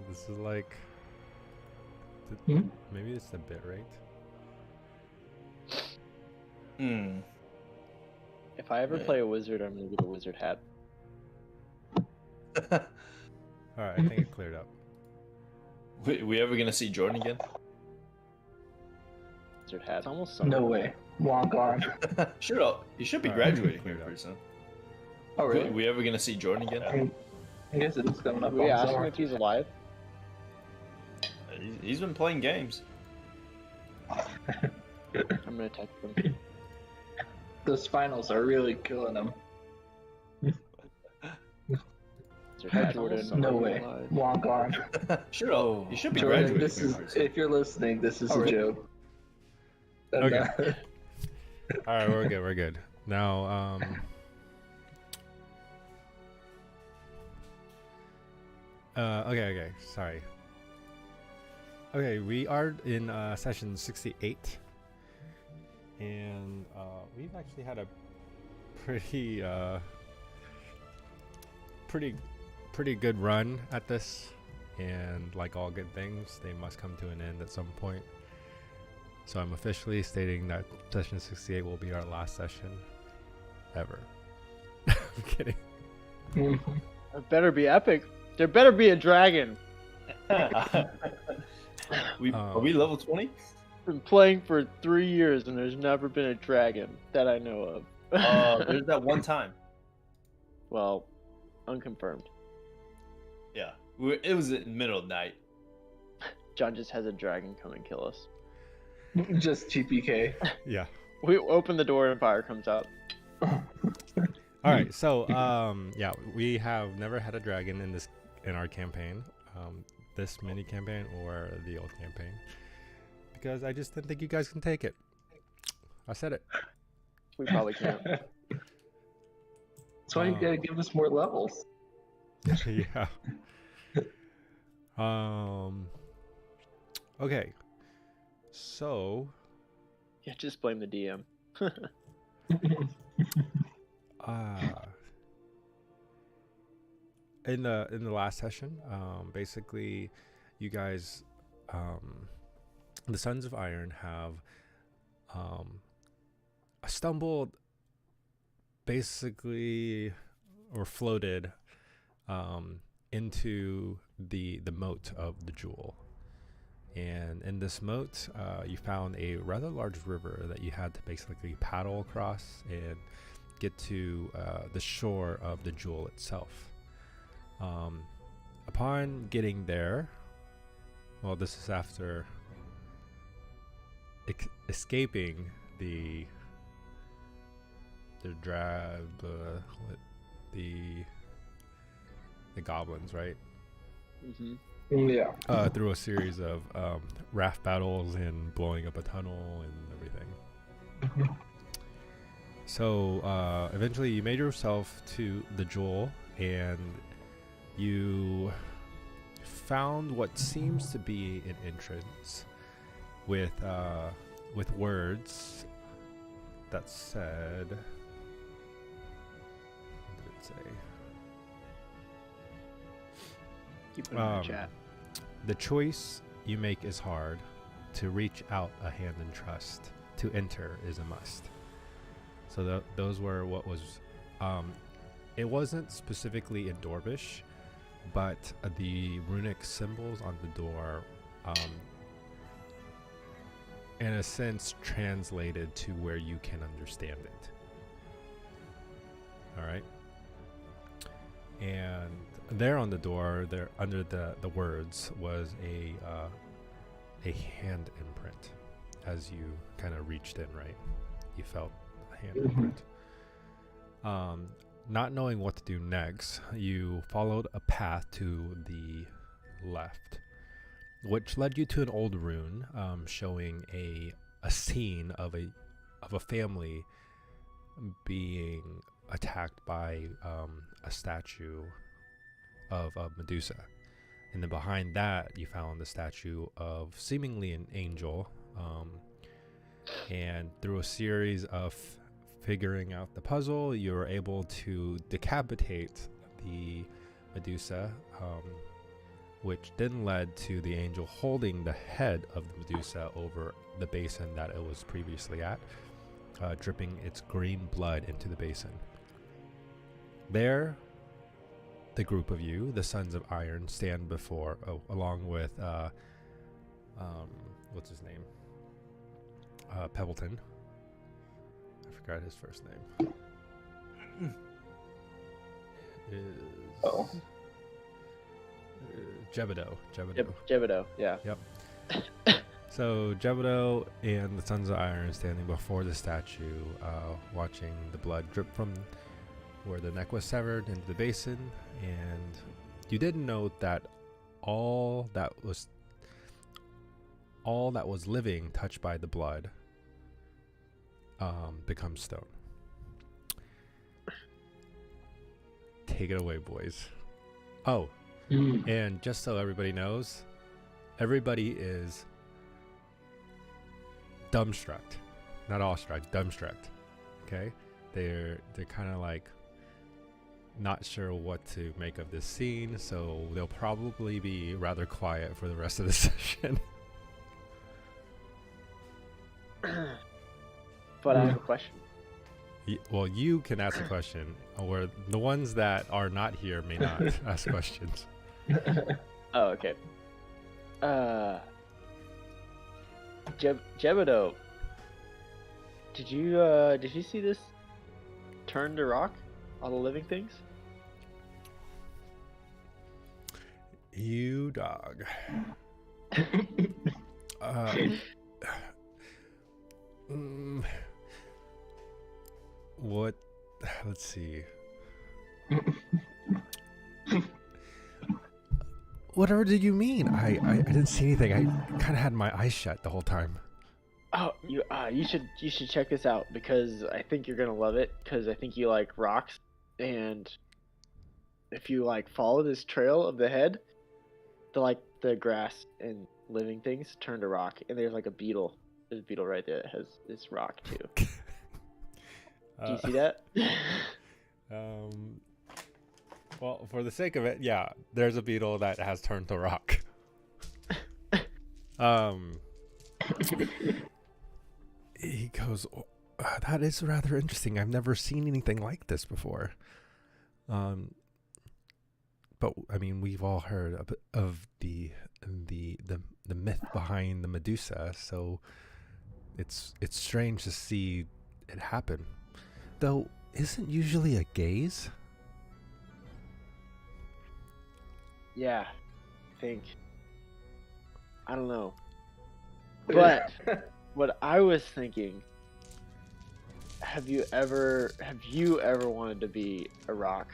This is like Hmm? maybe it's the bit rate. Hmm. If I ever play a wizard, I'm gonna get a wizard hat. All right, I think it cleared up. We ever gonna see Jordan again? Wizard hat. It's almost No summer. way. Long gone. He should be All right, graduating cleared here up. pretty soon. Oh, really? We ever gonna see Jordan again? I guess it's coming up Did we on ask him summer. if he's alive? He's been playing games. I'm gonna text him. Those finals are really killing him. Wizard hat, Jordan. No are you way. alive? Long gone. He should be Jordan, graduating. this here is, pretty soon. if you're listening, this is Oh, a really? joke. Okay. All right, we're good. We're good. Now, okay. Sorry. Okay, we are in session 68, and we've actually had a pretty good run at this, and like all good things, they must come to an end at some point. So I'm officially stating that session 68 will be our last session ever. I'm kidding. It better be epic. There better be a dragon. Are we level 20? Been playing for 3 years and there's never been a dragon that I know of. There's that one time. Well, unconfirmed. Yeah, it was in the middle of the night. John just has a dragon come and kill us. Just TPK. Yeah. We open the door and fire comes out. All right. So yeah, we have never had a dragon in our campaign, this mini campaign or the old campaign, because I just didn't think you guys can take it. I said it. We probably can't. That's why you gotta give us more levels. Yeah. Okay. So, Yeah, just blame the DM. in the last session, basically, you guys, the Sons of Iron have stumbled, basically, or floated into the moat of the jewel. And in this moat, you found a rather large river that you had to basically paddle across and get to the shore of the jewel itself. Upon getting there, well, this is after escaping the goblins, right? Mm-hmm. Yeah. Through a series of raft battles and blowing up a tunnel and everything. So eventually you made yourself to the jewel, and you found what seems to be an entrance with words that said, what did it say? Keep it in the chat. The choice you make is hard. To reach out a hand in trust. To enter is a must. So those were what was. It wasn't specifically in Dorvish, but the runic symbols on the door, in a sense, translated to where you can understand it. All right. And there on the door, there under the words, was a hand imprint. As you kind of reached in, right? You felt a hand imprint. Not knowing what to do next, you followed a path to the left, which led you to an old rune, showing a scene of a family being attacked by a statue of Medusa. And then behind that, you found the statue of seemingly an angel. And through a series of figuring out the puzzle, you were able to decapitate the Medusa which then led to the angel holding the head of the Medusa over the basin that it was previously at, dripping its green blood into the basin. There, the group of you, the Sons of Iron, stand before, along with, what's his name? Pebbleton. I forgot his first name. Jebedo. Jebedo, yeah. Yep. So Jebedo and the Sons of Iron standing before the statue, watching the blood drip from where the neck was severed into the basin, and you did note that all that was living touched by the blood becomes stone. Take it away, boys. Oh, and just so everybody knows, everybody is dumbstruck. Not awestruck, dumbstruck. Okay? They're kind of like not sure what to make of this scene, so they'll probably be rather quiet for the rest of the session. But I have a question. Well, you can ask a question, or the ones that are not here may not ask questions. Oh, okay. Jebedo, did you see this turn to rock? All the living things? You dog. What? Let's see. Whatever did you mean? I didn't see anything. I kind of had my eyes shut the whole time. Oh, you should check this out because I think you're gonna love it because I think you like rocks, and if you like follow this trail of the head, the grass and living things turn to rock, and there's like a beetle. There's a beetle right there that has this rock too. Do you see that? Well, for the sake of it, yeah, there's a beetle that has turned to rock. He goes, that is rather interesting. I've never seen anything like this before. But I mean, we've all heard of the myth behind the Medusa, so it's strange to see it happen. Though, isn't usually a gaze? Yeah, I don't know. But what I was thinking, have you ever wanted to be a rock?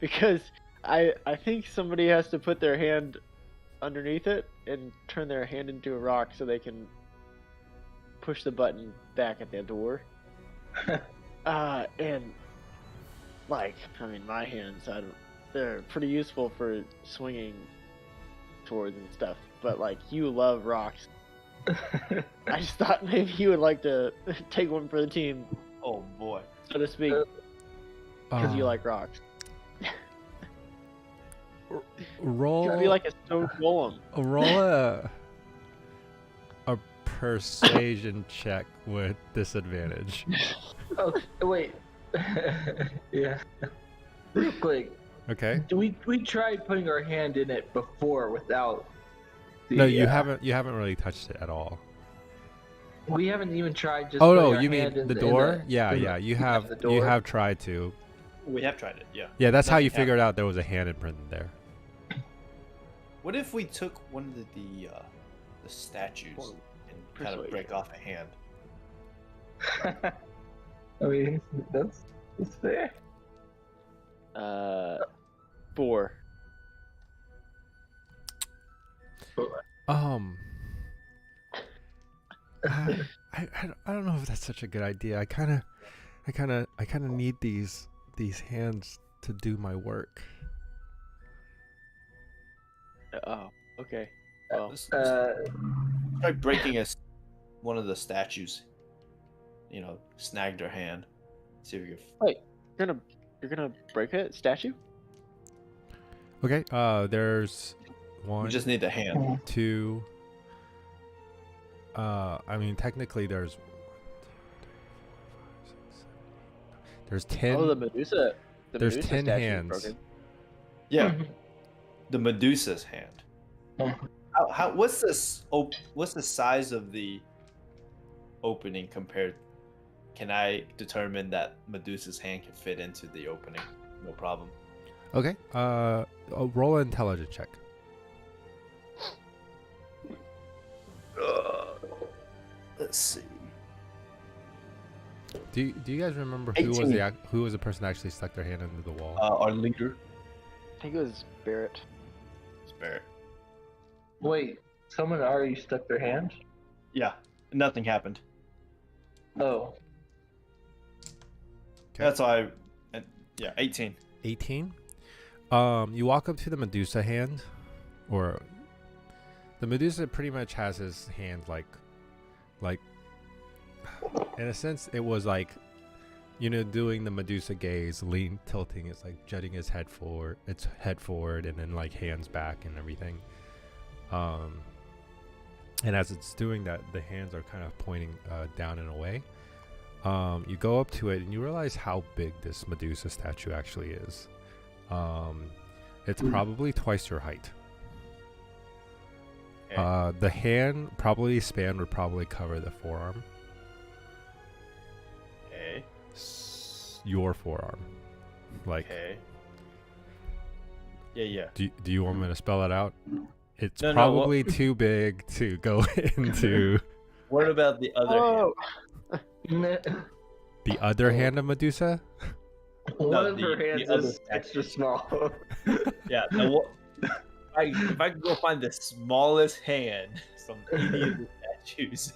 Because I think somebody has to put their hand underneath it and turn their hand into a rock so they can push the button back at the door. And like, I mean, my hands, they're pretty useful for swinging swords and stuff, but like, you love rocks. I just thought maybe you would like to take one for the team. Oh boy, so to speak, because you like rocks. Roll. You'd be like a stone golem. Roll a persuasion check with disadvantage. Oh wait. Yeah. Real quick. Okay. We tried putting our hand in it before without. No, you haven't. You haven't really touched it at all. We haven't even tried. Just Oh putting no, our you mean hand in the door? Yeah. You have. the door. You have tried to. we have tried it. Yeah. Yeah, that's how you Nothing figured out there was a hand imprint there. What if we took one of the statues and kind of break off a hand? I mean, that's fair. 4. I don't know if that's such a good idea. I kind of need these hands to do my work. Oh, okay. Well, Let's try breaking one of the statues. You know, snagged her hand. See if we can. wait, you're gonna break a statue? Okay. There's one, We just need the hand. two. I mean, technically, there's 10. Oh, the Medusa. The There's Medusa 10 statue is hands. broken. Yeah, the Medusa's hand. What's this? What's the size of the opening compared? Can I determine that Medusa's hand can fit into the opening? No problem. Okay. Roll an intelligence check. Let's see. Do you guys remember who was 18. who was the person that actually stuck their hand into the wall? Our leader, I think it was Barrett. Spirit. Wait, someone already stuck their hand? Yeah, nothing happened. Oh. That's why. Yeah, 18. 18. You walk up to the Medusa hand, or the Medusa pretty much has his hand like in a sense it was like, you know, doing the Medusa gaze, tilting, it's like jutting his head forward, and then like hands back and everything. And as it's doing that, the hands are kind of pointing down and away. You go up to it and you realize how big this Medusa statue actually is. It's probably twice your height. Okay. The hand probably span would probably cover the forearm. Okay. Your forearm. Like, Okay. Yeah. do you want me to spell it out? It's No, probably too big to go into What about the other hand? the other hand of Medusa. One of her the hands other is extra statue. small. Yeah. If I could go find the smallest hand from any of the statues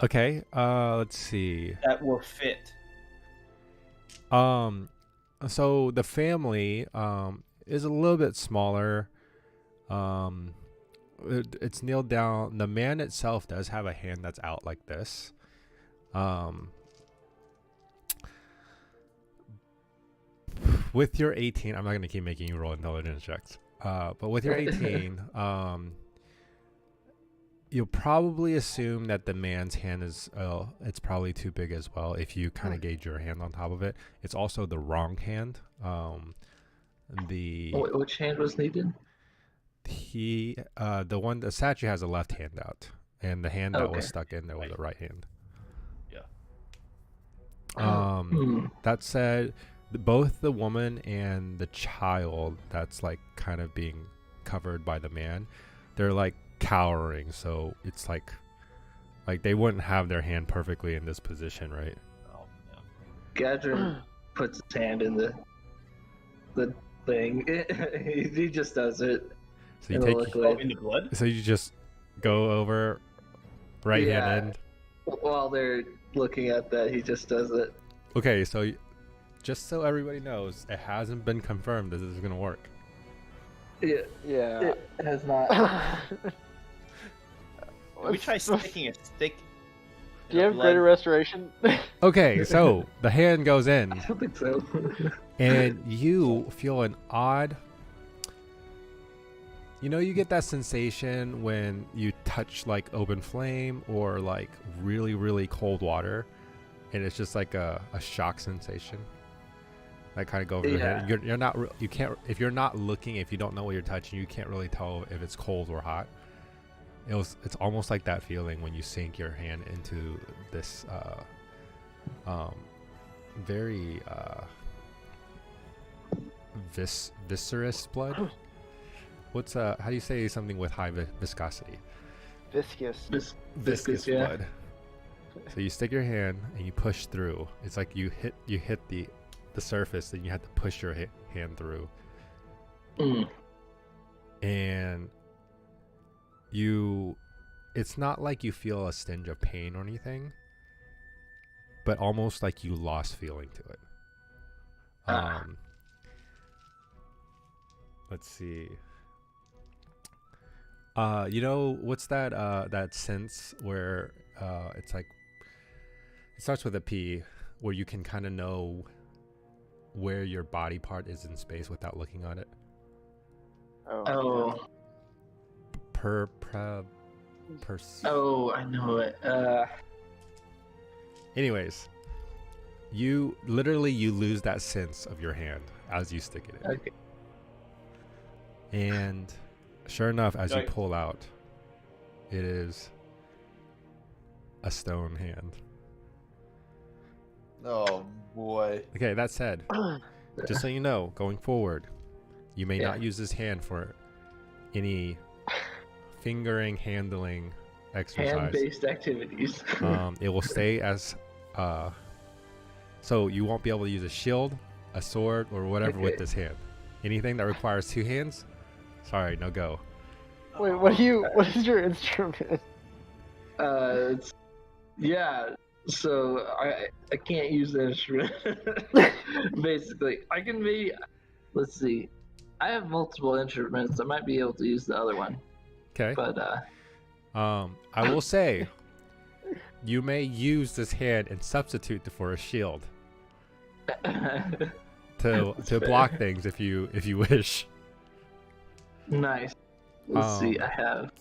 Okay, let's see. that will fit. So the family is a little bit smaller. It's kneeled down. The man itself does have a hand that's out like this. With your 18, I'm not gonna keep making you roll intelligence checks. But with your 18, you'll probably assume that the man's hand is it's probably too big as well. If you kind of gauge your hand on top of it, it's also the wrong hand. Which hand was needed? The statue has a left hand out, and the hand that was Okay. stuck in there was a right hand. Yeah. That said, both the woman and the child that's like kind of being covered by the man, they're like cowering, so it's like they wouldn't have their hand perfectly in this position, right? Oh, yeah. Gadrin puts his hand in the thing. He just does it. So you in the take liquid. Oh, in the blood? so you just go over right Yeah. hand in. While they're looking at that, he just does it. Okay, so just so everybody knows, it hasn't been confirmed that this is gonna work. Yeah, Yeah. it has not. We try sticking a stick. Do you have greater restoration? Okay, so the hand goes in, I don't think so. and you feel an odd. You know, you get that sensation when you touch like open flame or like really, really cold water, and it's just like a shock sensation. That kind of go over your head. You're not. You can't. If you're not looking, if you don't know what you're touching, you can't really tell if it's cold or hot. It's almost like that feeling when you sink your hand into this very viscerous blood. What's how do you say something with high viscosity? Viscous. Viscous, yeah. blood. So you stick your hand and you push through. It's like you hit the surface, and you have to push your hand through. And it's not like you feel a stinge of pain or anything, but almost like you lost feeling to it. Let's see. You know, what's that sense where it's like, it starts with a P, where you can kind of know where your body part is in space without looking at it? Oh, per oh, I know it. Anyways, you lose that sense of your hand as you stick it in. Okay. And sure enough, as you Right. pull out, it is a stone hand. Oh boy. Okay, that said, just so you know, going forward, you may Yeah. not use this hand for any fingering, handling exercise. Hand-based activities. It will stay as so you won't be able to use a shield, a sword, or whatever with Okay. this hand. Anything that requires two hands, sorry, no go. Wait, what is your instrument? It's, yeah. So I can't use the instrument. Basically, I can maybe. Let's see. I have multiple instruments. I might be able to use the other one, Okay. but I will say, you may use this hand and substitute for a shield to That's fair. block things if you wish. Nice. Let's see. Um, I have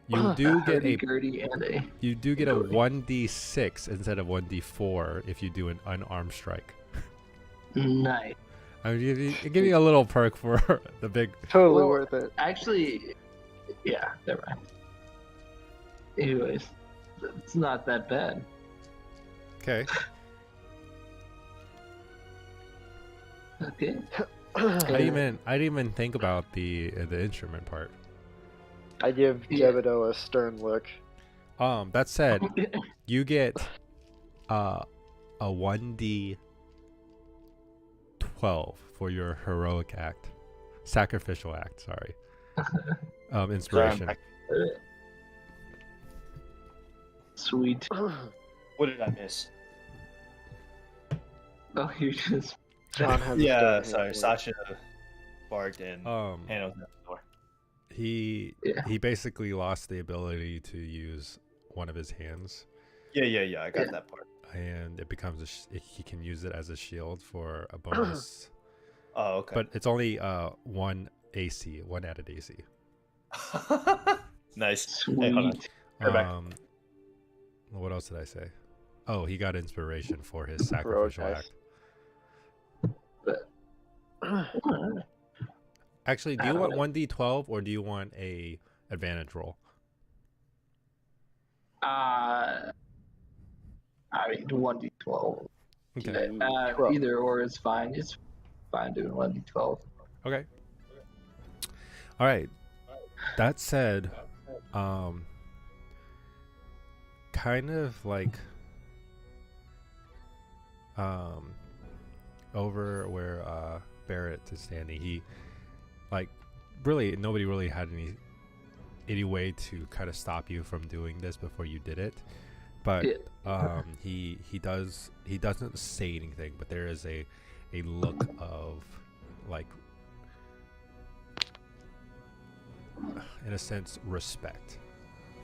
You do get a hurdy-gurdy and a. 1d6 instead of 1d4 if you do an unarmed strike. Nice. I'll give you a little perk for the big. Totally Well, worth it. Actually, yeah. Never mind. Anyways, it's not that bad. Okay. Okay. I didn't even think about the instrument part. I give Yeah. Jebedo a stern look. That said, you get a 1d12 for your heroic act, sacrificial act. Sorry. Inspiration. Sweet. What did I miss? Oh, you just. John has a Yeah, stern sorry. hand. Sasha barked and Hannah was at the door. He Yeah. he basically lost the ability to use one of his hands, Yeah. I got Yeah. that part. and it becomes he can use it as a shield for a bonus. Oh, okay. But it's only one AC, one added AC. Nice. Hey, hold on. Sweet. Go back. What else did I say? Oh, he got inspiration for his Heroic sacrificial dice. act. Actually, do you want 1d12 or do you want a advantage roll? I mean, 1d12. Okay. Twelve. Either or is fine. It's fine doing 1d12. Okay. All right. That said, kind of like over where Barrett is standing, he like really nobody really had any way to kind of stop you from doing this before you did it. But Yeah. he doesn't say anything, but there is a look of like, in a sense, respect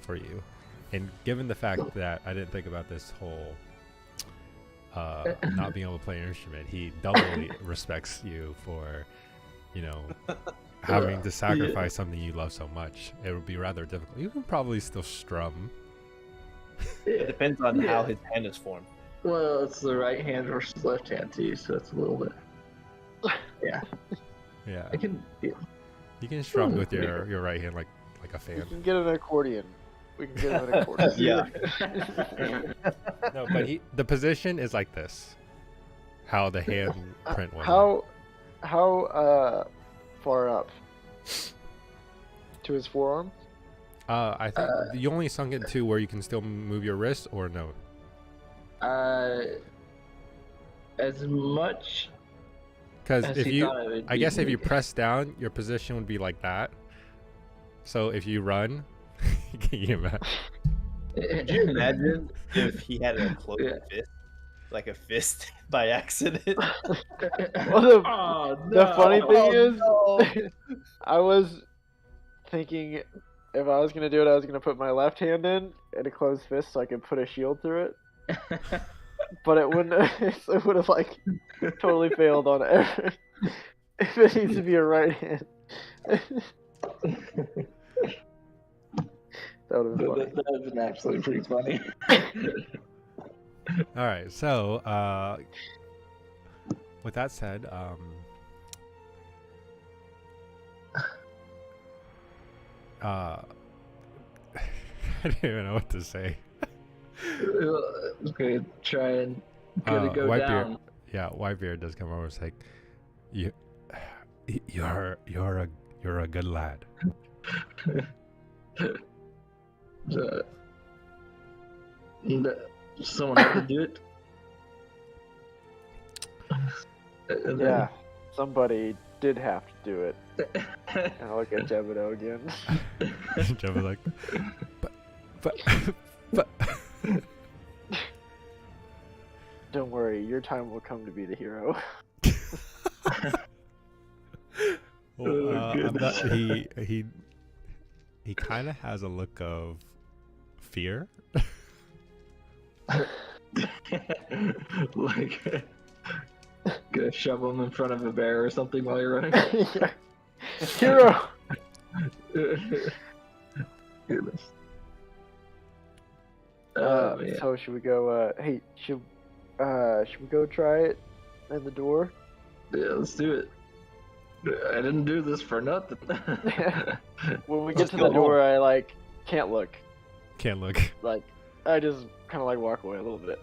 for you. And given the fact that I didn't think about this whole not being able to play an instrument, he doubly respects you for, having to sacrifice something you love so much. It would be rather difficult. You can probably still strum. It depends on Yeah. how his hand is formed. Well, it's the right hand versus left hand too, so it's a little bit. Yeah, Yeah. I can. Yeah. You can strum with your right hand like a We fan. can get an accordion. We can get him an accordion. Yeah. No, but the position is like this. How the hand print was. How far up? To his forearm? I think you only sunk it to where you can still move your wrist, or no? As much Because as if he you, thought it would I guess if you be. press down, your position would be like that. So if you run, can you imagine? Could you imagine if he had a closed Yeah. fist? Like a fist by accident? Well, Oh, the funny thing is, no. I was thinking if I was gonna do it, I was gonna put my left hand in a closed fist so I could put a shield through it. But it wouldn't. It would have like totally failed on every. If it needs to be a right hand. That would have been funny. That would have been actually pretty funny. All right. So, with that said, I don't even know what to say. Okay, try and get it go Whitebeard, down. yeah, Whitebeard does come over. It's like, you're a good lad. Someone have to do it. And then- Yeah, somebody did have to do it. And I look at Jebido again. Jeff is like, but. Don't worry, your time will come to be the hero. Well, Oh, goodness. he kind of has a look of fear. Like, gonna shove him in front of a bear or something while you're running. Yeah. Hero! Goodness. Oh, man. So should we go, hey, should we go try it in the door? Yeah, let's do it. I didn't do this for nothing. When we get Let's to go the door, I, like, can't look. Can't look. Like, I just kind of, like, walk away a little bit.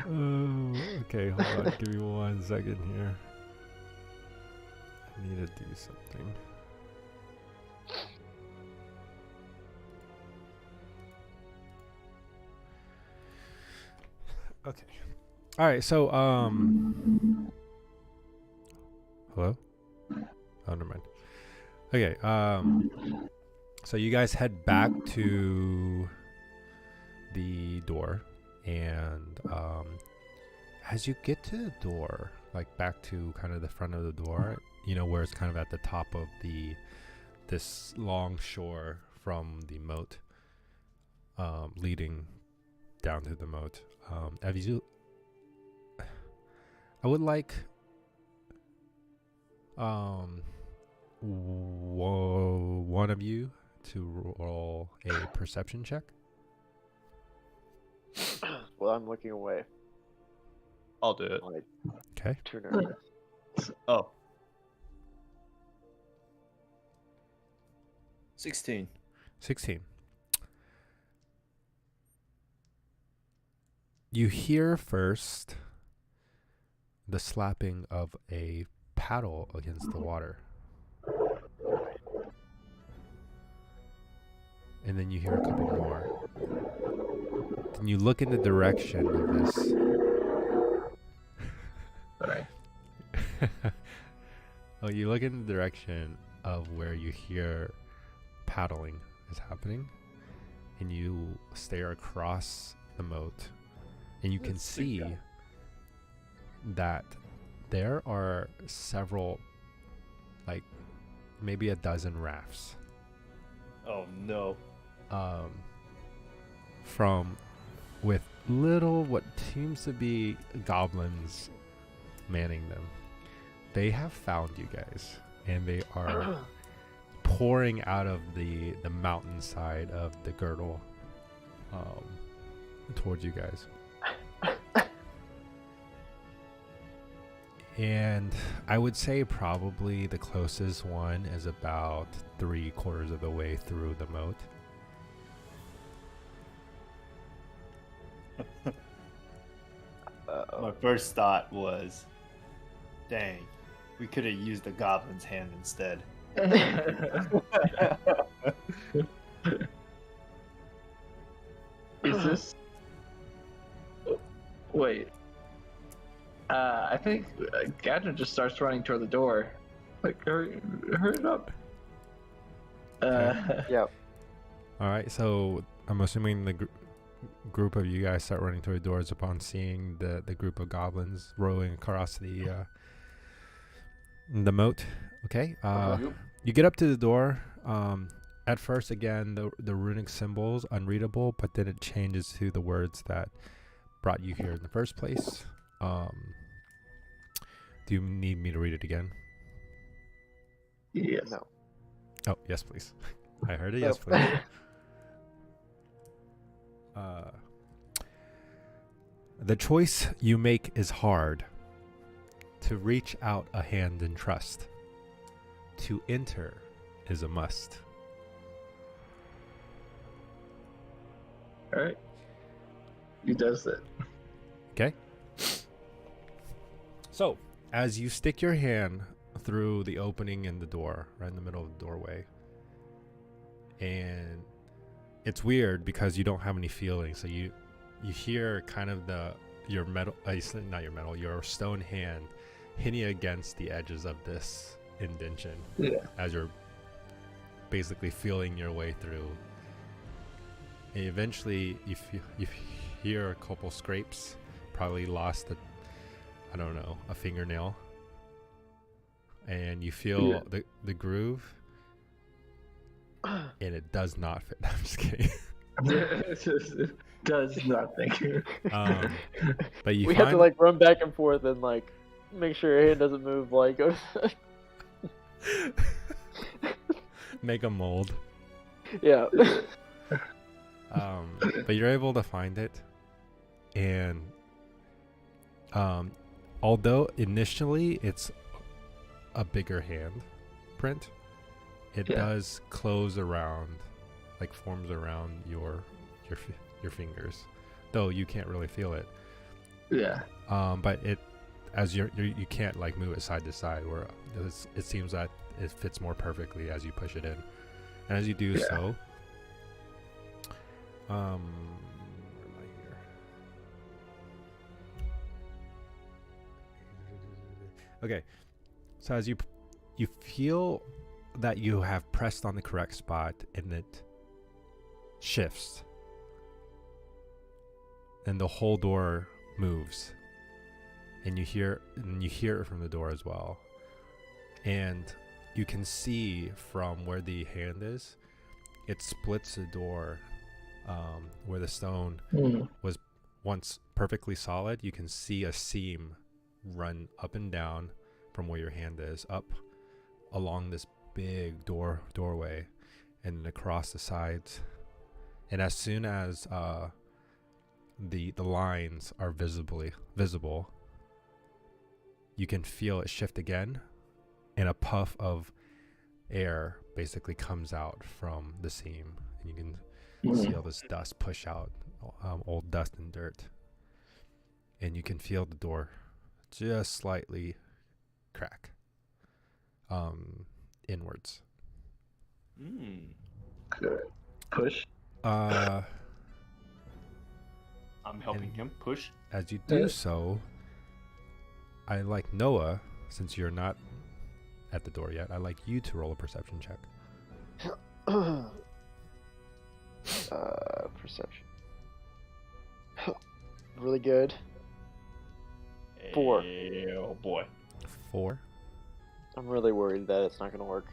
Oh, okay, hold on. Give me 1 second here. I need to do something. Okay. All right. So, hello? Oh, never mind. Okay. So you guys head back to the door, and as you get to the door, like back to kind of the front of the door, you know, where it's kind of at the top of this long shore from the moat, leading down to the moat. As you, I would like one of you to roll a perception check. Well, I'm looking away. I'll do it. I'm, like, Okay. too nervous. Oh. 16. 16. You hear first the slapping of a paddle against the water. And then you hear a couple more. Then you look in the direction of this. Sorry. Oh, you look in the direction of where you hear paddling is happening, and you stare across the moat, and you can see that there are several, like maybe a dozen rafts, Oh no. from with little what seems to be goblins manning them. They have found you guys, and they are pouring out of the mountainside of the girdle towards you guys. And I would say probably the closest one is about 3/4 of the way through the moat. My first thought was, dang, we could have used the goblin's hand instead. Is this? Wait. I think Gadget just starts running toward the door. Like, hurry it up. Yep. All right, so I'm assuming the group of you guys start running toward the doors upon seeing the group of goblins rowing across the moat. Okay. You get up to the door. At first, again, the runic symbol's unreadable, but then it changes to the words that brought you here in the first place. Do you need me to read it again? Yes. No. Oh, yes, please. I heard a No. yes, please. The choice you make is hard. To reach out a hand in trust. To enter is a must. All right. He does it. Okay. So, as you stick your hand through the opening in the door, right in the middle of the doorway, and it's weird because you don't have any feeling. So you hear kind of your stone hand hitting against the edges of this indention as you're basically feeling your way through. And eventually, you hear a couple scrapes. Probably lost a fingernail. And you feel the groove, and it does not fit. I'm just kidding. It does nothing. But you We find have to like run back and forth and like make sure your hand doesn't move. Like, make a mold. yeah. But you're able to find it, and although initially it's a bigger hand print, it does close around, like forms around your fingers, though you can't really feel it. Yeah. But it, as you can't like move it side to side, where it seems that it fits more perfectly as you push it in, and as you do so. Where am I here? Okay, so as you feel that you have pressed on the correct spot, and it shifts, and the whole door moves, and you hear it from the door as well, and you can see from where the hand is, it splits the door. Where the stone was once perfectly solid, you can see a seam run up and down from where your hand is, up along this big doorway, and then across the sides. And as soon as the lines are visible, you can feel it shift again, and a puff of air basically comes out from the seam, and you can see all this dust push out, old dust and dirt, and you can feel the door just slightly crack inwards. Good. Push. I'm helping him push. As you do so, I like Noah, since you're not at the door yet, I like you to roll a perception check. Perception. Really good. 4. Oh boy. 4. I'm really worried that it's not gonna work.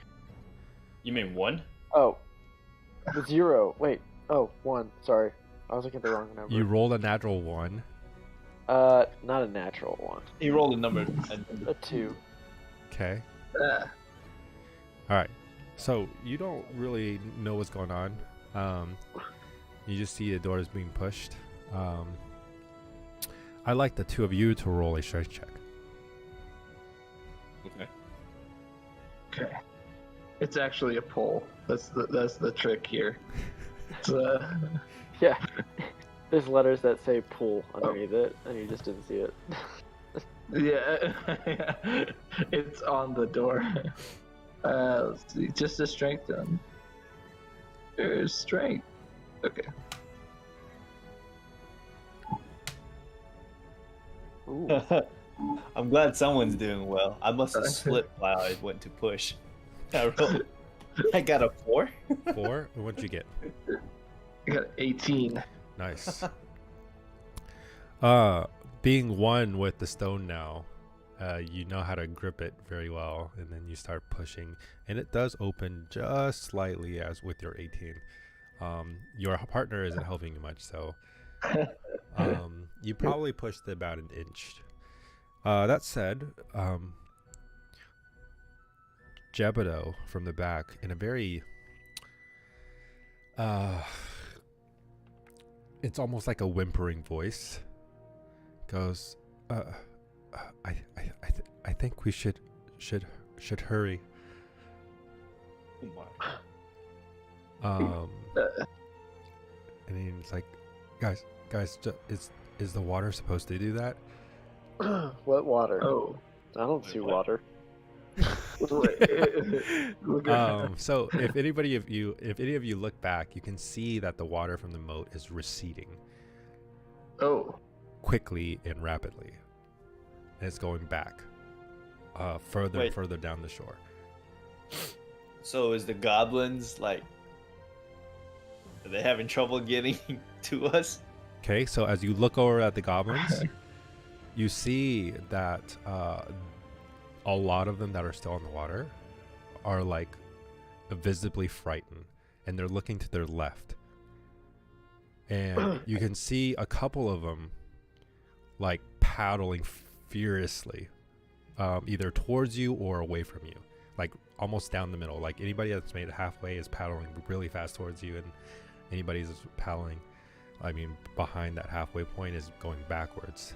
You mean 1? Oh. The 0. Wait. Oh, 1. Sorry. I was looking at the wrong number. You rolled a natural 1. Not a natural 1. He rolled a number. A 2. Okay. All right. So you don't really know what's going on. You just see the door is being pushed. I like the two of you to roll a strength check. Okay. It's actually a pull. That's the trick here. It's, Yeah. There's letters that say pool underneath it, and you just didn't see it. yeah. It's on the door. Let's see. Just a strength then. There's strength. Okay. Ooh. I'm glad someone's doing well. I must have slipped while I went to push. I got a 4. 4? What'd you get? I got 18. Nice. Being one with the stone now, you know how to grip it very well, and then you start pushing, and it does open just slightly as with your 18. Your partner isn't helping you much, so you probably pushed about an inch. That said, Jebedo from the back in a very it's almost like a whimpering voice goes, I think we should hurry. Oh my. And he's like, guys, is the water supposed to do that? What water? Oh. I don't see water. So if any of you look back, you can see that the water from the moat is receding Oh. quickly and rapidly, and it's going back further and further down the shore. So is the goblins like? Are they having trouble getting to us? Okay, so as you look over at the goblins, you see that a lot of them that are still in the water are like visibly frightened, and they're looking to their left. And you can see a couple of them like paddling furiously, either towards you or away from you, like almost down the middle. Like anybody that's made it halfway is paddling really fast towards you, and anybody that's paddling, behind that halfway point is going backwards.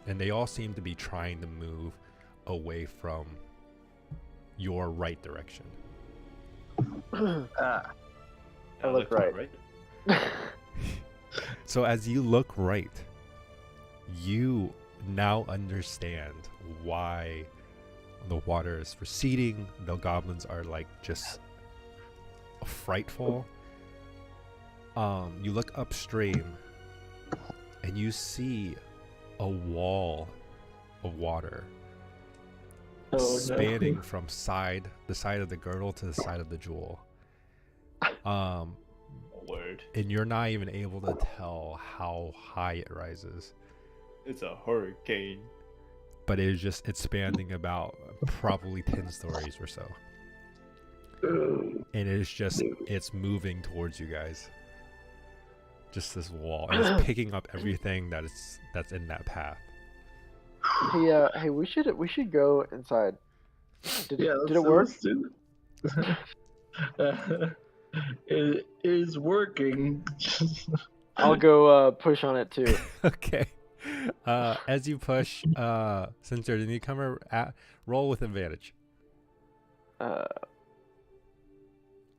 And they all seem to be trying to move away from your right direction. I look right. So as you look right, you now understand why the water is receding. The goblins are like just frightful. You look upstream and you see a wall of water spanning from the side of the girdle to the side of the jewel. Word. And you're not even able to tell how high it rises. It's a hurricane. But it's spanning about probably 10 stories or so. And it's moving towards you guys. Just this wall. And it's picking up everything that's in that path. Hey, we should go inside. Did it work? It is working. I'll go push on it too. Okay. As you push, since you're the newcomer, roll with advantage.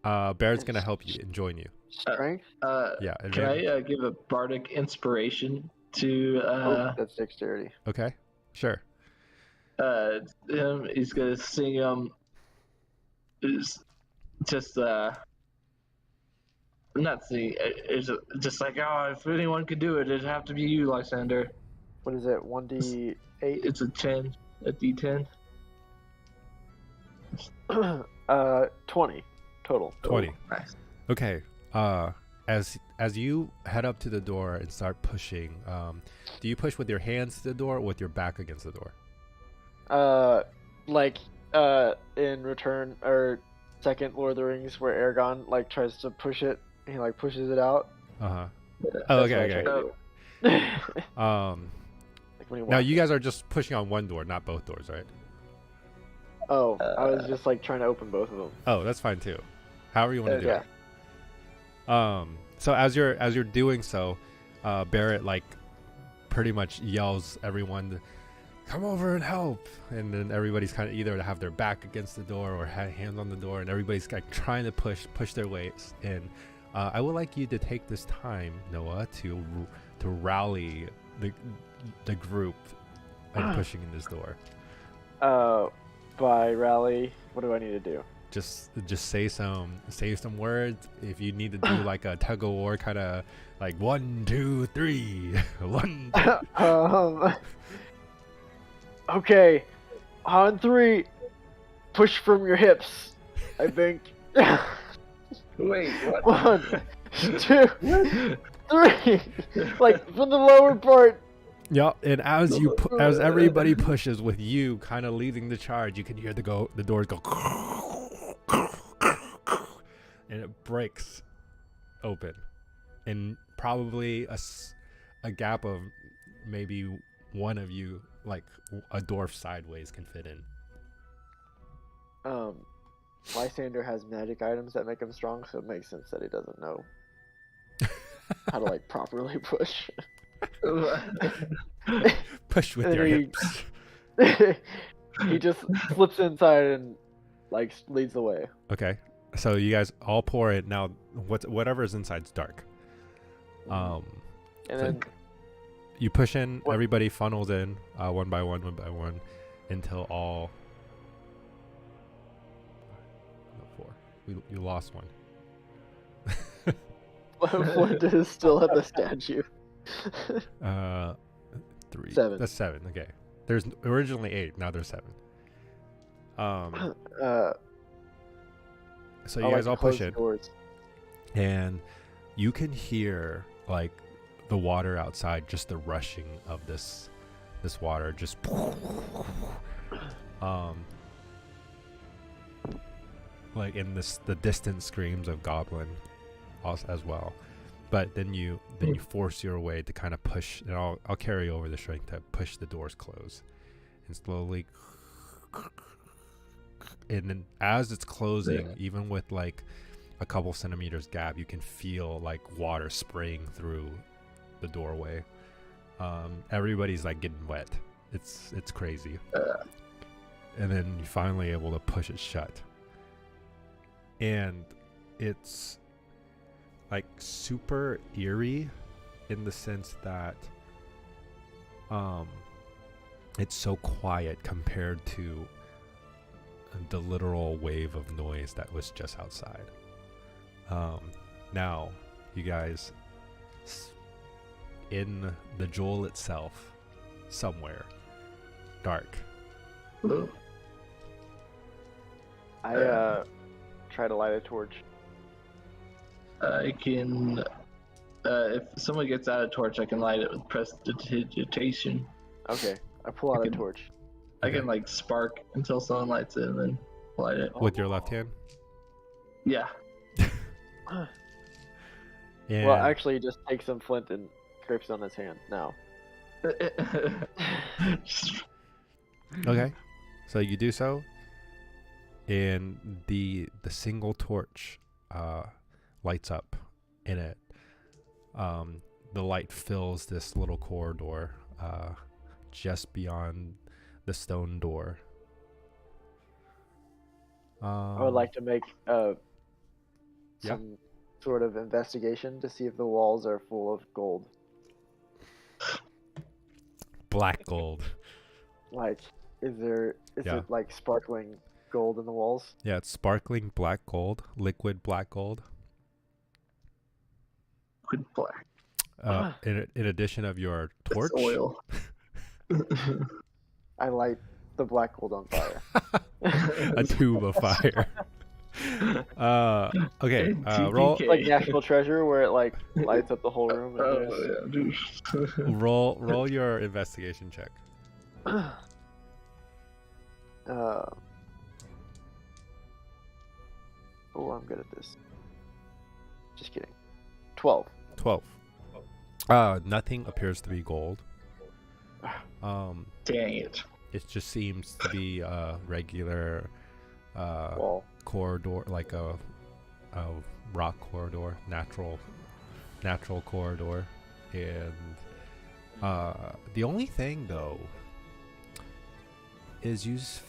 Barrett's gonna help you and join you. Strength? Yeah. Can Advantage. I give a bardic inspiration to That's dexterity. Okay. Sure. him? He's gonna sing is just not sing. It's just like, oh, if anyone could do it, it'd have to be you, Lysander. What is it? 1d8? It's a D10. 20 total. 20. Oh, nice. Okay. As you head up to the door and start pushing, do you push with your hands to the door or with your back against the door? In return, or second Lord of the Rings, where Aragorn tries to push it, he pushes it out. Oh, That's okay. what I try to do. When he Now walks you in. guys are just pushing on one door, not both doors, right? Oh, I was just trying to open both of them. Oh, that's fine too. However you want to do Yeah. it. So as you're doing so, Barrett pretty much yells everyone to come over and help, and then everybody's kind of either to have their back against the door or hands on the door, and everybody's trying to push their way in. I would like you to take this time, Noah, to rally the group and pushing in this door. By rally, what do I need to do? Just say some words. If you need to do a tug of war kind of 1, 2, 3, 1. Okay, on 3, push from your hips, I think. Wait, what? 1, 2, 3, from the lower part. Yeah, and as everybody pushes with you kind of leading the charge, you can hear the doors go, and it breaks open, and probably a gap of maybe one of you, a dwarf sideways, can fit in. Lysander has magic items that make him strong, so it makes sense that he doesn't know how to like properly push. Push with And your he- hips. He just slips inside and like leads the way. Okay, so you guys all pour it now. Whatever is inside's dark. And so then you push in. What- Everybody funnels in one by one, until all. Four. You lost one. Flint is still at the statue. 3. 7. That's 7. Okay. There's originally 8. Now there's 7. So you I guys like all to close push the in, doors. and you can hear like the water outside, just the rushing of this water, just like in the distant screams of goblin, as well. But then you force your way to kind of push, and I'll carry over the strength to push the doors close, and slowly. And then as it's closing, even with like a couple centimeters gap, you can feel like water spraying through the doorway. Everybody's like getting wet. It's crazy. And then you're finally able to push it shut. And it's like super eerie in the sense that it's so quiet compared to the literal wave of noise that was just outside. Now, you guys, in the jewel itself, somewhere, dark. I try to light a torch. I can. If someone gets out a torch, I can light it with prestidigitation. Okay, I pull out a Okay. torch. I can like spark until someone lights it and then light it. With your left hand? Yeah. And Well, actually, he just takes some flint and scrapes it on his hand now. okay. So you do so, and the single torch lights up in it. The light fills this little corridor just beyond the stone door. I would like to make yeah. some sort of investigation to see if the walls are full of gold. black gold. Like, is Yeah. it like sparkling gold in the walls? Yeah, it's sparkling black gold, liquid black gold. Liquid black. In addition of your torch. It's oil. I light the black gold on fire. A tube of fire. Okay, roll TPK. Like National Treasure, where it like lights up the whole room. And Oh there's- yeah, dude. roll your investigation check. Oh, I'm good at this. Just kidding. 12. 12. Nothing appears to be gold. Dang it. It just seems to be a regular Wall. corridor, like a rock corridor, natural corridor. And the only thing though is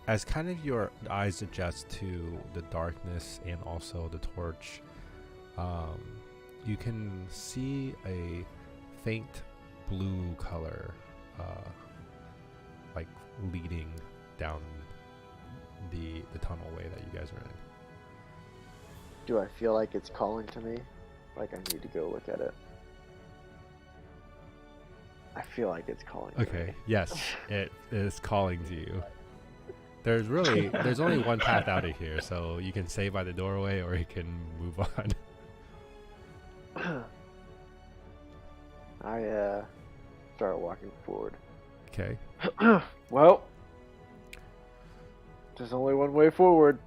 as kind of your eyes adjust to the darkness and also the torch, you can see a faint blue color like leading down the tunnel way that you guys are in. Do I feel like it's calling to me? Like I need to go look at it? I feel like it's calling to me. Okay, yes, it is calling to you. There's only one path out of here, so you can stay by the doorway or you can move on. I start walking forward. Okay. Well, there's only one way forward.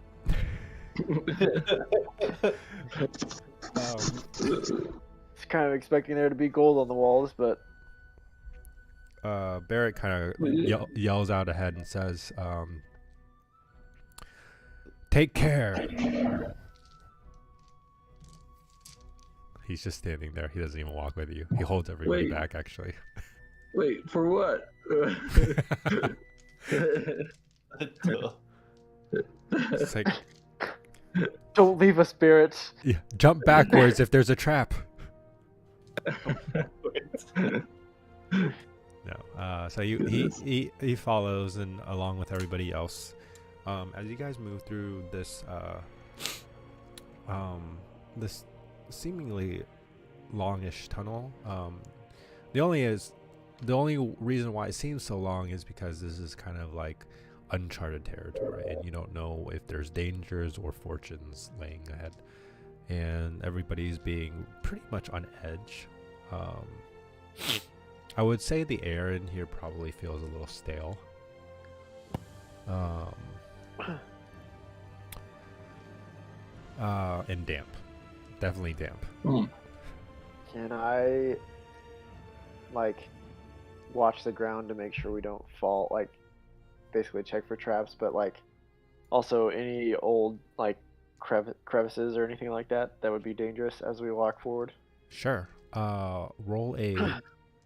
It's kind of expecting there to be gold on the walls, but Barrett kind of yells out ahead and says, Take care. He's just standing there. He doesn't even walk with you. He holds everybody Wait. back, actually. Wait, for what? It's like, Don't leave us, spirits. yeah, jump backwards if there's a trap. No. So he follows and along with everybody else. As you guys move through this this seemingly longish tunnel, the only reason why it seems so long is because this is kind of like uncharted territory, and you don't know if there's dangers or fortunes laying ahead, and everybody's being pretty much on edge. I would say the air in here probably feels a little stale. And damp. Definitely damp. Can I, like, watch the ground to make sure we don't fall? Like, basically check for traps, but, like, also any old, like, crevices or anything like that would be dangerous as we walk forward? Sure. Roll a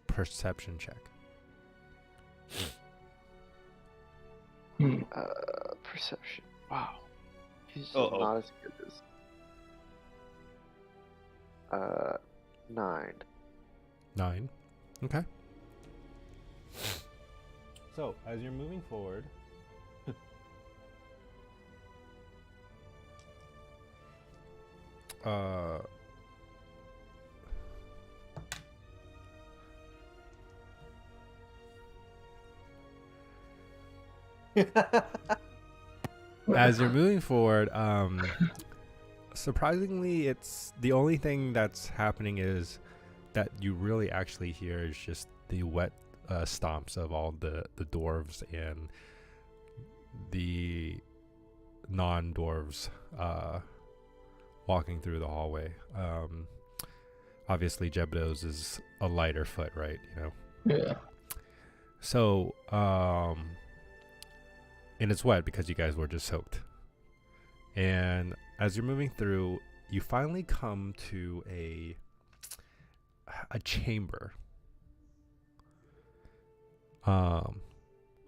perception check. Perception. Wow. He's just Uh-oh. not as good as. 9. 9. Okay. So, as you're moving forward, surprisingly, it's the only thing that's happening is that you really actually hear is just the wet stomps of all the dwarves and the non-dwarves walking through the hallway. Obviously Jebdos is a lighter foot, right? You know. Yeah. So, and it's wet because you guys were just soaked. And as you're moving through, you finally come to a chamber.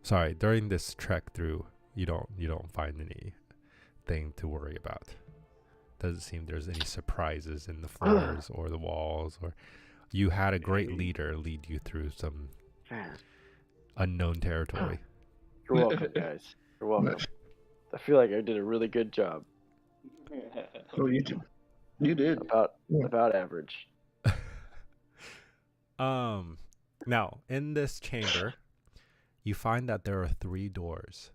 Sorry, during this trek through, you don't find anything to worry about. Doesn't seem there's any surprises in the floors or the walls, or you had a great leader lead you through some Man. unknown territory. You're welcome, guys. You're welcome. I feel like I did a really good job. Oh, you did. You did. About average. Now in this chamber, you find that there are 3 doors.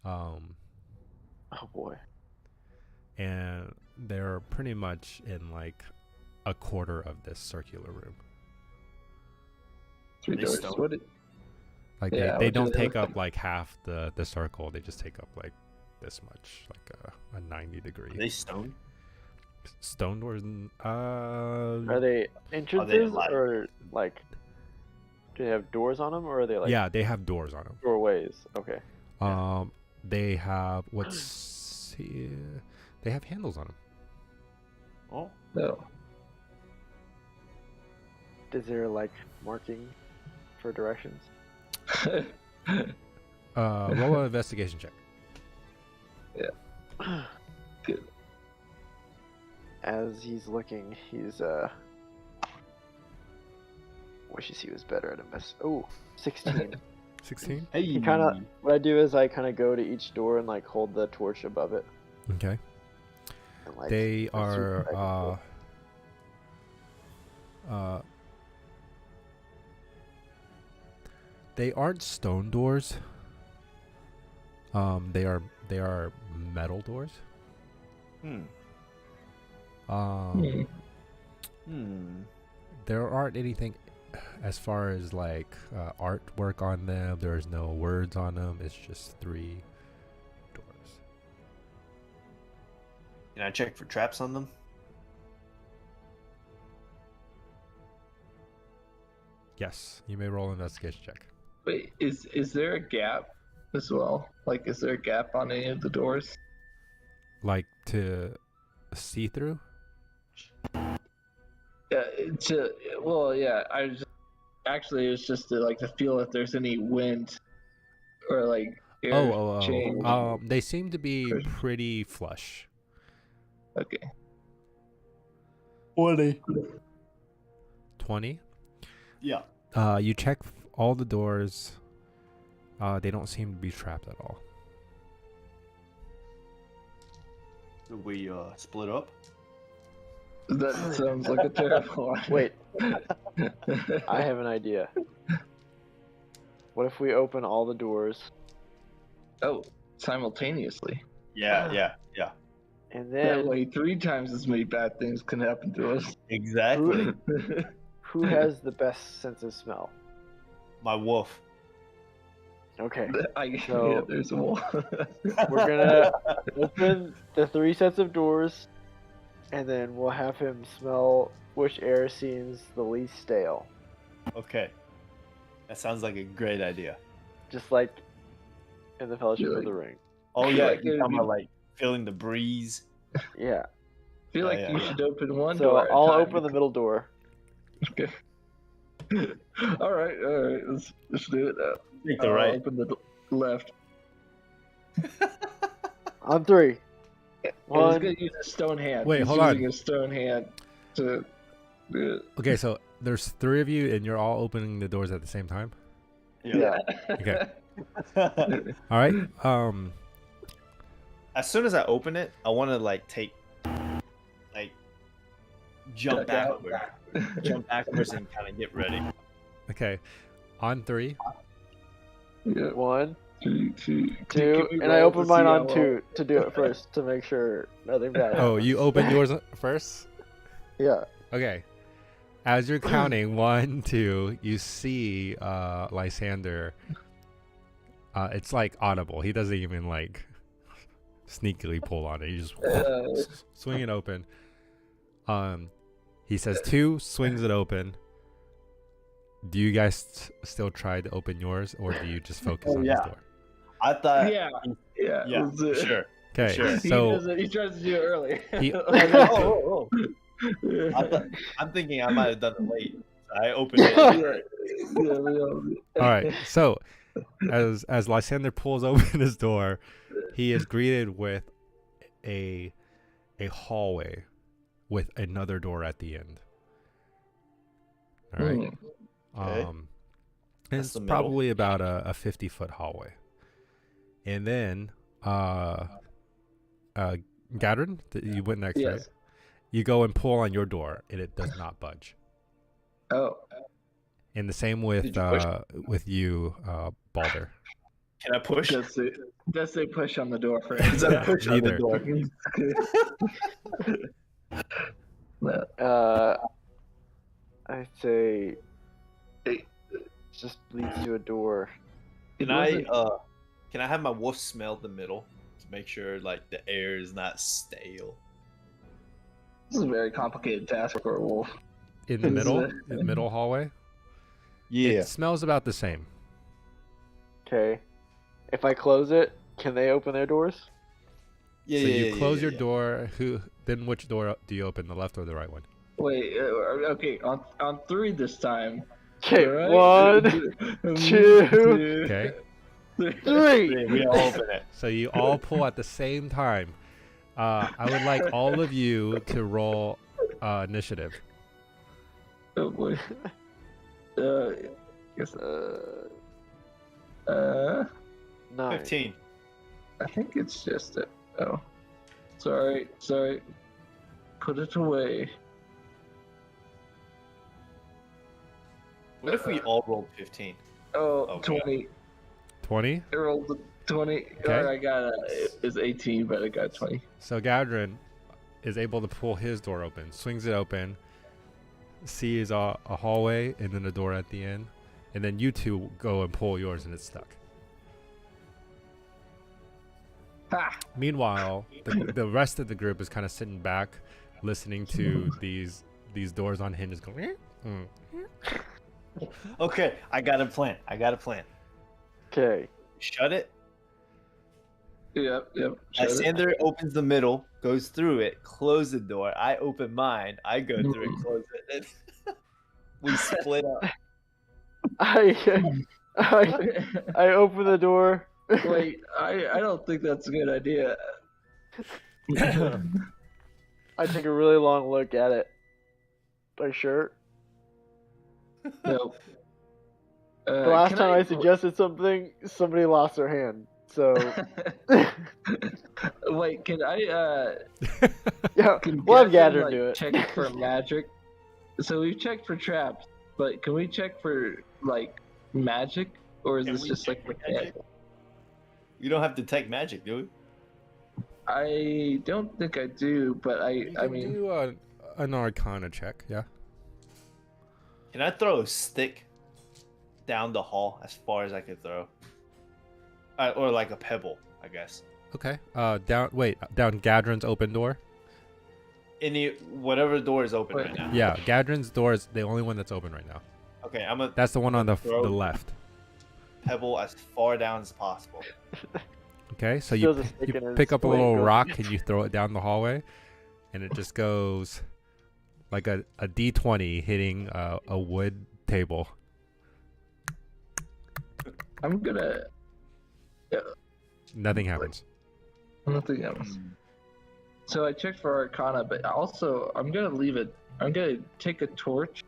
Oh boy. And they're pretty much in like a quarter of this circular room. 3 They doors. stone? What did, Like Yeah, they what do don't they take look up like half the circle. They just take up like this much, like a 90 degree. Are they stone? Stone doors. Are they entrances alive? or like? Do they have doors on them, or are they like? Yeah, they have doors on them. Doorways. Okay. They have what's here? They have handles on them. Oh, no. Is there like marking for directions? Roll an investigation check. Good. As he's looking, he's wishes he was better at invest. Oh, 16. 16. hey. He kind of. What I do is I kind of go to each door and like hold the torch above it. Okay. And, like, They zoom are back and forth. they aren't stone doors. They are metal doors. There aren't anything as far as like artwork on them. There's no words on them. It's just 3 doors. Can I check for traps on them? Yes, you may roll an investigation check. Wait, is there a gap as well? Like, is there a gap on any of the doors? Like to see through? Yeah, well, yeah. I just actually it's just to feel if there's any wind or like air change. They seem to be pretty flush. Okay. 20. 20. Yeah. You check all the doors. They don't seem to be trapped at all. Do we split up? That sounds like a terrible idea. Wait, I have an idea. What if we open all the doors Oh, simultaneously. Yeah. and That then way, 3 times as many bad things can happen to us. Exactly. who has the best sense of smell? My wolf. Okay, Yeah, So- there's a wall. we're gonna open the 3 sets of doors, and then we'll have him smell which air seems the least stale. Okay. That sounds like a great idea. Just like in the Fellowship You're of the Ring. Oh feel yeah, like you're it'd talking be- about like feeling the breeze. Yeah. I feel like Yeah, you yeah. should open one So door. at a I'll time. open the middle door. Okay. all right. Let's do it. Take the I'll right. Open the left. On 3. He's One. gonna use a stone hand. Wait, He's hold on. using a stone hand to do it. Okay, so there's 3 of you, and you're all opening the doors at the same time. Yeah. Okay. All right. As soon as I open it, I want to jump Duck out. backwards. Jump backwards and kind of get ready. Okay. On 3. Yeah. 1, 2, 2, and I open mine on 2 to do it first to make sure nothing bad Oh, happens. you open yours first. Yeah. Okay. As you're counting 1, 2, you see Lysander. It's like audible. He doesn't even like sneakily pull on it. He just swing it open. He says 2, swings it open. Do you guys still try to open yours, or do you just focus Oh, on yeah. his door? I thought. Yeah. Yeah. let's do it. Sure. Okay, Sure. so He tries to do it early. He- Oh. I'm thinking I might have done it late. I opened it. Yeah, we all- all right. So as Lysander pulls open his door, he is greeted with a hallway with another door at the end. All right. Mm. Okay. And That's it's the middle. probably about a 50-foot hallway. And then Gadrin, you went next, right? Yes. You go and pull on your door, and it does not budge. Oh. And the same with Did you push? you, Balder. Can I push? Does say push on the door for Does that push on the Neither. door? No. I'd say Hey. it just leads to a door. Can I have my wolf smell the middle to make sure like the air is not stale? This is a very complicated task for a wolf. In the Is middle, it- in the middle hallway. Yeah. It smells about the same. Okay. If I close it, can they open their doors? Yeah. So you close your yeah. door. Then which door do you open? The left or the right one? Wait, okay, on 3 this time. Okay, alright? 1, 2, Okay. 3. Yeah, we all open it. So you all pull at the same time. I would like all of you to roll initiative. Oh boy. Guess, 9. 15. I think it's just it. Oh. Sorry. Put it away. What if we all rolled 15? Oh, Okay. 20. 20. I rolled the 20. Okay. Or I got it's 18, but I got 20. So Gadrin is able to pull his door open, swings it open, sees a hallway and then a door at the end, and then you two go and pull yours and it's stuck. Ha! Meanwhile, the rest of the group is kind of sitting back, listening to these doors on hinges going. Okay, I got a plan. Okay. Shut it Yep. Shut it. Lysander opens the middle, goes through it, close the door. I open mine. I go through it, close it. And we split up. I open the door. Wait, I don't think that's a good idea. I take a really long look at it. My shirt. No. The last can time I suggested something, somebody lost their hand. So Wait, can I yeah, can we'll have Gavin, Gadrin do it. check for magic? So we've checked for traps, but can we check for like magic, or is Can this we just check like for magic? You don't have detect magic, do we? I don't think I do, but You I can mean, do an Arcana check. Yeah. Can I throw a stick down the hall as far as I could throw? Or like a pebble, I guess. Okay. Down Gadrin's open door. Whatever door is open Wait. right now. Yeah, Gadrin's door is the only one that's open right now. Okay, I'm gonna That's the one on the Throw. left. pebble as far down as possible. Okay, so Steals you, a stick you and pick his up a blade little goes- rock and you throw it down the hallway, and it just goes like a D20 hitting a wood table. I'm gonna Nothing happens. nothing else. So I checked for Arcana, but also I'm gonna leave it. I'm gonna take a torch,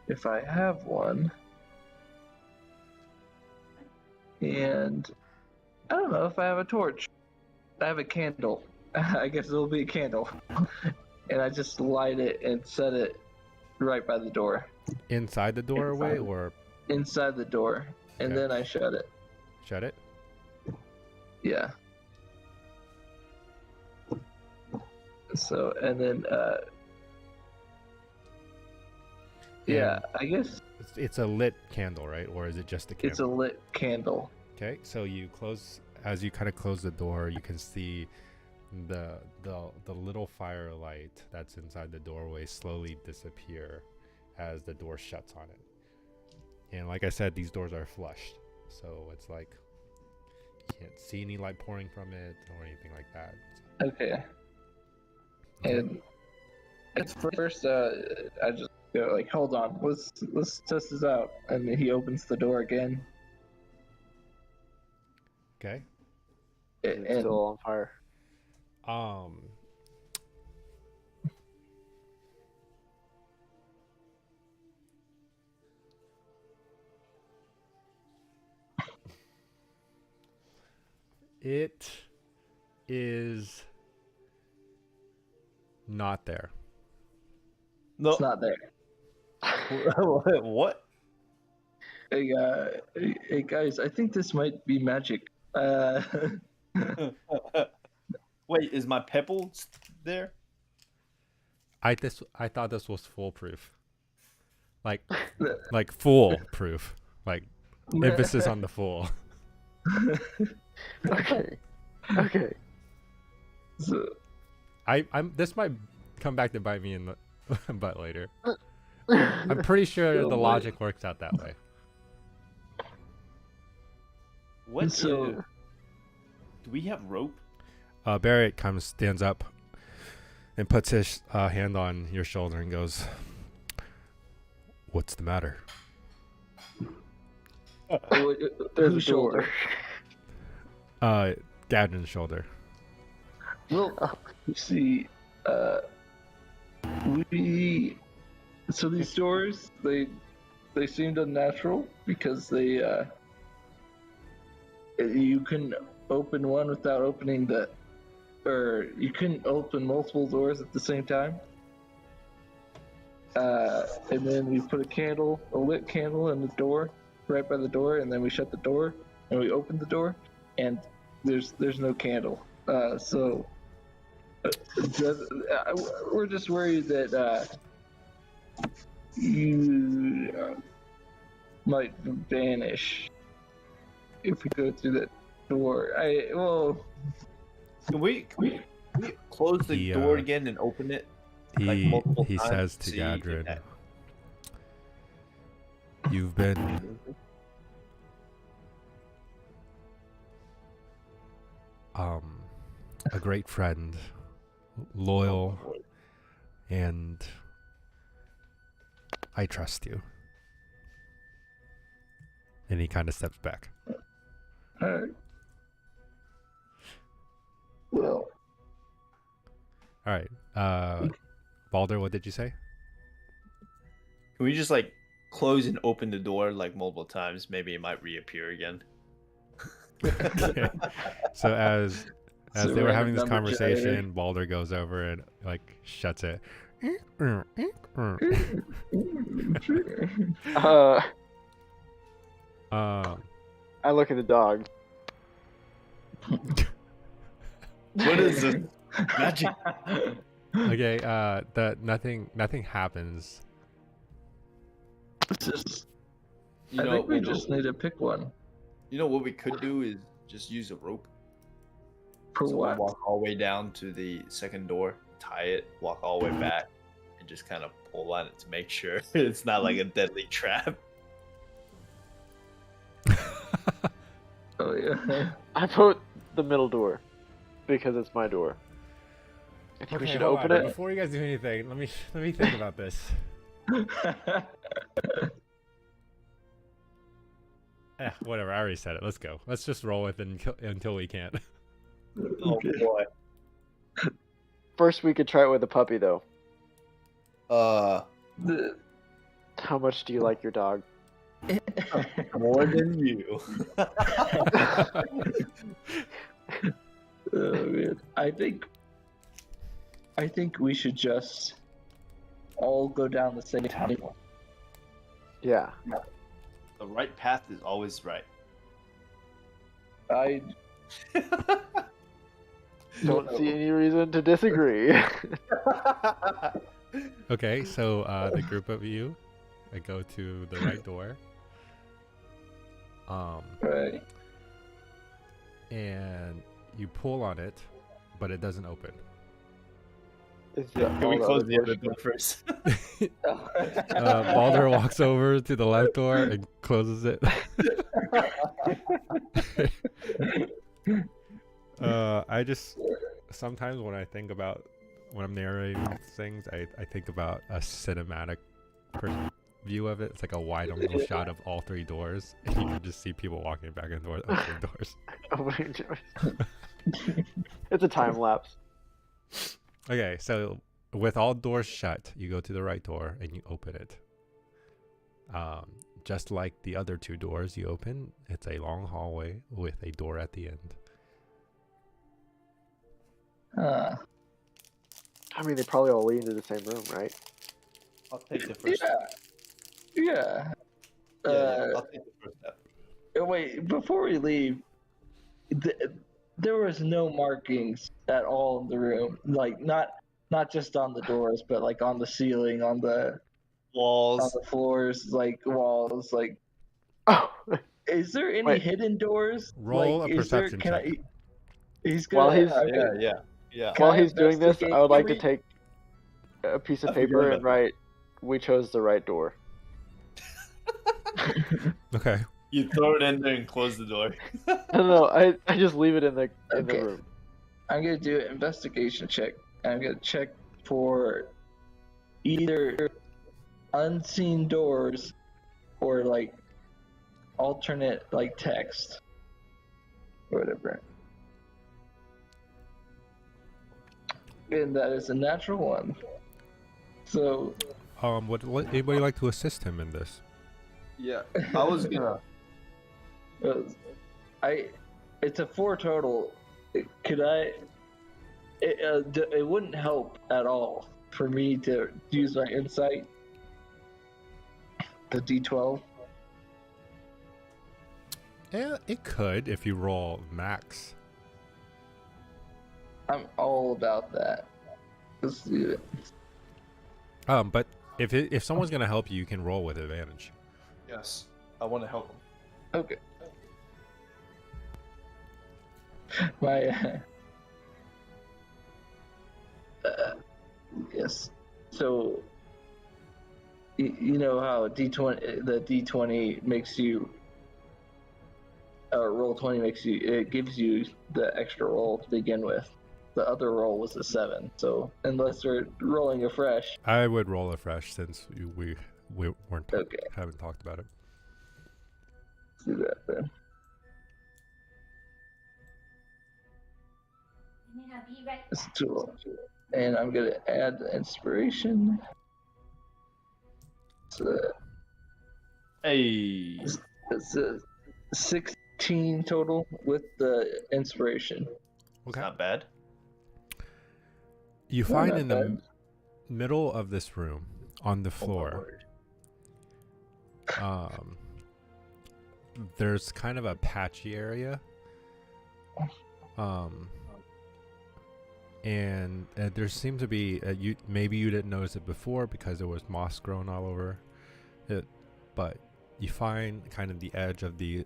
if I have one, and I don't know if I have a torch. I have a candle. I guess it'll be a candle, and I just light it and set it right by the door, Inside the doorway Inside. or inside the door, and Okay. then I shut it. shut it? Yeah. So and then yeah, I guess It's a lit candle, right? Or is it just a candle? it's a lit candle. Okay, so you as you kind of close the door, you can see the little firelight that's inside the doorway slowly disappear as the door shuts on it. And like I said, these doors are flushed, so it's like you can't see any light pouring from it or anything like that. Okay. And at first, I just go like, "Hold on, let's test this out." And he opens the door again, Okay. It's and still on fire. It is not there. No. it's not there. What? Hey guys, I think this might be magic. Wait, is my pebble there? I thought this was foolproof. Like foolproof. Like emphasis on the fool. Okay. Okay. So, I'm this might come back to bite me in the butt later. I'm pretty sure Oh, the boy. logic works out that way. What? So- Do we have rope? Barrett stands up and puts his hand on your shoulder and goes, "What's the matter?" There's whose a door. shoulder? Gadrin's shoulder. Well, you see, so these doors they seemed unnatural because you couldn't open one without opening or you couldn't open multiple doors at the same time. And then we put a lit candle in the door, right by the door, and then we shut the door and we opened the door, and there's no candle. So we're just worried that you might vanish if we go through that door. Can we close the He, door again and open it? Like He multiple he times says to to see if Gadrin, that- "You've been a great friend, loyal, and I trust you. And he kind of steps back. Alright. Well, All right. Balder, what did you say? Can we just like close and open the door like multiple times? Maybe it might reappear again. Okay. So as So they were random having this number conversation, generator. Balder goes over and like shuts it. Uh, Um, I look at the dog. What is this? Magic. okay. That nothing happens. It's just, You I know, think we what just need to pick one. you know what we could do is just use a rope. For So we'll what? walk all the way down to the second door, tie it, walk all the way back, and just kind of pull on it to make sure it's not like a deadly trap. Oh yeah. I put the middle door because it's my door. I think we should open it. Before you guys do anything, let me think about this. Whatever. I already said it. Let's go. Let's just roll with it until we can't. Oh Okay. boy. First, we could try it with a puppy, though. The- How much do you like your dog? More than you. Oh, man. I think we should just all go down the same time. Yeah. The right path is always right. I Don't see any reason to disagree. Okay. So the group of you, go to the right door. right. And you pull on it, but it doesn't open. Is Can we all close other the other doors- door first? Balder walks over to the left door and closes it. I just sometimes when I'm narrating things, I think about a cinematic view of it. It's like a wide angle shot of all three doors, and you can just see people walking back and forth opening doors. opening doors? It's a time lapse. Okay, so with all doors shut, you go to the right door and you open it. Just like the other two doors you open, it's a long hallway with a door at the end. Huh. I mean, they probably all lead into the same room, right? I'll take the first Yeah. step. Yeah. Yeah, I'll take the first step. Wait, before we leave, there was no markings at all in the room. Like not just on the doors, but like on the ceiling, on the Walls. floors, like walls. Like, Oh, is there any Wait. hidden doors? Roll like, a perception can check. He's While gonna. he's- okay. Yeah. Can while I he's doing this, investigate? I would like Can to take a piece of I forgot paper about and write, "We chose the right door." Okay. You throw it in there and close the door. No, I just leave it in the Okay. room. I'm gonna do an investigation check. I'm gonna check for either unseen doors or like alternate like text or whatever. And that is a natural one. So Would anybody like to assist him in this? Yeah. I was gonna. it's a 4 total. Could I? It wouldn't help at all for me to use my insight. The D12. Yeah, it could if you roll max. I'm all about that. Let's do it. But if someone's gonna help you, you can roll with advantage. Yes. I want to help him. Okay. My yes. So you know how D20 makes you roll 20 it gives you the extra roll to begin with. The other roll was a 7, so unless they're rolling afresh. I would roll afresh since we weren't Okay. haven't talked about it. Let's do that then. It's 2. And I'm gonna add the inspiration. So Hey. it's a 16 total with the inspiration. Okay. Not bad. You No, find not in the bad. middle of this room, on the Oh, my floor, word. there's kind of a patchy area. And there seems to be maybe you didn't notice it before because there was moss growing all over it, but you find kind of the edge of the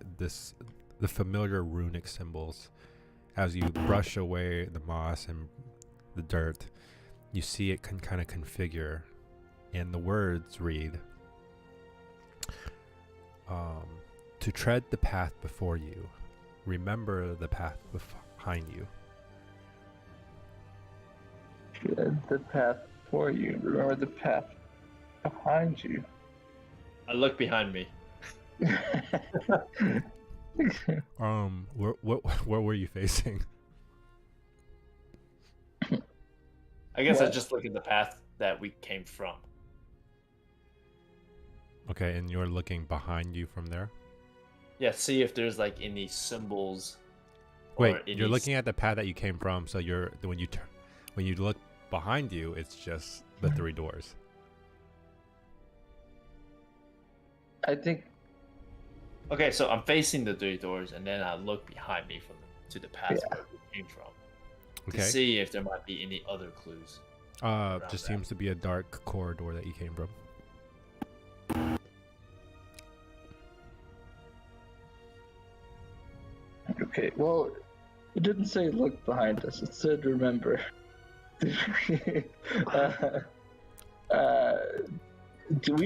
familiar runic symbols. As you brush away the moss and the dirt, you see it can kind of configure, and the words read, to tread the path before you, remember the path behind you. The path for you. Remember the path behind you. I look behind me. Where were you facing? I guess I What? just look at the path that we came from. Okay, and you're looking behind you from there? Yeah, see if there's like any symbols. or Wait, any you're looking at the path that you came from, so when you look behind you, it's just the 3 doors. I think Okay, so I'm facing the 3 doors, and then I look behind me to the path Yeah. where we came from to Okay. see if there might be any other clues. Just around that. seems to be a dark corridor that you came from. okay. Well, it didn't say look behind us. It said remember. We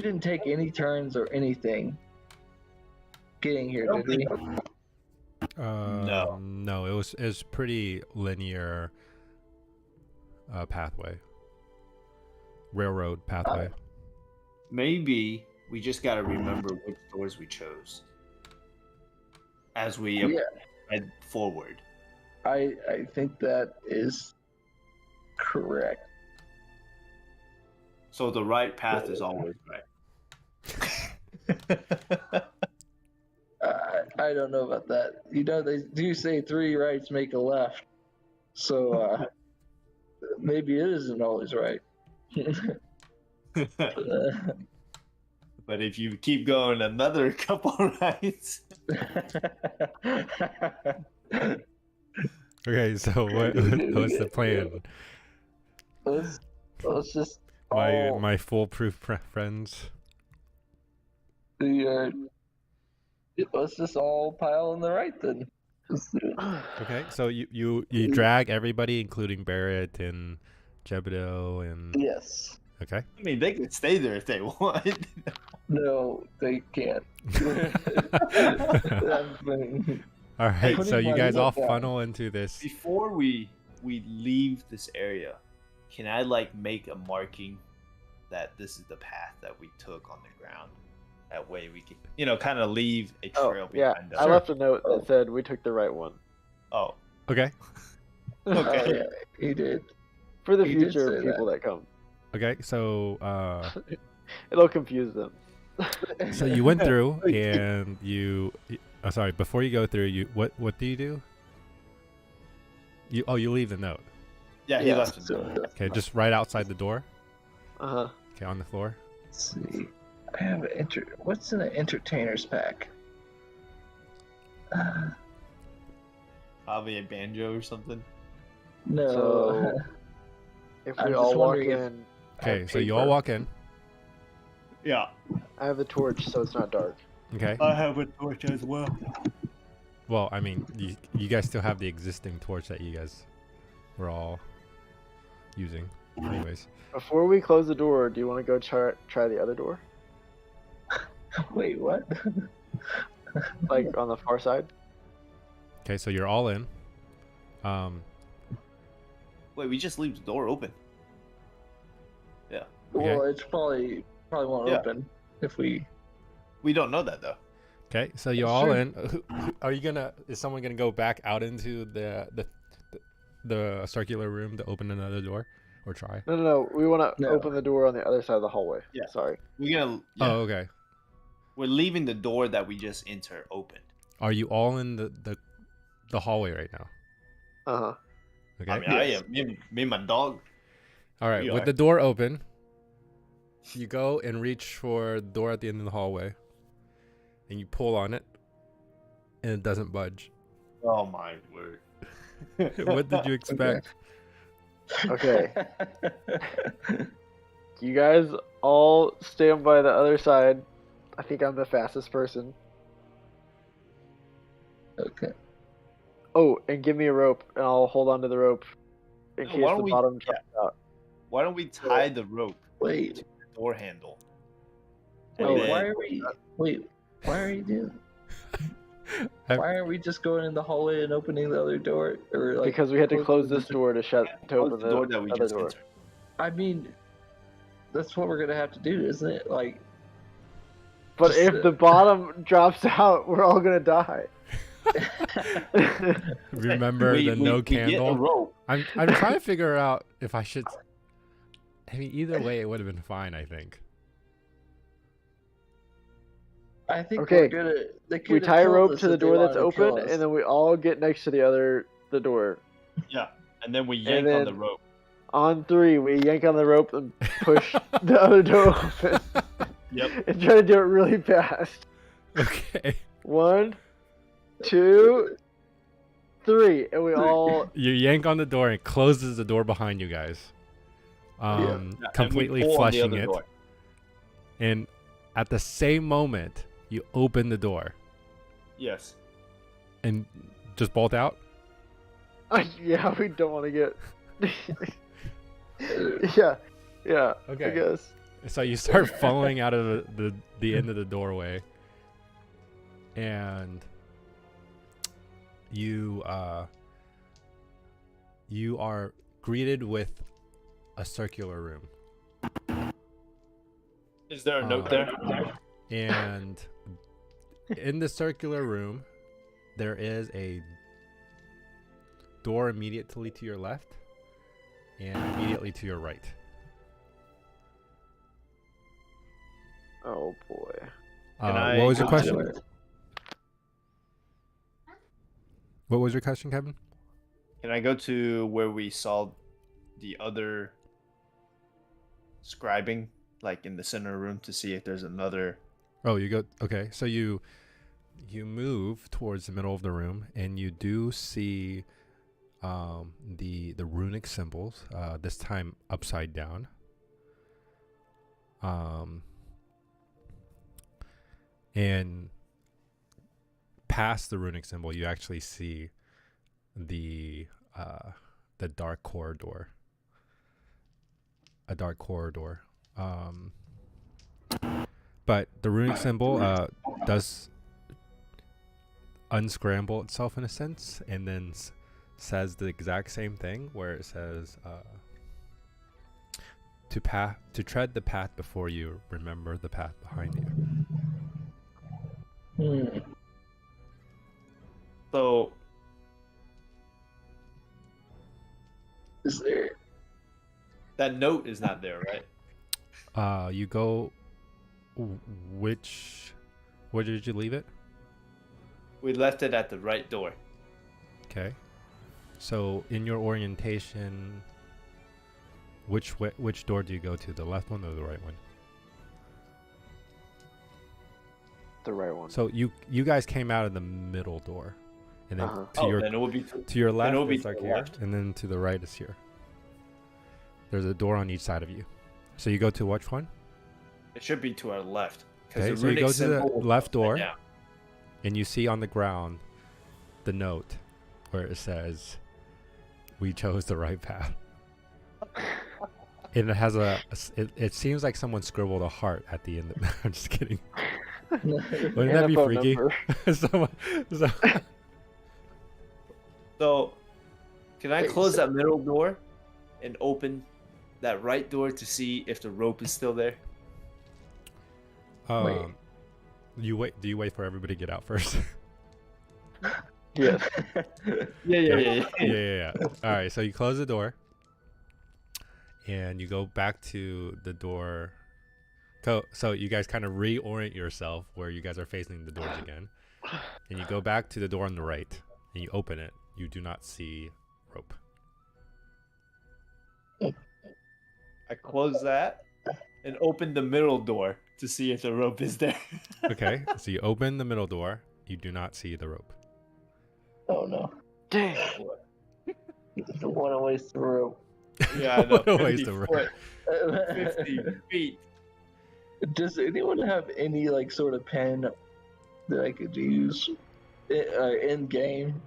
didn't take any turns or anything getting here, did we? No. No, it was pretty linear pathway. Railroad pathway. Maybe we just got to remember which doors we chose as we Yeah. head forward. I think that is correct. So the right path is always right. I don't know about that. You know, they do say 3 rights make a left. So maybe it isn't always right. But if you keep going another couple rights, Okay, so what's the plan? let's just My foolproof friends. let's just all pile on the right then. Okay, so you drag everybody, including Barrett and Jebedo and Yes. okay. I mean, they could stay there if they want. No, they can't. All right, so Putting you my guys all foot down. funnel into this. Before we leave this area, can I like make a marking that this is the path that we took on the ground? That way we can, kind of leave a Oh, trail yeah. behind us. I left a note that said we took the right one. Oh, Okay, okay. Yeah, he did. For the He did future say people that come. okay. So It'll confuse them. so you went through and you. Oh, sorry. Before you go through, what do you do? You leave the note. Yeah, he Yeah, left it. So, Okay, just right outside the door. Uh-huh. Okay, on the floor. let's see. I have what's in an entertainer's pack? Probably a banjo or something. No. So- If I'm we just all walk wondering if- in, Okay, so you all walk in. Yeah, I have the torch so it's not dark. Okay. I have a torch as well. Well, I mean, you guys still have the existing torch that you guys were all using, anyways. Before we close the door, do you want to go try the other door? Wait, what? Like on the far side? Okay, so you're all in. Um, Wait, we just leave the door open. Well, it's probably won't Yeah. open if we. We don't know that though. okay, so you're That's all true. in. Are you gonna? Is someone gonna go back out into the circular room to open another door, or try? No. We want to No. open the door on the other side of the hallway. Yeah. Sorry. We're gonna. Oh, okay. We're leaving the door that we just entered open. Are you all in the hallway right now? Uh huh. Okay. I mean, I am. Me and my dog. All right. we With are. the door open, you go and reach for the door at the end of the hallway, and you pull on it, and it doesn't budge. Oh my word. What did you expect? Okay. You guys all stand by the other side. I think I'm the fastest person. Okay. Oh, and give me a rope, and I'll hold on to the rope in No, case why the don't we- bottom drops out. Why don't we tie the rope Wait. to the door handle? Wait. And then- Why are we? Wait. Why are you doing? Why aren't we just going in the hallway and opening the other door? Or like? Because we had to close closing this door to Close open the door that we other just door. entered. I mean, that's what we're gonna have to do, isn't it? Like. But Just, if the bottom drops out, we're all gonna die. Remember the no we get a candle? rope. I'm trying to figure out if I should. I mean, either way, it would have been fine. I think. I think Okay, we're gonna. They We could've tie a killed rope us to the if they door that's wanted to kill open, us. and then we all get next to the door. Yeah, and then we yank on then- the rope. On 3, we yank on the rope and push the other door open, Yep. and try to do it really fast. Okay. 1, 2, 3, and we all. You yank on the door and it closes the door behind you guys. Yeah, and we Completely pull on the flushing other it. door. And at the same moment, you open the door Yes. and just bolt out. Yeah, we don't want to get. Yeah, I Okay. guess. So you start falling out of the end of the doorway, and you are greeted with a circular room, Is there a note there? and in the circular room, there is a door immediately to your left and immediately to your right. Oh boy. Can I What was your go to question? it? What was your question, Kevin? Can I go to where we saw the other scribing, like in the center room, to see if there's another? Oh, you go. Okay, so you move towards the middle of the room, and you do see the runic symbols. This time upside down. And past the runic symbol, you actually see the dark corridor. A dark corridor. But the runic symbol does unscramble itself in a sense, and then says the exact same thing, where it says to tread the path before you, remember the path behind you. So Is there? that note is not there, right? You go. Where did you leave it? We left it at the right door. Okay. So in your orientation, which door do you go to? The left one or the right one? The right one. So you guys came out of the middle door, and then Uh-huh. to your then it would be. to your left it'll be is to like the here, left. and then to the right is here. There's a door on each side of you. So you go to which one? It should be to our left. 'cause Okay, the so you runic go to the symbol was left upside door. down. And you see on the ground the note where it says, "We chose the right path." And it has it seems like someone scribbled a heart at the end. I'm just kidding. Wouldn't that And a be phone freaky? number. Someone, so, So, can I Wait, close so- that middle door and open that right door to see if the rope is still there? Wait. You wait. Do you wait for everybody to get out first? Yes. Yeah, Yeah. All right. So you close the door, and you go back to the door. So you guys kind of reorient yourself where you guys are facing the doors again, and you go back to the door on the right, and you open it. You do not see rope. I close that and open the middle door to see if the rope is there. Okay. So you open the middle door. You do not see the rope. Oh no. Dang. Don't want to waste the rope. Yeah, I know. What a waste 50 of rope. foot, 50 feet. Does anyone have any like sort of pen that I could use in game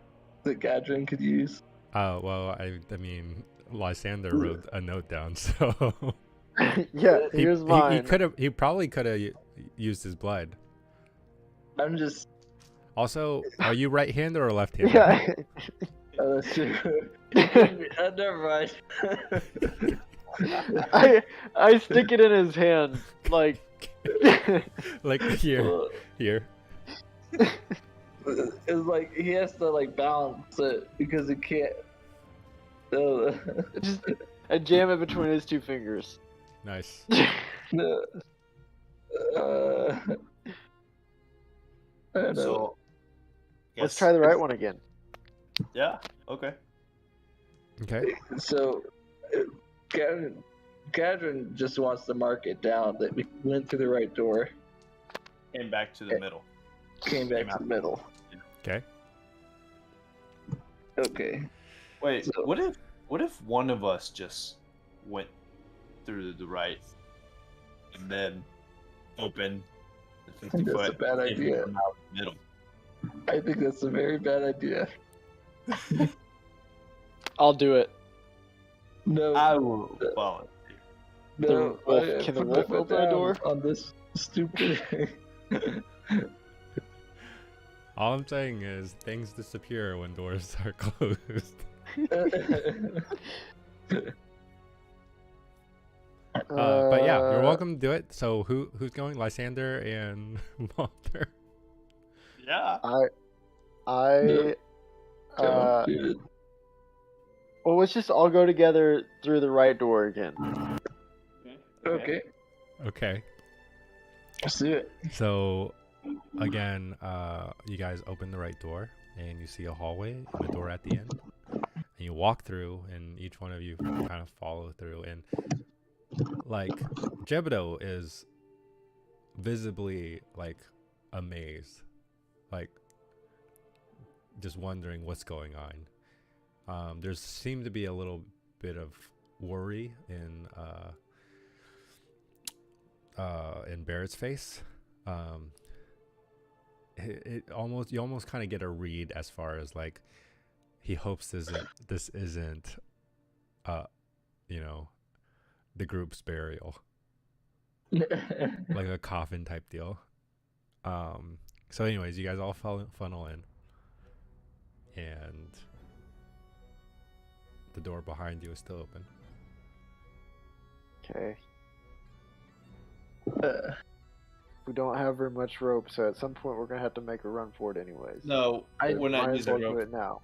that Gadrin could use? Well, I mean, Lysander wrote a note down, so Yeah, here's mine. he probably could have used his blood. I'm just. Also, are you right-handed or left-handed? Oh, that's true. Never mind. I stick it in his hand, like. Like here, Well, here. it's like he has to like balance it because he can't. Just, I jam it between his two fingers. Nice. No. I don't know. So, Let's yes. try the right one again. Yeah. Okay. Okay. So, Gadrin just wants to mark it down that we went through the right door, And back to the middle. came back to the middle. Okay. Okay. Wait. So- What if one of us just went through the right and then opened the 50 That's foot? a bad and idea. come out the middle. I think that's a very bad idea. I'll do it. No, I will volunteer. no. wolf- I can the put my wolf foot open the down door? on this stupid? All I'm saying is things disappear when doors are closed. But yeah, you're welcome to do it. So who's going? Lysander and Walter. Yeah. I. Dude. Well, let's just all go together through the right door again. Okay, Okay. let's do it. So again, you guys open the right door and you see a hallway and a door at the end. And you walk through and each one of you kind of follow through, and like Jebedo is visibly like amazed, like just wondering what's going on. There seemed to be a little bit of worry in Barrett's face. You almost kind of get a read as far as like he hopes this isn't the group's burial, like a coffin type deal. So anyways, you guys all funnel in, and the door behind you is still open. Okay. We don't have very much rope, so at some point we're gonna have to make a run for it anyways. No, we're not Might as well using do rope. it now.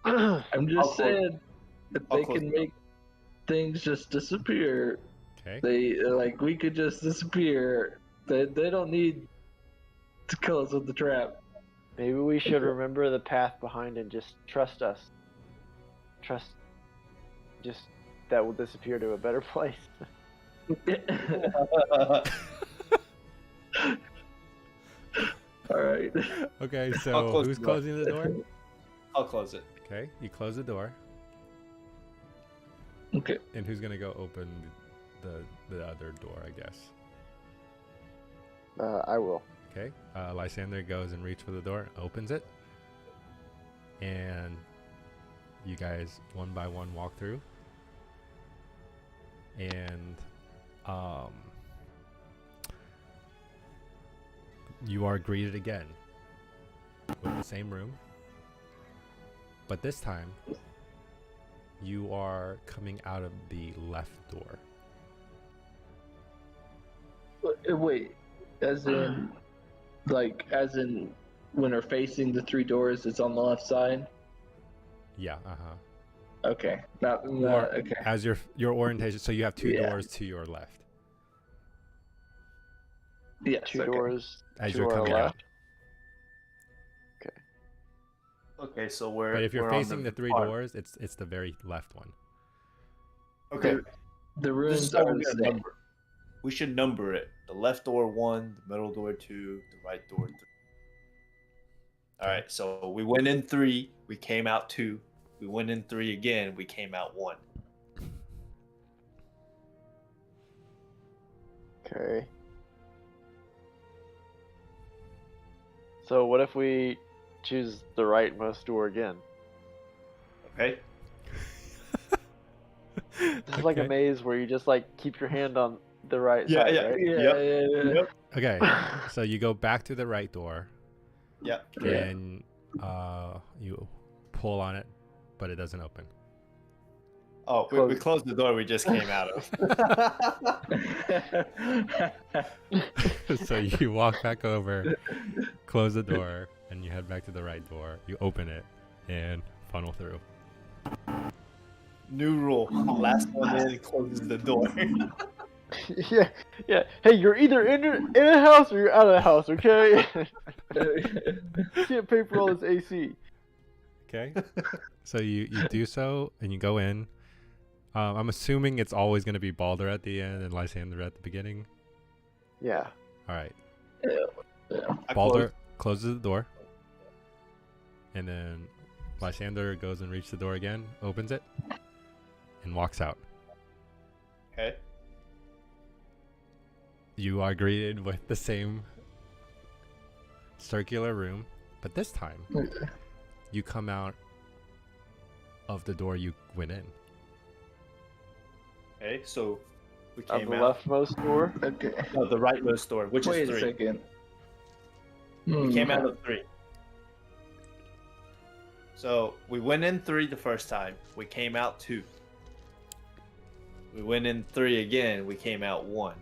I'm I'll just close- saying if I'll they close can the make things just disappear, Okay. they like we could just disappear. They don't need to kill us with the trap. Maybe we should remember the path behind and just trust us. Trust. Just that will disappear to a better place. All right. Okay, I'll so close who's the door. closing the door? I'll close it. Okay, you close the door, Okay. and who's gonna go open the other door? I guess. I will. Okay, Lysander goes and reaches for the door, opens it, and you guys one by one walk through, and you are greeted again with the same room, But this time, you are coming out of the left door. Wait, as in, as in, when we're facing the three doors, it's on the left side. Yeah, Okay, not Or okay. as your orientation, so you have two Yeah. doors to your left Yes, Two okay. doors as to you're our coming left. out. Okay, so we're. But if you're we're on facing the three far- doors, it's the very left one. Okay. The This runes is how are we're the gonna same. number. We should number it. The left door 1, the middle door 2, the right door 3. All right, so we went in 3, we came out 2. We went in 3 again, we came out 1. Okay. So what if we choose the rightmost door again? Okay. This is like a Okay. maze where you just like keep your hand on the right Yeah, side, yeah. right? Yeah. Yep. Okay, so you go back to the right door, Yep. Yeah. and you pull on it, but it doesn't open. Oh, we closed the door we just came out of. So you walk back over, close the door, and you head back to the right door. You open it and funnel through. New rule. Last one in closes the door. Yeah, yeah. Hey, you're either in a house or you're out of the house, okay? You can't pay for all this AC. Okay. So you do so, and you go in. I'm assuming it's always going to be Balder at the end and Lysander at the beginning. Yeah. All right. I Balder closes the door, and then Lysander goes and reaches the door again, opens it, and walks out. Okay. You are greeted with the same circular room, but this time you come out of the door you went in. Okay, so we Of came the out. leftmost door. Okay. No, the rightmost door, which Wait is a 3. second. We came out of 3. So we went in 3 the first time. We came out 2. We went in 3 again. We came out 1.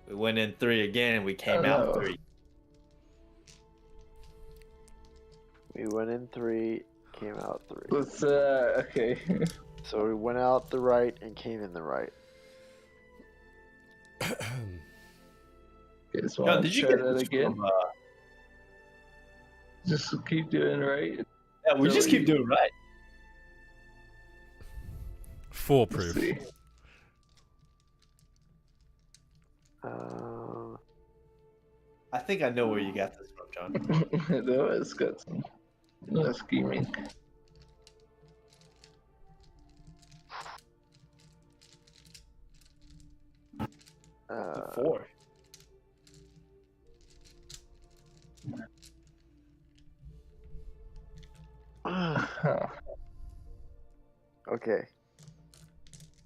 We went in 3 again. We came out 3. We went in 3, came out 3. Let's okay. So we went out the right and came in the right. Okay, so John, I'll did you try get that this again? from, Just keep doing right. yeah, we just keep doing right. Let's Foolproof. see. I think I know where you got this from, John. No, it's got some scheming. The 4. Huh. Okay.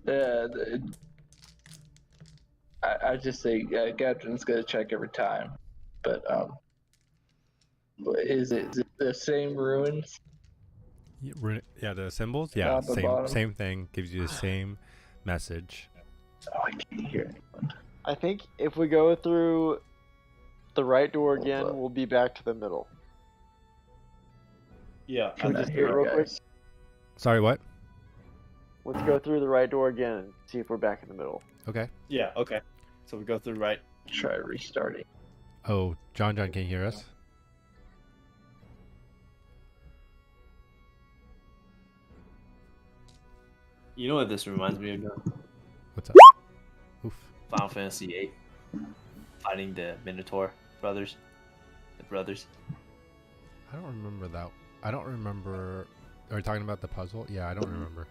Yeah, I just say Captain's gonna check every time, but is it the same ruins? Yeah, the symbols. Yeah, Top and bottom. same thing. Gives you the same message. Oh, I can't hear anyone. I think if we go through the right door Hold again, up. we'll be back to the middle. Yeah. Can we Cannot just do hear it you real quick? guys. Sorry, what? Let's go through the right door again and see if we're back in the middle. Okay. Yeah, okay. So we go through right. Try restarting. Oh, John, can you hear us? You know what this reminds me of, John? What's up? Oof. Final Fantasy VIII. Fighting the Minotaur brothers. The brothers. I don't remember that. I don't remember. Are you talking about the puzzle? Yeah, I don't remember.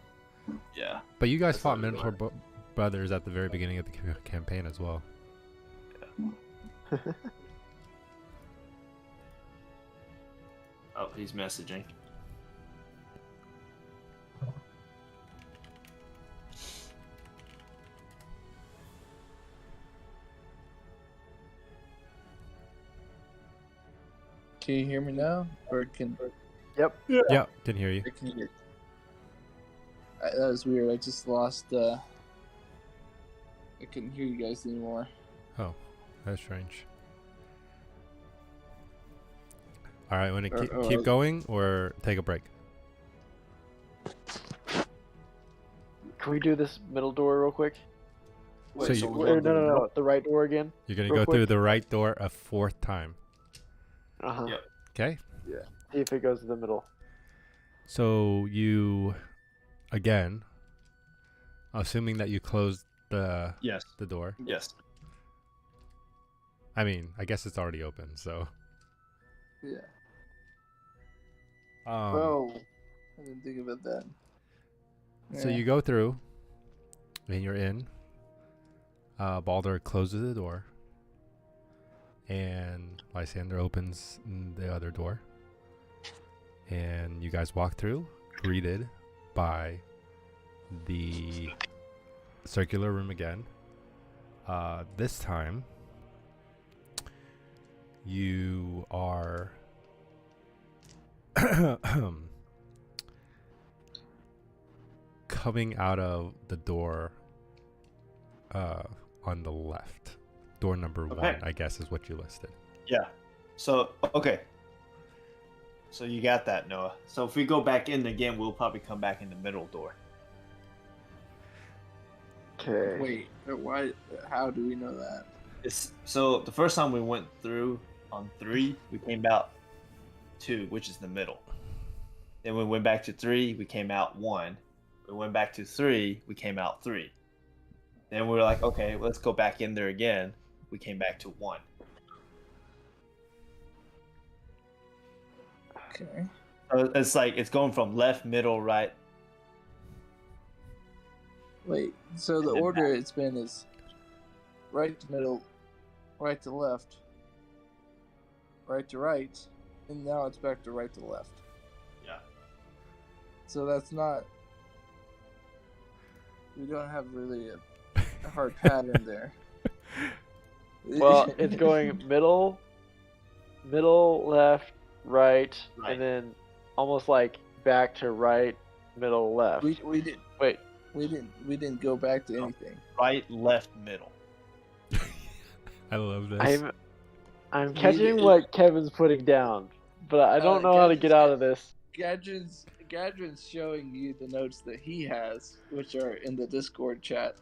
Yeah. But you guys That's fought what we Minotaur brothers at the very beginning of the campaign as well. Oh, he's messaging. Can you hear me now? Or can Yep. Yeah, can hear you. I can hear. That was weird. I just lost. I couldn't hear you guys anymore. Oh, that's strange. All right, want to keep going or take a break? Can we do this middle door real quick? Wait, So so you- we're going No. The right door again. You're gonna Real go through quick. the right door a 4th time. Uh-huh. Yeah. Okay. See if it goes to the middle. So you, again, assuming that you closed the Yes. door. Yes. I mean, I guess it's already open. So. Yeah. Um, Oh, I didn't think about that. So Yeah. you go through, and you're in. Baldur closes the door, and Lysander opens the other door, and you guys walk through, greeted by the circular room again. This time, you are coming out of the door on the left. Door number Okay. 1, I guess, is what you listed. Yeah. So okay. So you got that, Noah. So if we go back in again, we'll probably come back in the middle door. Okay. Wait, why? How do we know that? It's so the first time we went through on 3, we came out 2, which is the middle. Then we went back to 3, we came out 1. We went back to 3, we came out 3. Then we were like, okay, let's go back in there again. We came back to 1. Okay. So it's like it's going from left, middle, right. Wait. So the And then order it's been is right to middle, right to left, right to right, and now it's back to right to left. Yeah. So that's not. We don't have really a hard pattern there. Well, it's going middle, left, right, Right. and then almost like back to right, middle, left. we didn't Wait. we didn't go back to anything. Right, left, middle. I love this. I'm catching did- what Kevin's putting down, but I don't know how to get out of this. Gadrin's showing you the notes that he has, which are in the Discord chat.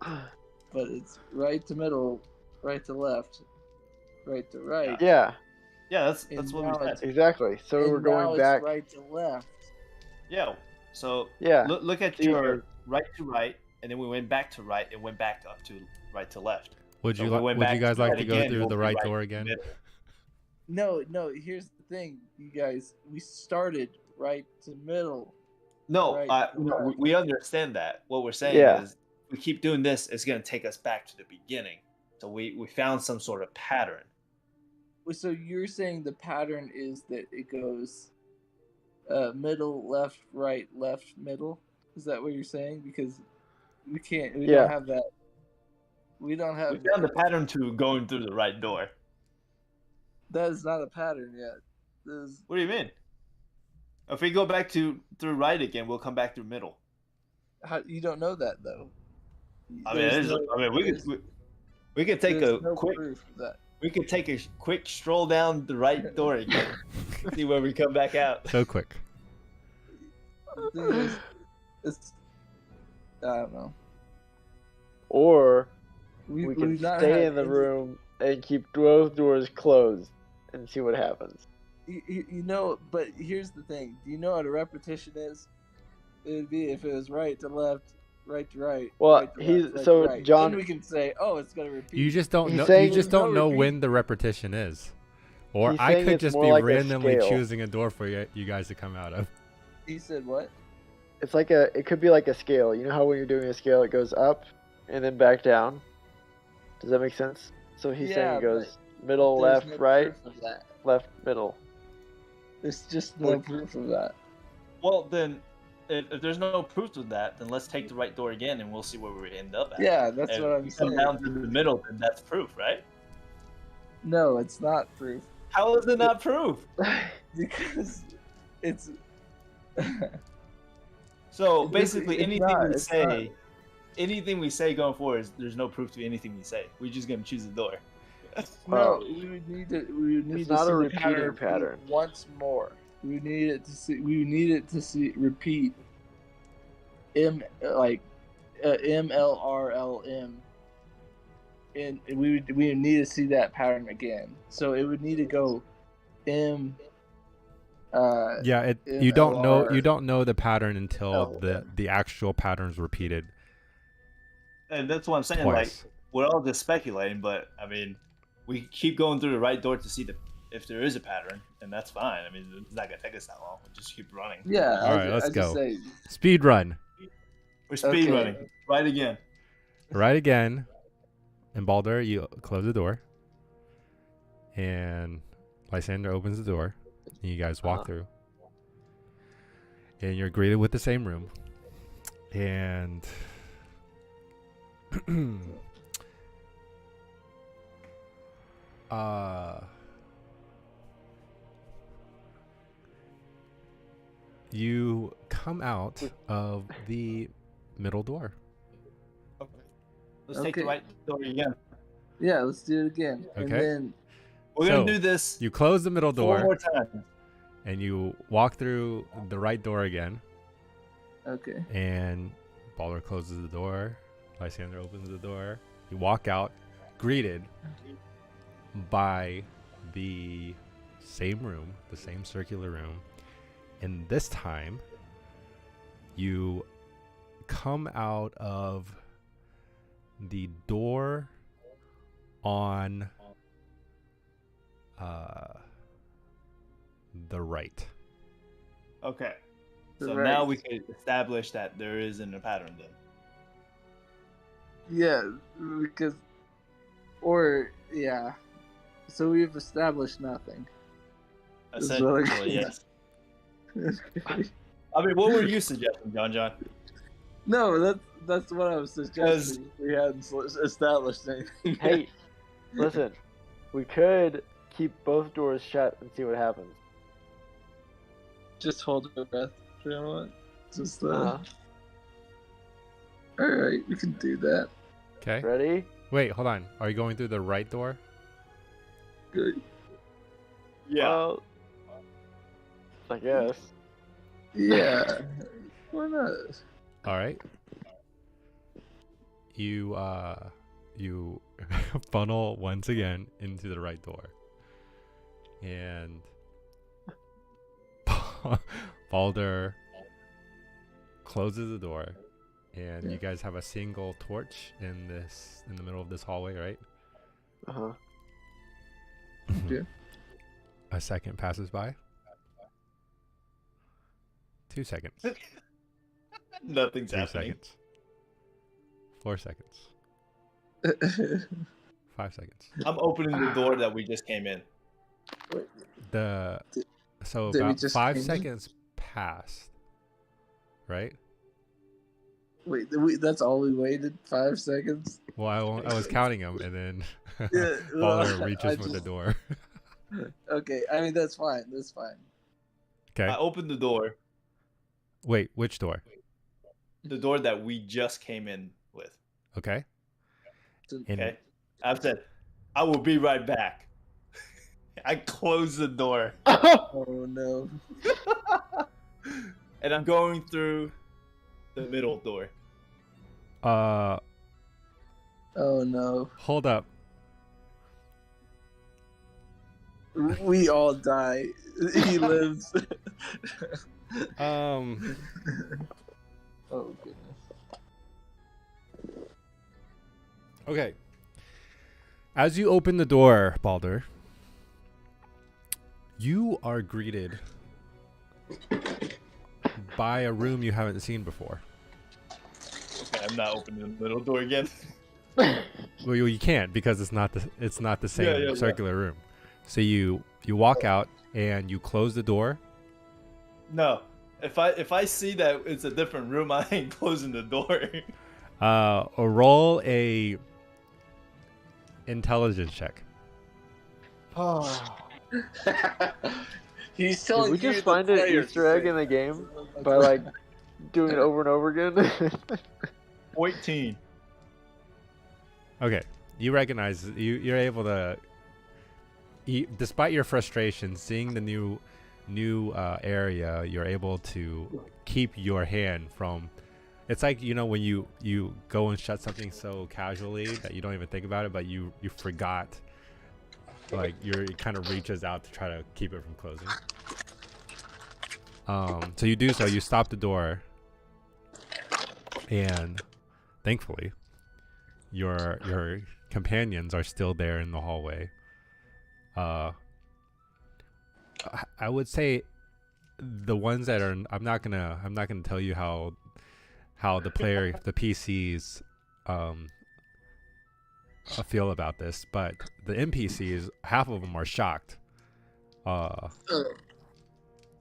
But it's right to middle, right to left, right to right. Yeah, Yeah, that's And what now we it's- said. exactly. So And we're now going it's back. right to left. Yeah. So Yeah. look at See, your right to right, and then we went back to right, and went back up to right to left. would So you we like? went Would back you guys to like right to go again, through we'll the be right right door in the again? middle. No. Here's the thing, you guys. We started right to middle. No, Right, no, right. we understand that. What we're saying Yeah. is, we keep doing this, it's going to take us back to the beginning. So we found some sort of pattern. So you're saying the pattern is that it goes middle, left, right, left, middle? Is that what you're saying? Because we can't. We Yeah. don't have that. We don't have. We found the pattern to going through the right door. That is not a pattern yet. This is, What do you mean? If we go back through right again, we'll come back through middle. how, you don't know that though. I mean, There's we could take there's a no quick proof of that. we could take a quick stroll down the right door again. See where we come back out. So quick. The thing is, it's I don't know. Or We we can we've not stay had in the any- room and keep both doors closed and see what happens. You know, but here's the thing. Do you know what a repetition is? It would be if it was right to left, right to right. Well, right to he's- left, right so, to right. John- Then we can say, oh, it's gonna repeat. You just don't He's know. You saying- just No don't know repeat. when the repetition is, or He's I saying could it's just more be like a randomly scale. choosing a door for you guys to come out of. He said what? It's like it could be like a scale. You know how when you're doing a scale, it goes up and then back down. Does that make sense? So he's saying Yeah, it goes middle, There's left, no right, proof of that. left, middle. There's just no proof of that. Well, then, if there's no proof of that, then let's take the right door again, and we'll see where we end up at. Yeah, that's If what I'm we come saying. down to the middle, then that's proof, right? No, it's not proof How is it not proof? because it's. So It's- basically, it's anything not- we it's say, anything we say going forward, there's no proof to anything we say. We're just gonna choose the door. No, we would need to. We would need It's to not see a the repeating repeat pattern. once more. We need it to see. We need it to see repeat. MLRLM. And we would need to see that pattern again. So it would need to go M. Yeah, you don't know MLR. the pattern until Oh. the actual pattern's repeated And that's what I'm saying. twice. Like, we're all just speculating, but I mean, we keep going through the right door to see if there is a pattern, and that's fine. I mean, it's not gonna take us that long. We'll just keep running. Yeah. All right, let's I just go. say, Speed run. We're speed Okay. running. Right again. Right again. And Baldur, you close the door. And Lysander opens the door. And you guys walk through. And you're greeted with the same room. And you come out of the middle door. Okay. Let's take the Okay. right door again. yeah, let's do it again. And Okay. then We're So, gonna do this You close the middle 4 door more times. and you walk through the right door again. okay. And Baldur closes the door. Lysander opens the door. You walk out, greeted by the same room, the same circular room. And this time, you come out of the door on the right. Okay. The So right. now we can establish that there isn't a pattern then. Yeah, because, or yeah. So we've established nothing. Is what I- Essentially, yes. I mean, what were you suggesting, John? No, that's what I was suggesting. We hadn't established anything. Hey, listen, we could keep both doors shut and see what happens. Just hold your breath for a moment. Just Uh, all right, we can do that. Okay. ready? Wait, hold on. Are you going through the right door? Good. Yeah. Well, I guess. Yeah. Why not? All right. You funnel once again into the right door. And Baldur closes the door, and you guys have a single torch in the middle of this hallway, right? Uh-huh. Yeah. A second passes by. 2 seconds. Nothing's 3 happening. seconds. 4 seconds. 5 seconds. I'm opening the door that we just came in. So Did we about just 5 came in? seconds passed, right? Wait, that's all we waited? 5 seconds? Well, I was counting them, and then Yeah, well, Baldur reaches I for the just- door. Okay, I mean that's fine. That's fine. Okay. I opened the door, Wait, which door? the door that we just came in with. Okay. And Okay. I said, I will be right back. I closed the door. Oh no. And I'm going through the middle door. Oh no. hold up. We all die. He lives. Oh goodness. Okay. As you open the door, Baldur, you are greeted by a room you haven't seen before. Okay, I'm not opening the middle door again. Well, you can't because it's not the same yeah. circular room. So you walk out and you close the door. No. If I see that it's a different room, I ain't closing the door. Roll a intelligence check. Oh. He's Did telling we you just the find an player to Easter egg say in the that. game by like doing it over and over again? 14. Okay, you recognize you're able to. Despite your frustration, seeing the new area, you're able to keep your hand from. It's like, you know, when you go and shut something so casually that you don't even think about it, but you forgot. Like it kind of reaches out to try to keep it from closing. So you do so. You stop the door, and thankfully, your companions are still there in the hallway. I would say the ones that are. I'm not gonna tell you how the PCs feel about this, but the NPCs, half of them are shocked.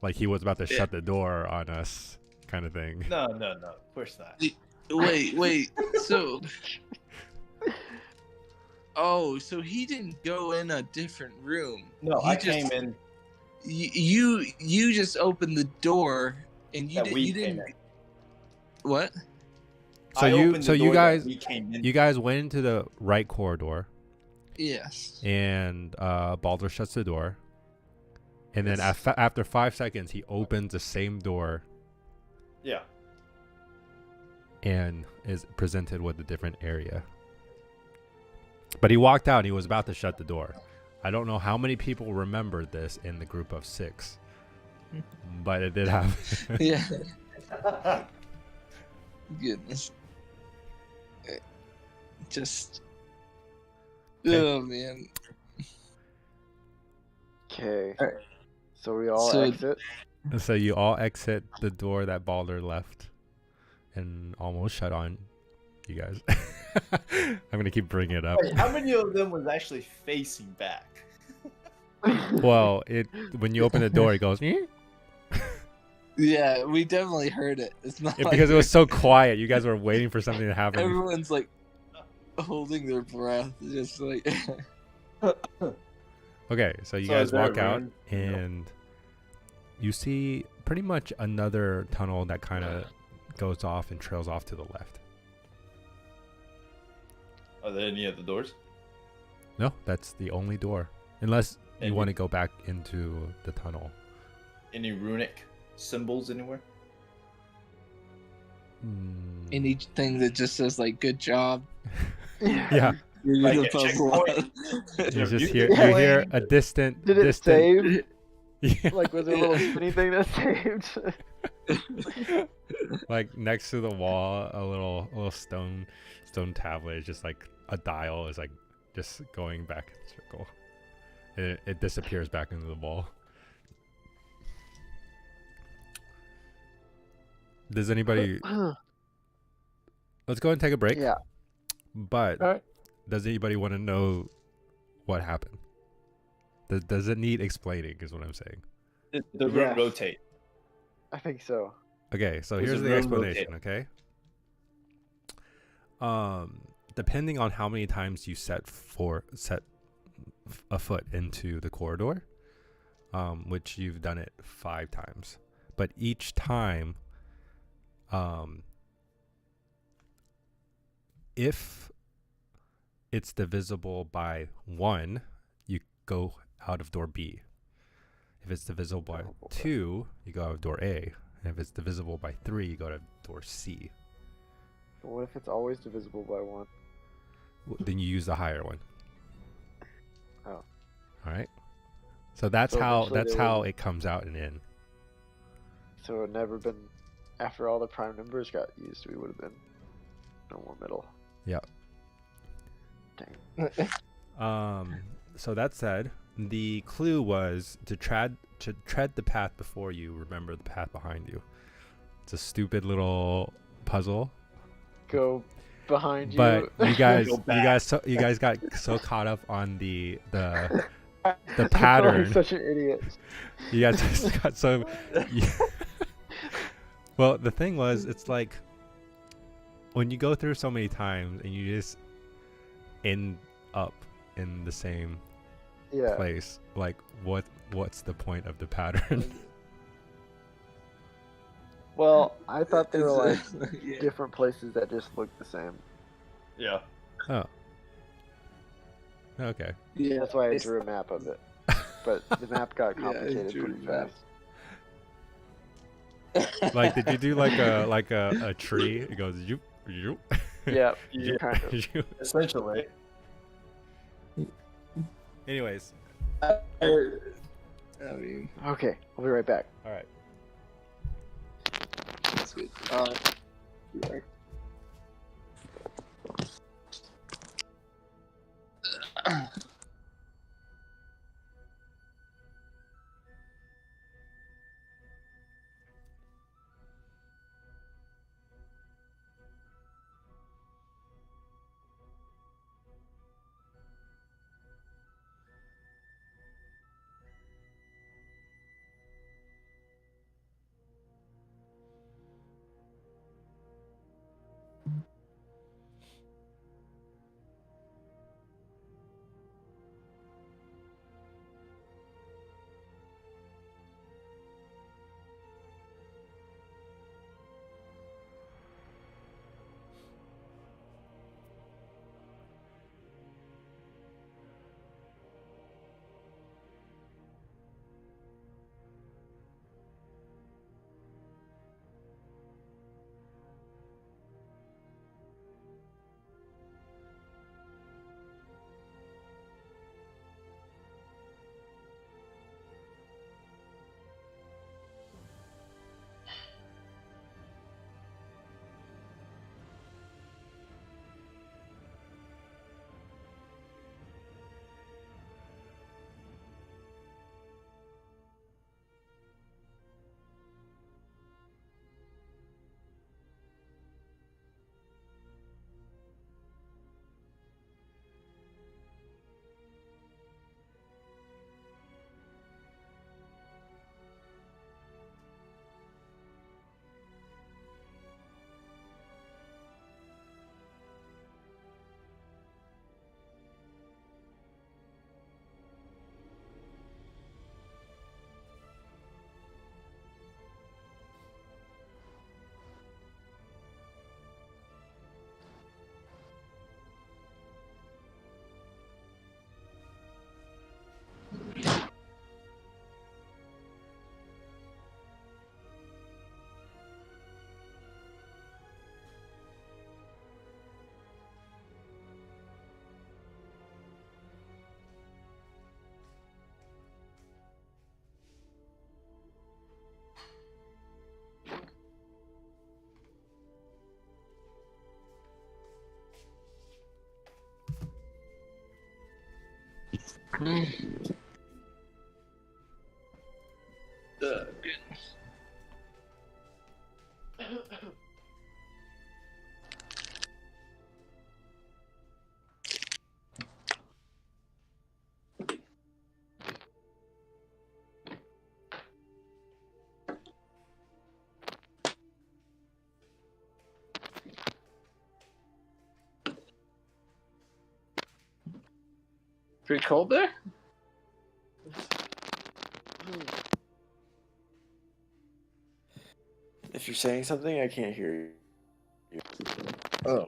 Like he was about to shut the door on us, kind of thing. No, of course not. Wait. So, so he didn't go in a different room. No, He I just- came in. You just opened the door and you we didn't. came in. What? So I you opened the you door that guys we came in. you guys went into the right corridor, Yes. and Baldur shuts the door, and then Yes. after 5 seconds, he opens the same door Yeah. and is presented with a different area. But he walked out and he was about to shut the door. I don't know how many people remembered this in the group of 6, but it did happen. Yeah. Goodness. Just. Okay. Oh man. Okay. Alright. So we all So- exit. And so you all exit the door that Baldur left and almost shut on you guys. I'm going to keep bringing it up. Wait, how many of them was actually facing back? Well, when you open the door, it goes, "Eh?" Yeah, we definitely heard it. It's not like because it was so quiet. You guys were waiting for something to happen. everyone's like holding their breath, just like. Okay, so you So guys is there a walk out room? and you see pretty much another tunnel that kind of goes off and trails off to the left. Are there any other doors? No, that's the only door. Unless you And want to go back into the tunnel. Any runic symbols anywhere? Hmm. Anything that just says like "good job." Yeah, You're Like gonna a puzzle checkpoint? out. you just you hear can you hear play- a distant. Did it save? Yeah. Like, was there a little spinny thing that saved? Like next to the wall, a little stone tablet is just like a dial is like just going back in a circle. And it disappears back into the wall. Does anybody? Let's go ahead and take a break. Yeah. But All right. does anybody want to know what happened? Does it need explaining? Is what I'm saying. Did the room Yes. rotate? I think so. Okay, so Does here's the the room explanation. Okay. Depending on how many times you set a foot into the corridor, which you've done it 5 times, but each time, if it's divisible by 1, you go out of door B. If it's divisible by 2, you go out of door A. And if it's divisible by 3, you go to door C. But what if it's always divisible by 1? Then you use the higher one. Oh. All right. So that's So how eventually they would- it comes out and in. So it had never been. After all the prime numbers got used, we would have been no more middle. Yeah. Dang. So that said, the clue was to tread the path before you. Remember the path behind you. It's a stupid little puzzle, Go behind you. but you guys Go back. you guys got so caught up on the I'm pattern. such an idiot. You guys just got so. Well, the thing was, it's like when you go through so many times and you just end up in the same Yeah. place, like what's the point of the pattern? Well, I thought they were like yeah. different places that just looked the same. Yeah. Oh. Okay. Yeah, That's why I it's- drew a map of it. But the map got Yeah, I complicated drew pretty a map. fast. Like, did you do like a tree? It goes you. Yeah, Yeah. kind of. Essentially. Anyways, I mean, Okay, I'll be right back. all right. that's good. Yeah. Goodness. Pretty cold there? If you're saying something, I can't hear you. Oh.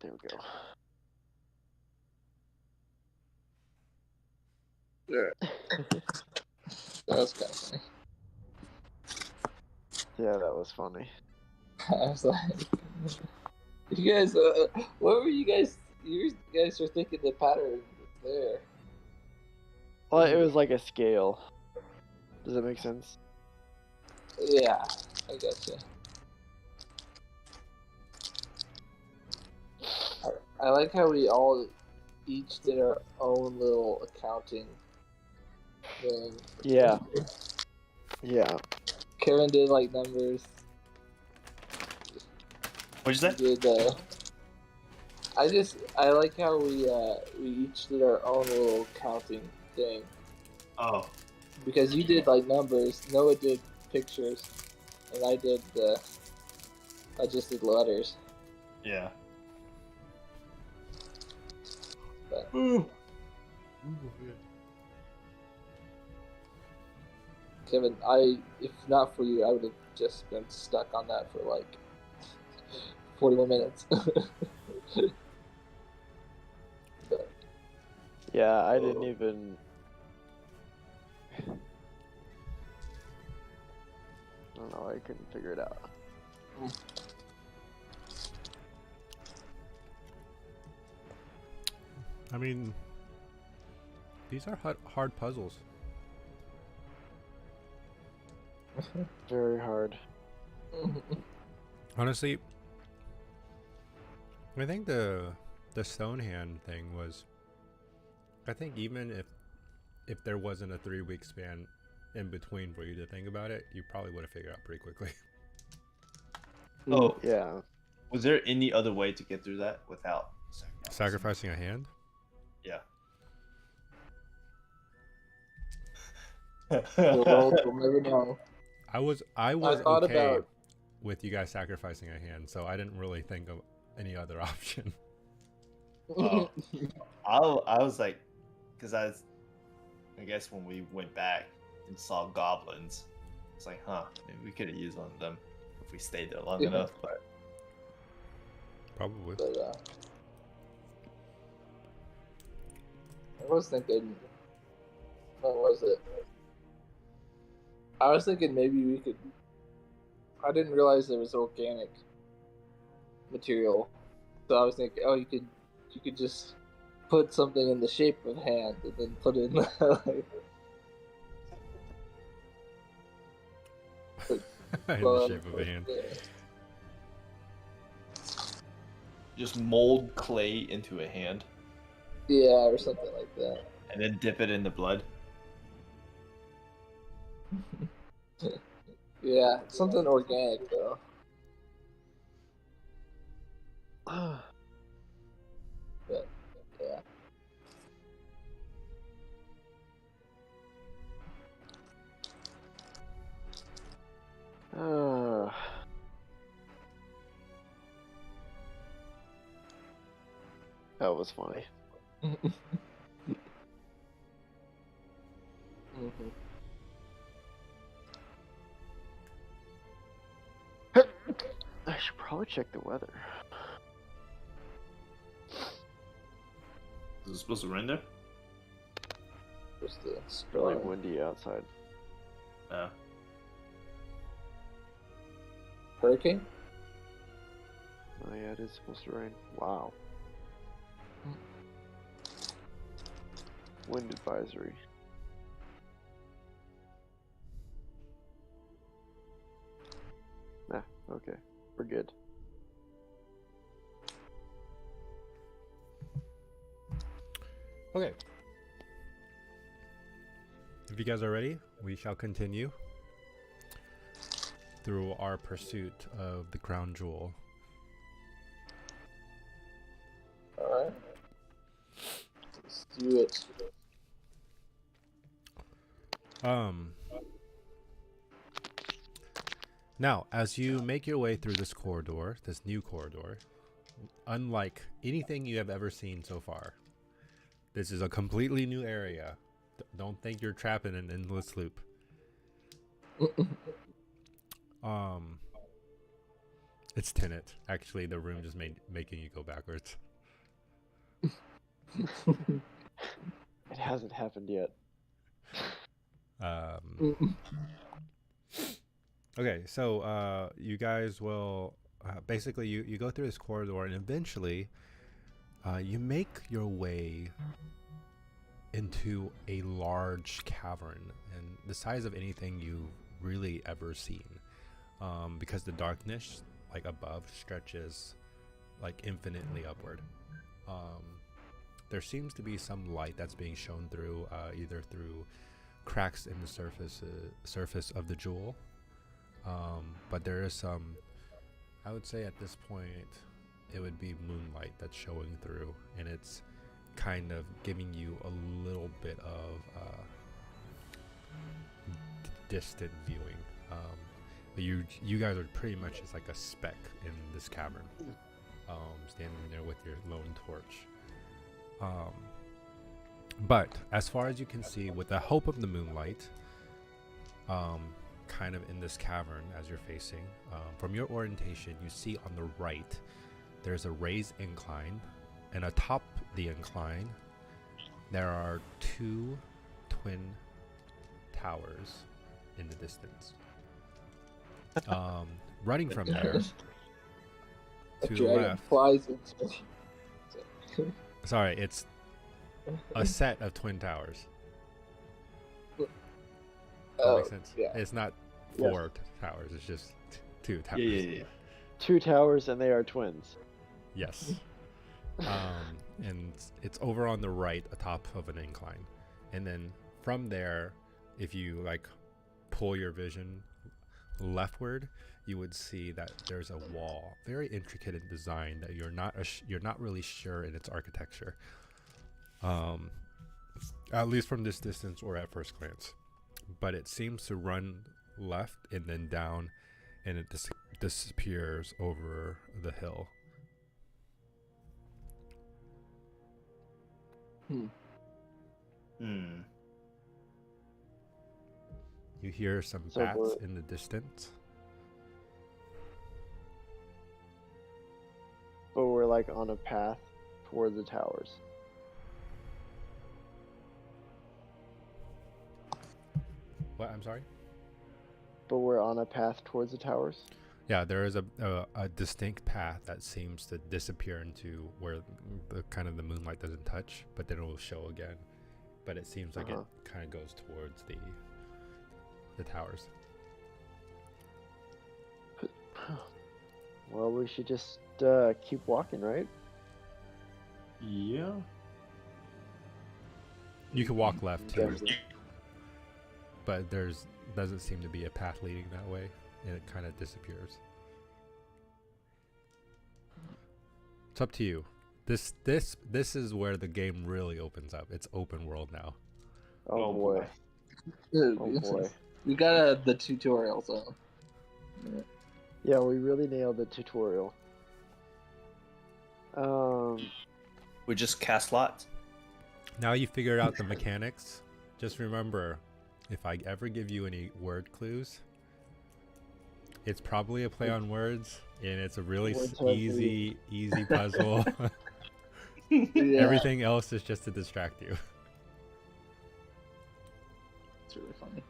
There we go. Yeah. That was kind of funny. Yeah, that was funny. I was like, you guys, what were you guys? You guys were thinking the pattern was there. Well, it was like a scale. Does that make sense? Yeah, I gotcha. I like how we all each did our own little accounting thing. Yeah. Yeah. Kevin did like numbers. What'd you say? Did I like how we each did our own little counting thing Oh. because you did like numbers, Noah did pictures, and I just did letters. Yeah. Kevin, if not for you, I would have just been stuck on that for like 40 more minutes. But, Yeah, I didn't even. I don't know. I couldn't figure it out. I mean, these are hard puzzles. Very hard. Honestly, I think the stone hand thing was. I think even if there wasn't a 3-week span in between for you to think about it, you probably would have figured out pretty quickly. Oh, Yeah. was there any other way to get through that without Sacrificing a hand? Yeah. the world will never know. I was thought okay about- with you guys sacrificing a hand, so I didn't really think of any other option. Oh. I was like, because I guess when we went back and saw goblins, it's like, maybe we could have used one of them if we stayed there long Yeah. enough. But Probably. But, I was thinking, what was it? I was thinking maybe we could. I didn't realize there was organic material, so I was thinking, oh, you could just put something in the shape of hand and then put it in like, In the shape of a hand. just mold clay into a hand Yeah, or something like that. and then dip it in the blood. Yeah, something organic though. But yeah. That was funny. Mhm. I should probably check the weather. Is it supposed to rain there? Just the It's really storm. windy outside. Hurricane? Oh yeah, it is supposed to rain. Wow. Wind advisory. Nah, okay. We're good. Okay. If you guys are ready, we shall continue through our pursuit of the crown jewel. Alright. Let's do it. Now, as you make your way through this corridor, this new corridor, unlike anything you have ever seen so far, this is a completely new area. Don't think you're trapped in an endless loop. It's Tenet. Actually, the room just making you go backwards. It hasn't happened yet. Okay, so you guys will basically you go through this corridor and eventually you make your way into a large cavern and the size of anything you've really ever seen, because the darkness like above stretches like infinitely upward. There seems to be some light that's being shown through either through cracks in the surface of the jewel, but there is some, I would say at this point it would be moonlight that's showing through, and it's kind of giving you a little bit of distant viewing. But you guys are pretty much just like a speck in this cavern, standing there with your lone torch. But as far as you can see, with the hope of the moonlight, kind of in this cavern as you're facing, from your orientation, you see on the right there's a raised incline, and atop the incline there are two twin towers in the distance. Running from there to the Dragon left. flies into Sorry, it's a set of twin towers. Does that Oh, make sense? yeah. It's not Yes. four towers. It's just two towers. Yeah. 2 towers and they are twins. Yes. And it's over on the right, atop of an incline, and then from there, if you like pull your vision leftward, you would see that there's a wall, very intricate in design, that you're not really sure in its architecture. At least from this distance or at first glance, but it seems to run left and then down, and it disappears over the hill. Hmm. You hear some So bats we're- in the distance. But we're like on a path toward the towers. What? I'm sorry? But we're on a path towards the towers. Yeah, there is a distinct path that seems to disappear into where the kind of the moonlight doesn't touch, but then it will show again. But it seems like Uh-huh. it kind of goes towards the towers. Well, we should just keep walking, right? Yeah. You can walk left too, Because- but doesn't seem to be a path leading that way, and it kind of disappears. It's up to you. This is where the game really opens up. It's open world now. Oh boy. Dude, Oh boy. we got the tutorial zone. Yeah, we really nailed the tutorial. We just cast lots. Now you figured out the mechanics. Just remember, if I ever give you any word clues, it's probably a play on words, and it's a really Words are easy puzzle. Yeah, Everything else is just to distract you. it's really funny.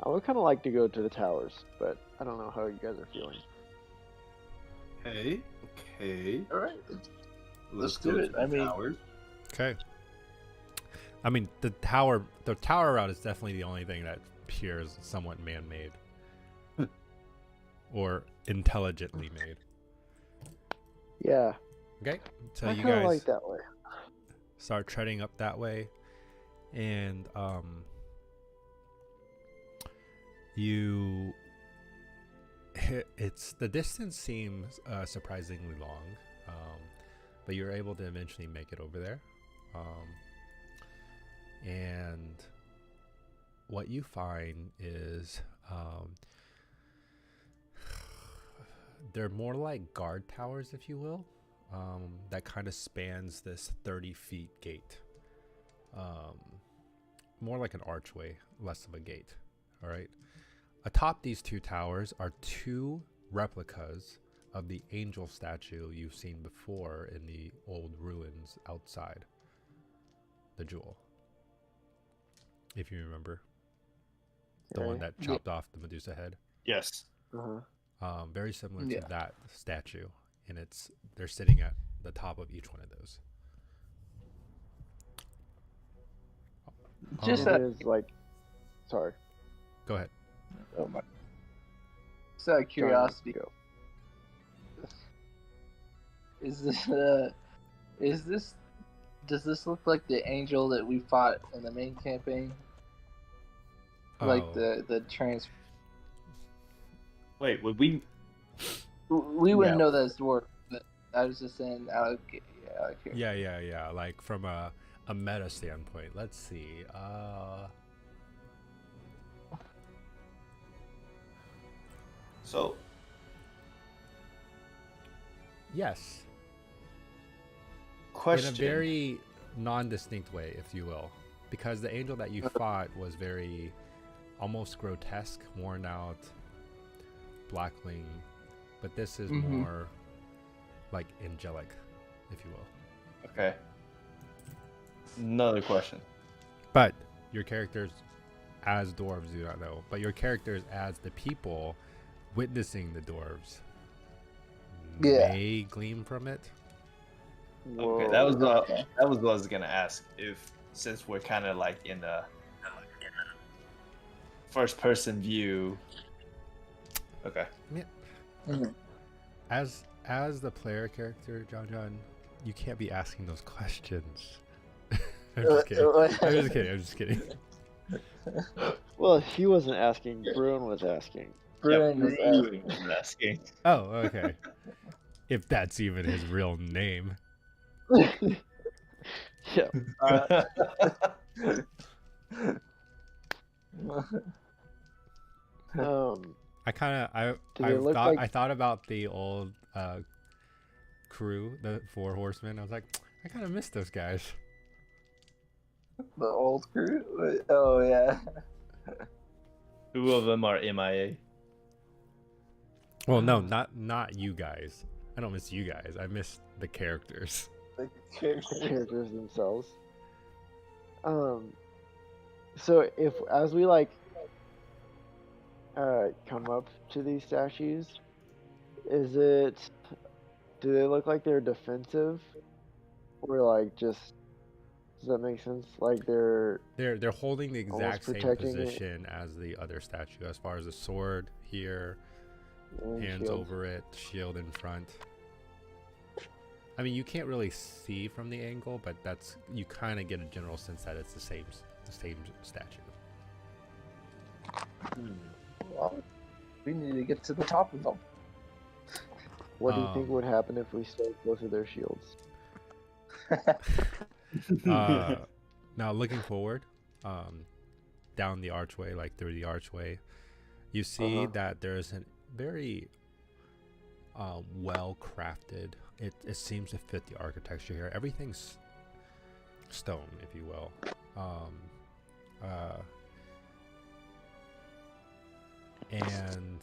I would kind of like to go to the towers, but I don't know how you guys are feeling. Okay. All right. Let's do go it. to the I mean- towers. Okay. I mean, the tower route is definitely the only thing that appears somewhat man-made. Or intelligently made. Yeah, Okay, so I you kind of guys like that way. start treading up that way, and you hit. The distance seems surprisingly long, but you're able to eventually make it over there, and what you find is they're more like guard towers, if you will, that kind of spans this 30-feet gate. More like an archway, less of a gate. All right. Atop these two towers are two replicas of the angel statue you've seen before in the old ruins outside the jewel. If you remember. The one Okay. that chopped off the Medusa head. Yes. Uh-huh. Very similar Yeah. to that statue, and they're sitting at the top of each one of those. Just It that. is like, sorry. Go ahead. Oh my. Just out of curiosity, Go. is this? Does this look like the angel that we fought in the main campaign? Like Oh, the trans. Wait, would we? We wouldn't Yeah. know that it's dwarf, but I was just saying out of curiosity. yeah. Like from a meta standpoint. Let's see. So Yes. question. In a very non-distinct way, if you will, because the angel that you fought was very almost grotesque, worn out, blackling, but this is more like angelic, if you will. Okay. Another question. But your characters, as dwarves, do not know. But your characters, as the people witnessing the dwarves, may glean from it. Okay, that was what I was gonna ask. If since we're kind of like in a first-person view. Okay. Yeah. As the player character, John, you can't be asking those questions. I'm just kidding. Well, he wasn't asking. Bruin was asking. Bruin was Bruin was asking. Oh, okay. If that's even his real name. Yeah. I thought about the old crew, the Four Horsemen. I was like, I kind of miss those guys. The old crew? Oh, yeah. 2 of them are MIA. Well, no, not you guys. I don't miss you guys. I miss the characters. The characters themselves. So if as we like come up to these statues, do they look like they're defensive, or like just, does that make sense? Like they're holding the exact same protecting position as the other statue, as far as the sword here, hands shield. over it, shield in front. I mean, you can't really see from the angle, but you kind of get a general sense that it's the same statue. Well, we need to get to the top of them. What do you think would happen if we stayed close to their shields? Now looking forward, down the archway, like through the archway, you see that there's a very well crafted. It seems to fit the architecture here. Everything's stone, if you will. And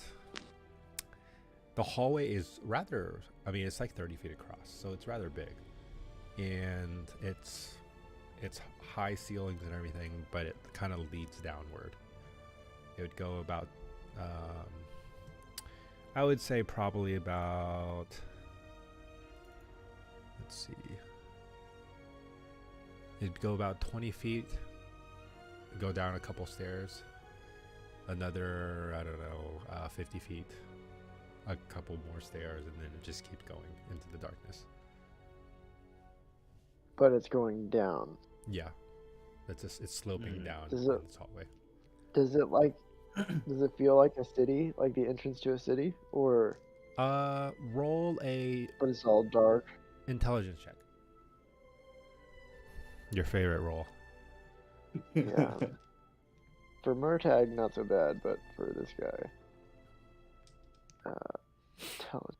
the hallway is rather, I mean, it's like 30 feet across, so it's rather big. And it's high ceilings and everything, but it kind of leads downward. It would go about, I would say probably about, let's see, it'd go about 20 feet, go down a couple stairs, another, I don't know, 50 feet, a couple more stairs, and then it just keeps going into the darkness. But it's going down. Yeah, it's sloping down Does in it- this hallway. Does it feel like a city, like the entrance to a city, or Roll a but it's all dark? intelligence check. Your favorite roll. Yeah. For Murtag, not so bad, but for this guy, intelligence.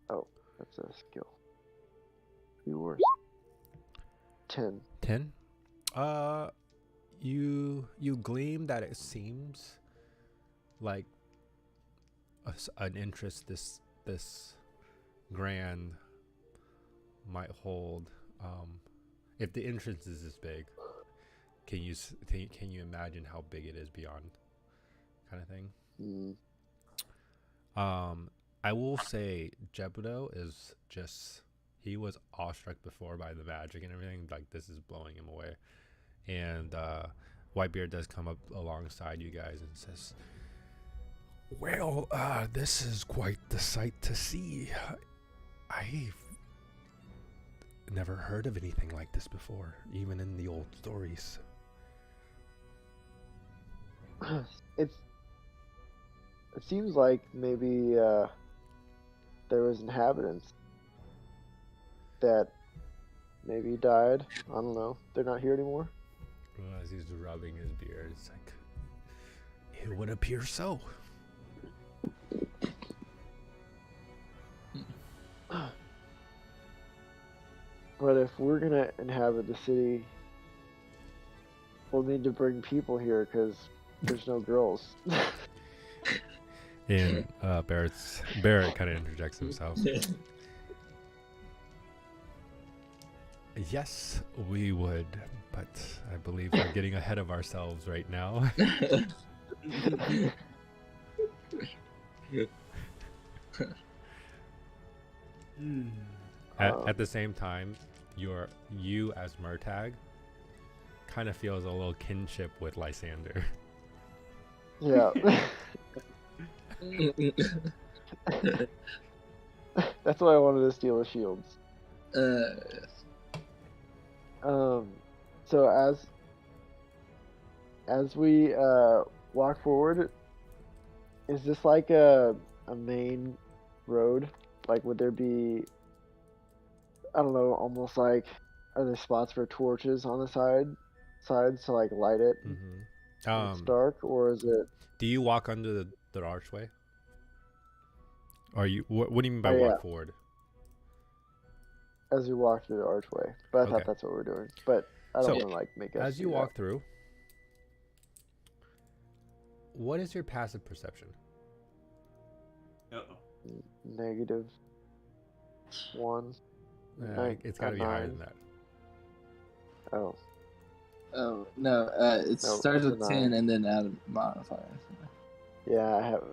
Oh, that's a skill. Be worse. 10. 10. You gleam that it seems like an interest this grand might hold. If the entrance is this big, can you imagine how big it is beyond, kind of thing? I will say Jebudo is just, he was awestruck before by the magic and everything. Like, this is blowing him away. And Whitebeard does come up alongside you guys and says, well, this is quite the sight to see. I've never heard of anything like this before, even in the old stories. It seems like maybe there was inhabitants that maybe died. I don't know. They're not here anymore. As he's rubbing his beard, it's like, it would appear so. we're gonna inhabit the city, we'll need to bring people here because there's no girls. And Barrett kind of interjects himself. Yes, we would, but I believe we're getting ahead of ourselves right now. At the same time, you as Murtag kind of feels a little kinship with Lysander. Yeah. That's why I wanted to steal the shields. So as we walk forward, is this like a main road? Like, would there be, I don't know, almost like, are there spots for torches on the sides to like light it when it's dark, or is it? Do you walk under the archway? Or you? What do you mean by Oh, yeah. walk forward? As we walk through the archway, but I Okay. thought that's what we're doing. But I don't So, want to like make us. As you do walk through, what is your passive perception? Uh-oh. that. -1. It's got to a be higher 9. than that. Oh, Oh no, it No, starts it's a with 10 9. and then add a modifier. yeah, I have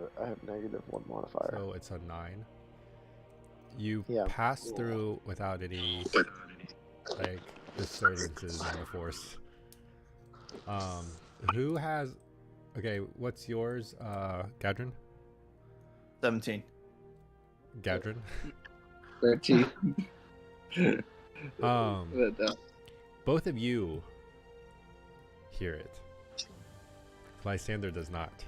-1 modifier. So it's a 9. You Yeah. pass through without any like disturbances in the force. Who has? Okay, what's yours, Gadrin? 17. Gadrin. 13. Um, But, both of you hear it. Lysander does not.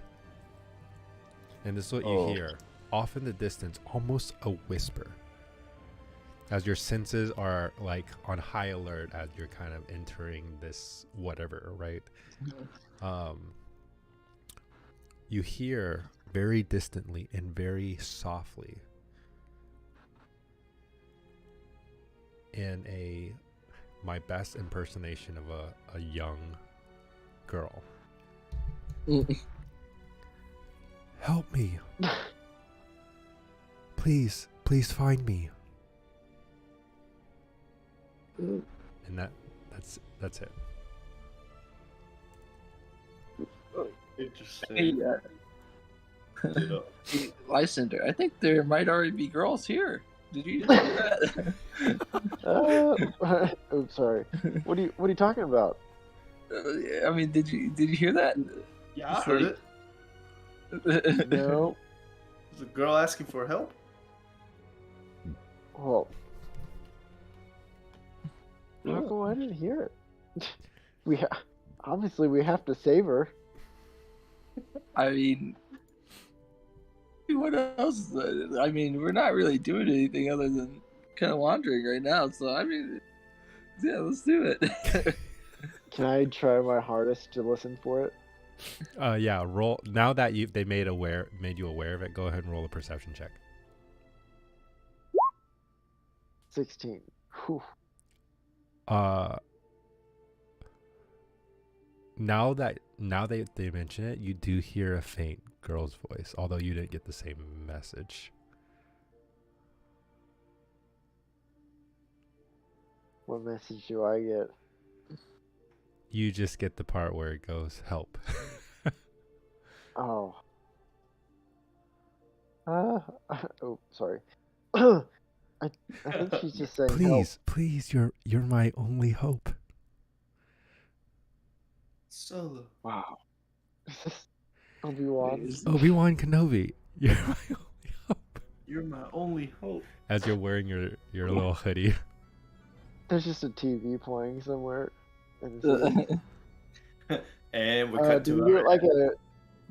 And this is what Oh. you hear. Off in the distance, almost a whisper. As your senses are like on high alert as you're kind of entering this whatever, right? You hear very distantly and very softly in my best impersonation of a young girl. Help me. Please find me. And that's it. Interesting. hey, Lysander, I think there might already be girls here. Did you just hear that? Oops, sorry. What are you talking about? I mean, did you hear that? Yeah, I heard it. No. There's a girl asking for help. Well, how come I didn't hear it? Obviously we have to save her. I mean, what else? I mean, we're not really doing anything other than kind of wandering right now. So I mean, yeah, let's do it. Can I try my hardest to listen for it? Yeah, roll now that they made you aware of it, go ahead and roll a perception check. 16. Whew. Now they mention it, you do hear a faint girl's voice, although you didn't get the same message. What message do I get? You just get the part where it goes, help. Oh. Oh, sorry. I think she's just saying help. Please, you're my only hope. Solo. Wow. Is this Obi-Wan? Obi-Wan Kenobi, you're my only hope. You're my only hope. As you're wearing your little hoodie. There's just a TV playing somewhere. In the city. And we cut do to we get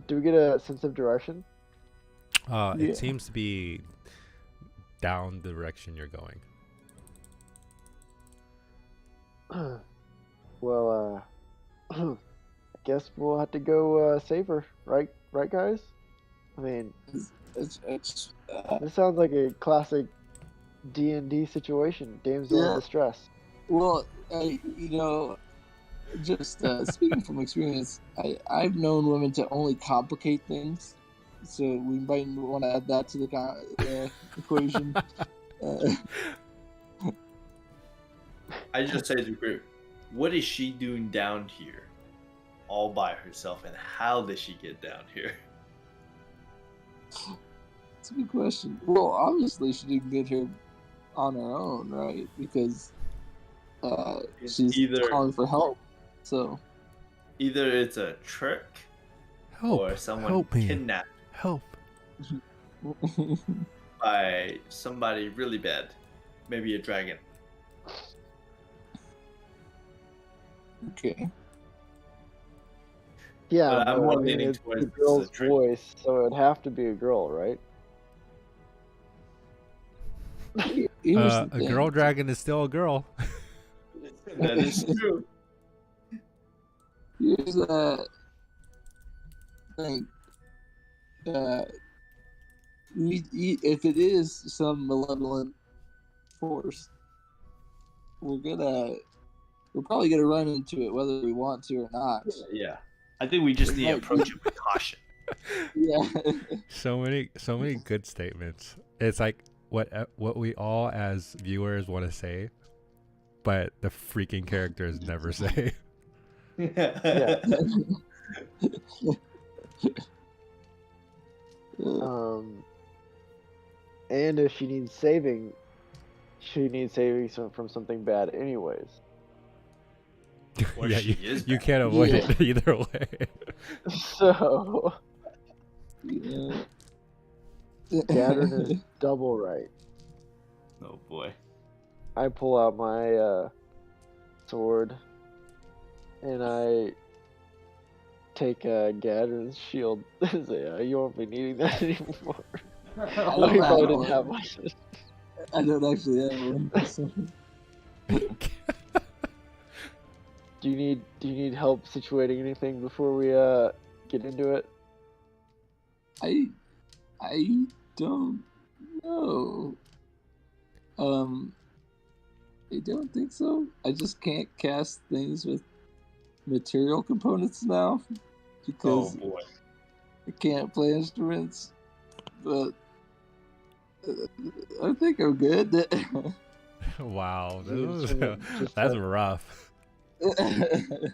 do we get a sense of direction? Yeah. It seems to be down the direction you're going. Well, I guess we'll have to go save her, right, guys? I mean, It's this sounds like a classic D&D situation. Damsel in Yeah. distress. Well, just speaking from experience, I've known women to only complicate things, so we might want to add that to the equation. I just say to the group, what is she doing down here, all by herself, and how did she get down here? That's a good question. Well, obviously she didn't get here on her own, right? Because she's calling for help. So either it's a trick Help! or someone Help me! kidnapped Help! by somebody really bad, maybe a dragon. Okay. Yeah, But I'm but, more I mean, leaning it's towards the girl's the trick. voice, so it'd have to be a girl, right? Here's A the thing. girl dragon is still a girl. That is true. Here's the thing. If it is some malevolent force, we're probably gonna run into it whether we want to or not. Yeah. I think we just need to approach it with caution. Yeah. So many good statements. It's like what we all as viewers want to say, but the freaking characters never say. Yeah. And if she needs saving from something bad, anyways. Or Yeah, she is you bad. can't avoid Yeah. it either way. So Yeah. Gadrin is double right. Oh boy. I pull out my sword and I take Gadrin's shield and say, "You won't be needing that anymore." I Oh, he don't probably have didn't one. have much. I don't actually have one. So. Do you need help situating anything before we get into it? I don't know. I don't think so. I just can't cast things with material components now Oh because boy. I can't play instruments. But I think I'm good. Wow, You this instrument is- just that's have- rough. Does the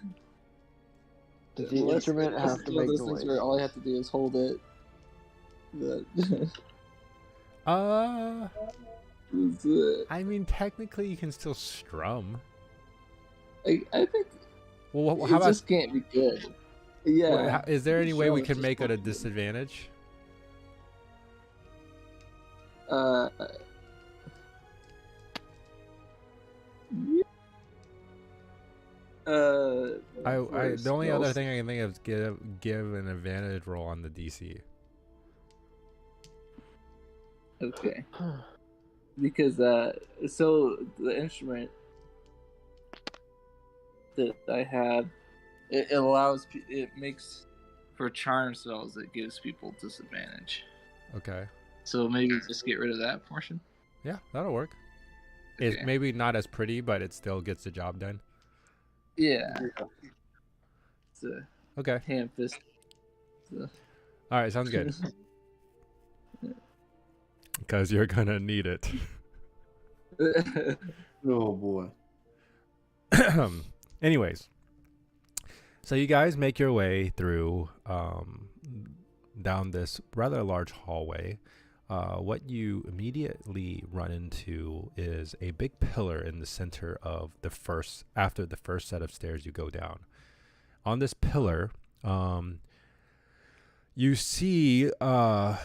Unless- instrument unless have it's to one of make those things noise? where all I have to do is hold it. But it's, I mean, technically, you can still strum. I think Well, it how about? just can't be good. Yeah. Is there any way we Sure, can just make it a not good. disadvantage? Yeah. The only other spells. thing I can think of is give an advantage roll on the DC. Okay. Because so the instrument that I have, it allows it makes for charm spells. It gives people disadvantage. Okay. So maybe just get rid of that portion. Yeah, that'll work. It's Okay. maybe not as pretty, but it still gets the job done. Yeah. It's a Okay. hand fist. All right, sounds good. Because you're gonna need it. Oh boy. Anyways, so you guys make your way through down this rather large hallway. What you immediately run into is a big pillar in the center of after the first set of stairs you go down. On this pillar, you see a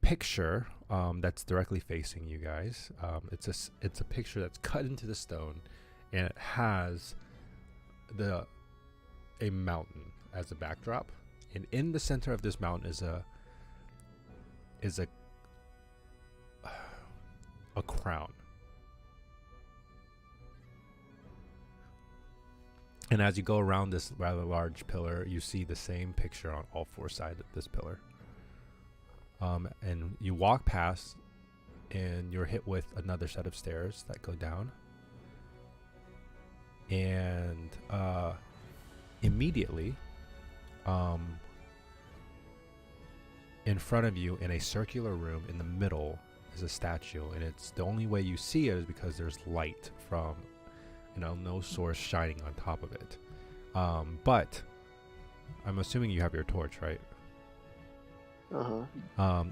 picture that's directly facing you guys. It's a picture that's cut into the stone, and it has a mountain as a backdrop. And in the center of this mountain is a crown. And as you go around this rather large pillar, you see the same picture on all four sides of this pillar. And you walk past and you're hit with another set of stairs that go down. And immediately, in front of you, in a circular room in the middle, is a statue, and it's the only way you see it is because there's light from, no source shining on top of it. But I'm assuming you have your torch, right?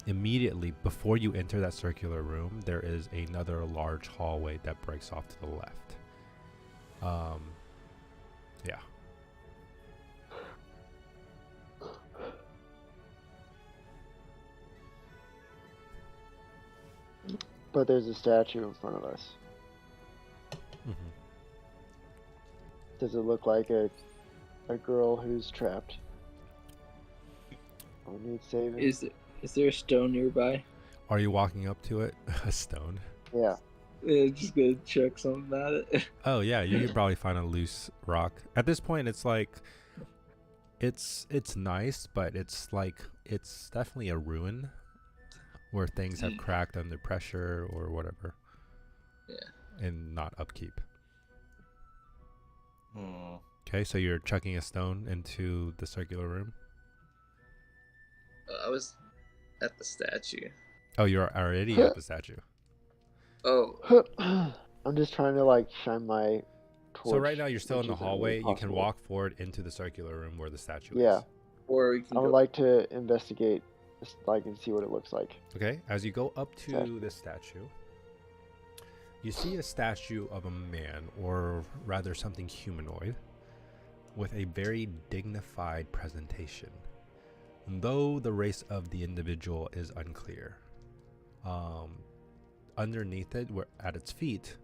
Immediately before you enter that circular room, there is another large hallway that breaks off to the left. Yeah. But there's a statue in front of us. Mm-hmm. Does it look like a girl who's trapped? Or needs saving? Is there a stone nearby? Are you walking up to it? A stone? Yeah. Just gonna check something about it. Oh yeah, you could probably find a loose rock. At this point, it's like, it's nice, but it's definitely a ruin where things have cracked under pressure or whatever. Yeah. And not upkeep. Okay, so you're chucking a stone into the circular room? I was at the statue. Oh, you're already at the statue. Oh. I'm just trying to shine my torch. So right now you're still in the which isn't hallway. really You can possible. walk forward into the circular room where the statue Yeah. is. Or we can I would go. like to investigate, and see what it looks like. Okay, as you go up to Okay. the statue, you see a statue of a man, or rather something humanoid, with a very dignified presentation, though the race of the individual is unclear. Underneath it, at its feet,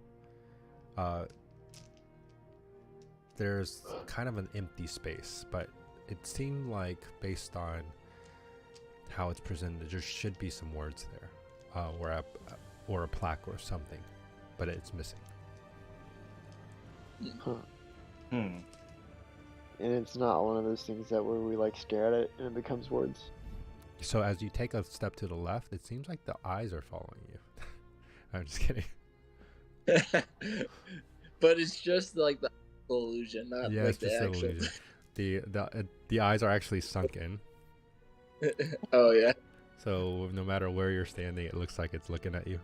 there's kind of an empty space, but it seemed like, based on how it's presented, there should be some words there, or a plaque or something, but it's missing. And it's not one of those things that where we stare at it and it becomes words. So as you take a step to the left, it seems like the eyes are following you. I'm just kidding. But it's just like the illusion, not Yeah, like it's the just an actual. illusion. The eyes are actually sunk in. Oh yeah. So no matter where you're standing, it looks like it's looking at you.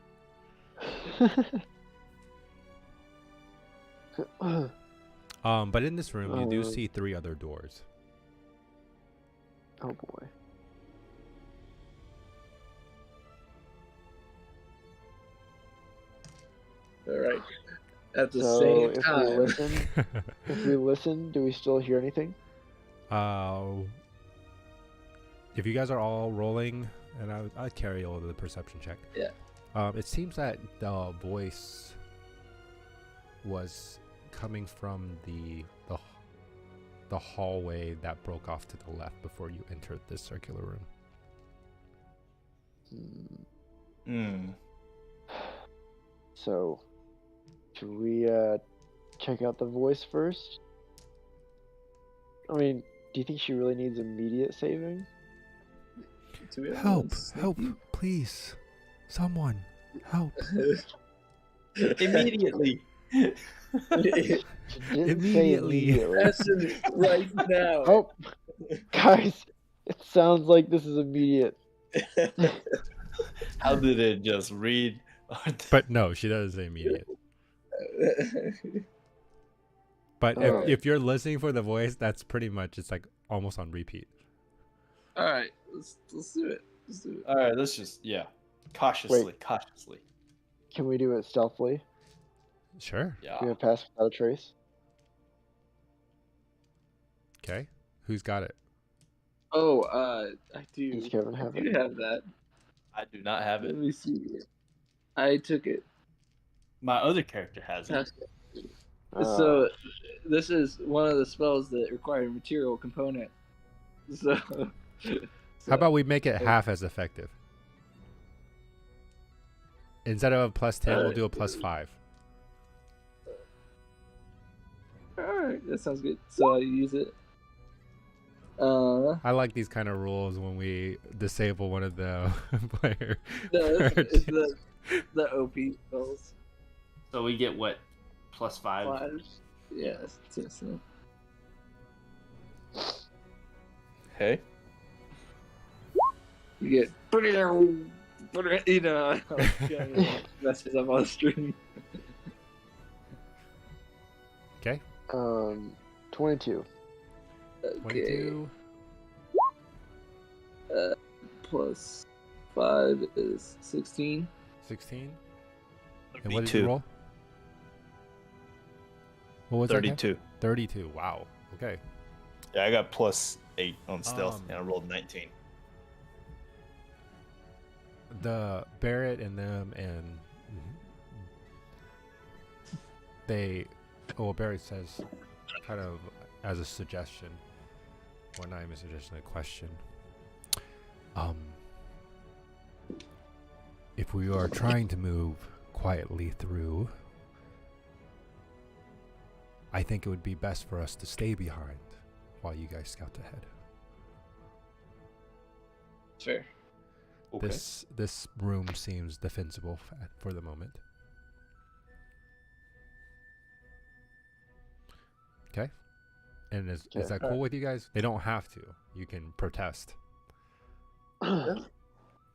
But in this room, you do see 3 other doors. Oh boy. All right. At the So same if time. if we listen, do we still hear anything? If you guys are all rolling, and I'd carry over the perception check. Yeah. It seems that the voice was coming from the hallway that broke off to the left before you entered this circular room. So, should we check out the voice first? I mean, do you think she really needs immediate saving? To be Help! honest, Help! Please! Someone! Help! Immediately. She didn't say Immediately. Lesson right now. Oh, guys, it sounds like this is immediate. How did it just read? But no, she doesn't say immediate. But if you're listening for the voice, that's pretty much, it's like almost on repeat. All right, let's do it. Let's do it. All right, let's just cautiously. Wait. Can we do it stealthily? Sure. Yeah. Do we have pass without a trace? Okay. Who's got it? Oh, I do. Does Kevin have I do it? have that. I do not have Let it. me see. I took it. My other character has it. So this is one of the spells that require a material component. So, How about we make it half as effective? Instead of a plus 10, we'll do a plus 5. Alright, that sounds good. So I use it. I like these kind of rules when we disable one of the player. No, the OP spells. So we get what? +5? Flash. Yes, yes. Hey. You get you know, messes up on the stream. Okay. 22. Okay. 22. Plus 5 is 16. 16. That'd And be what did 2. you roll? What was that? 32. 32. Wow. Okay. Yeah, I got +8 on stealth, Um, and I rolled 19. The Barrett and them and they, well, Barrett says kind of as a suggestion, or not even a suggestion, a question. If we are trying to move quietly through, I think it would be best for us to stay behind while you guys scout ahead. Fair. Okay. This room seems defensible for the moment. Okay. And is Okay. that cool with you guys? They don't have to. You can protest. I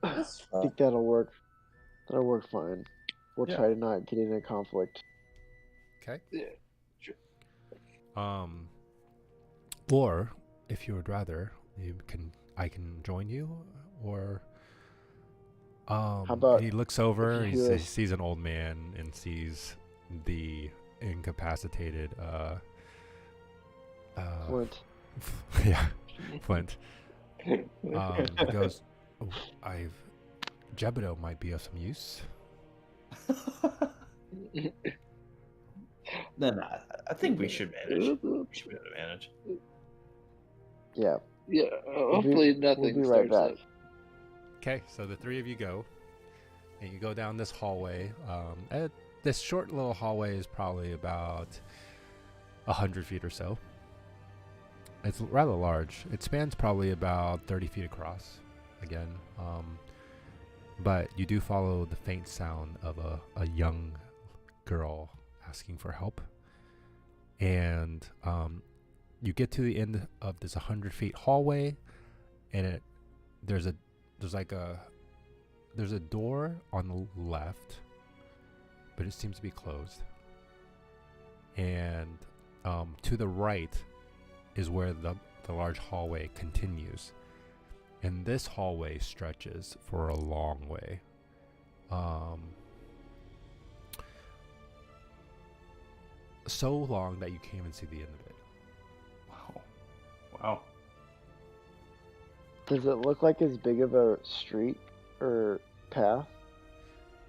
That's fine. think that'll work. That'll work fine. We'll Yeah. try to not get into conflict. Okay. Yeah, sure. Or if you would rather, I can join you, or about he looks over, if he you hear sees an old man and sees the incapacitated Flint. yeah, Flint. Goes, oh, Jebido might be of some use. No, I think we should manage. We should be able to manage. Yeah. Yeah, We'll be- hopefully nothing We'll be right starts back. Okay, so the three of you go, and you go down this hallway. This short little hallway is probably about 100 feet or so. It's rather large. It spans probably about 30 feet across, again. But you do follow the faint sound of a young girl asking for help. And you get to the end of this 100 feet hallway, and there's a door on the left, but it seems to be closed. And to the right is where the large hallway continues. And this hallway stretches for a long way. So long that you can't even see the end of it. Wow. Does it look like as big of a street or path?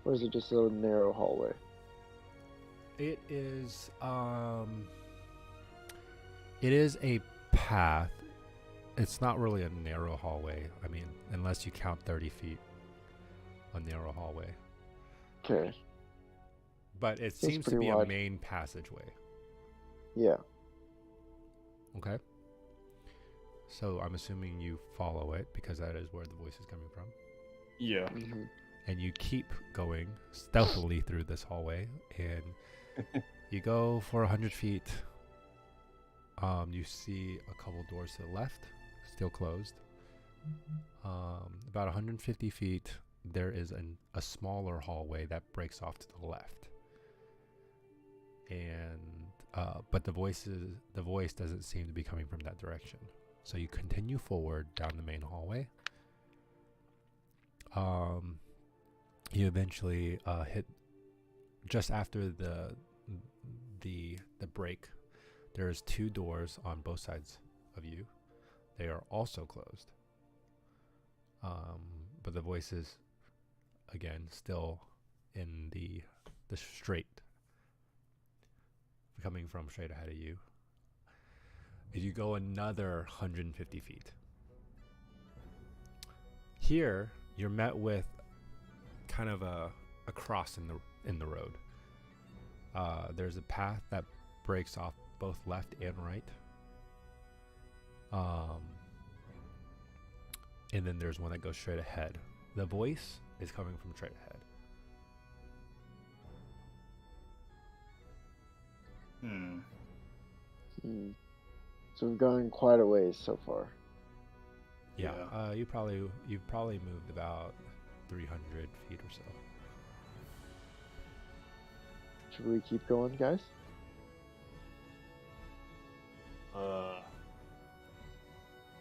Or is it just a narrow hallway? It is a path. It's not really a narrow hallway. I mean, unless you count 30 feet, a narrow hallway. Okay. But it Seems seems to pretty be a wide. main passageway. Yeah. Okay. So I'm assuming you follow it because that is where the voice is coming from. Yeah. hmm And you keep going stealthily through this hallway, and you go for 100 feet. You see a couple doors to the left, still closed. About 150 feet, there is a smaller hallway that breaks off to the left. And but the voice doesn't seem to be coming from that direction. So you continue forward down the main hallway. You eventually hit just after the break. There's two doors on both sides of you. They are also closed. But the voice is again still in the straight, coming from straight ahead of you. If you go another 150 feet, here you're met with kind of a cross in the road. There's a path that breaks off both left and right. And then there's one that goes straight ahead. The voice is coming from straight ahead. Hmm. Hmm. So we've gone quite a ways so far. Yeah. Yeah. You've probably moved about 300 feet or so. Should we keep going, guys?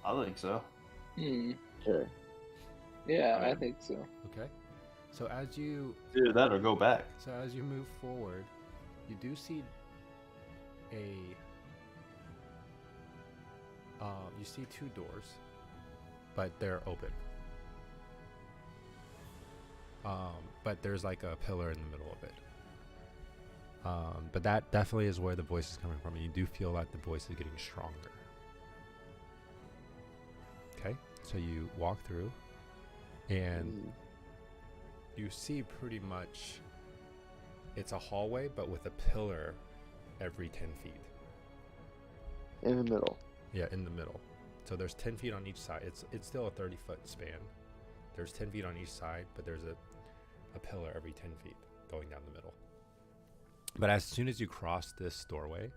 I think so. Hmm. Okay. Yeah, I Alright. think so. Okay. So as you Either that or go back. move forward, you do see you see two doors, but they're open. But there's like a pillar in the middle of it. But that definitely is where the voice is coming from, and you do feel like the voice is getting stronger. Okay, so you walk through, and you see pretty much it's a hallway, but with a pillar every 10 feet. In the middle. Yeah, in the middle. So there's 10 feet on each side. It's still a 30-foot span. There's 10 feet on each side, but there's a pillar every 10 feet going down the middle. But as soon as you cross this doorway,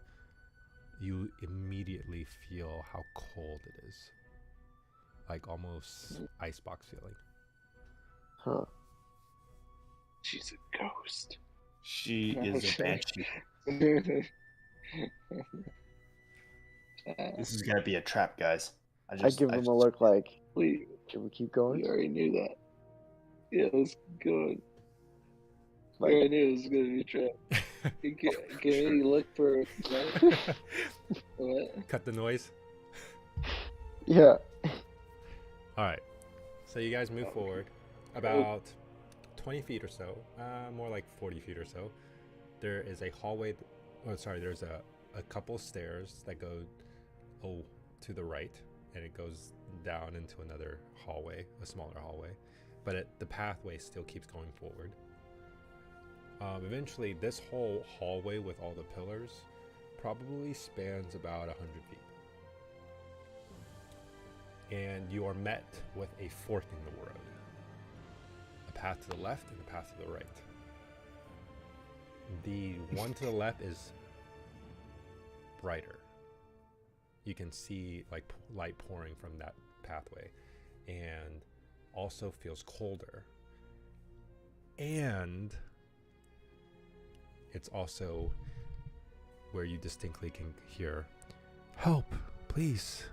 you immediately feel how cold it is. Like almost icebox feeling. Huh. She's a ghost. She is a banshee. This is gonna be a trap, guys. I give them a look like, we should we keep going? already knew that. Yeah, let's go. Like- We already knew it was gonna be a trap. Can we look for what? Cut the noise. Yeah. All right. So you guys move forward about 20 feet or so, more like 40 feet or so. There is a hallway. There's a couple stairs that go to the right, and it goes down into another hallway, a smaller hallway. But the pathway still keeps going forward. Eventually, this whole hallway with all the pillars probably spans about 100 feet. And you are met with a fork in the road. A path to the left and a path to the right. The one to the left is brighter. You can see like light pouring from that pathway, and also feels colder. And it's also where you distinctly can hear, "Help, please.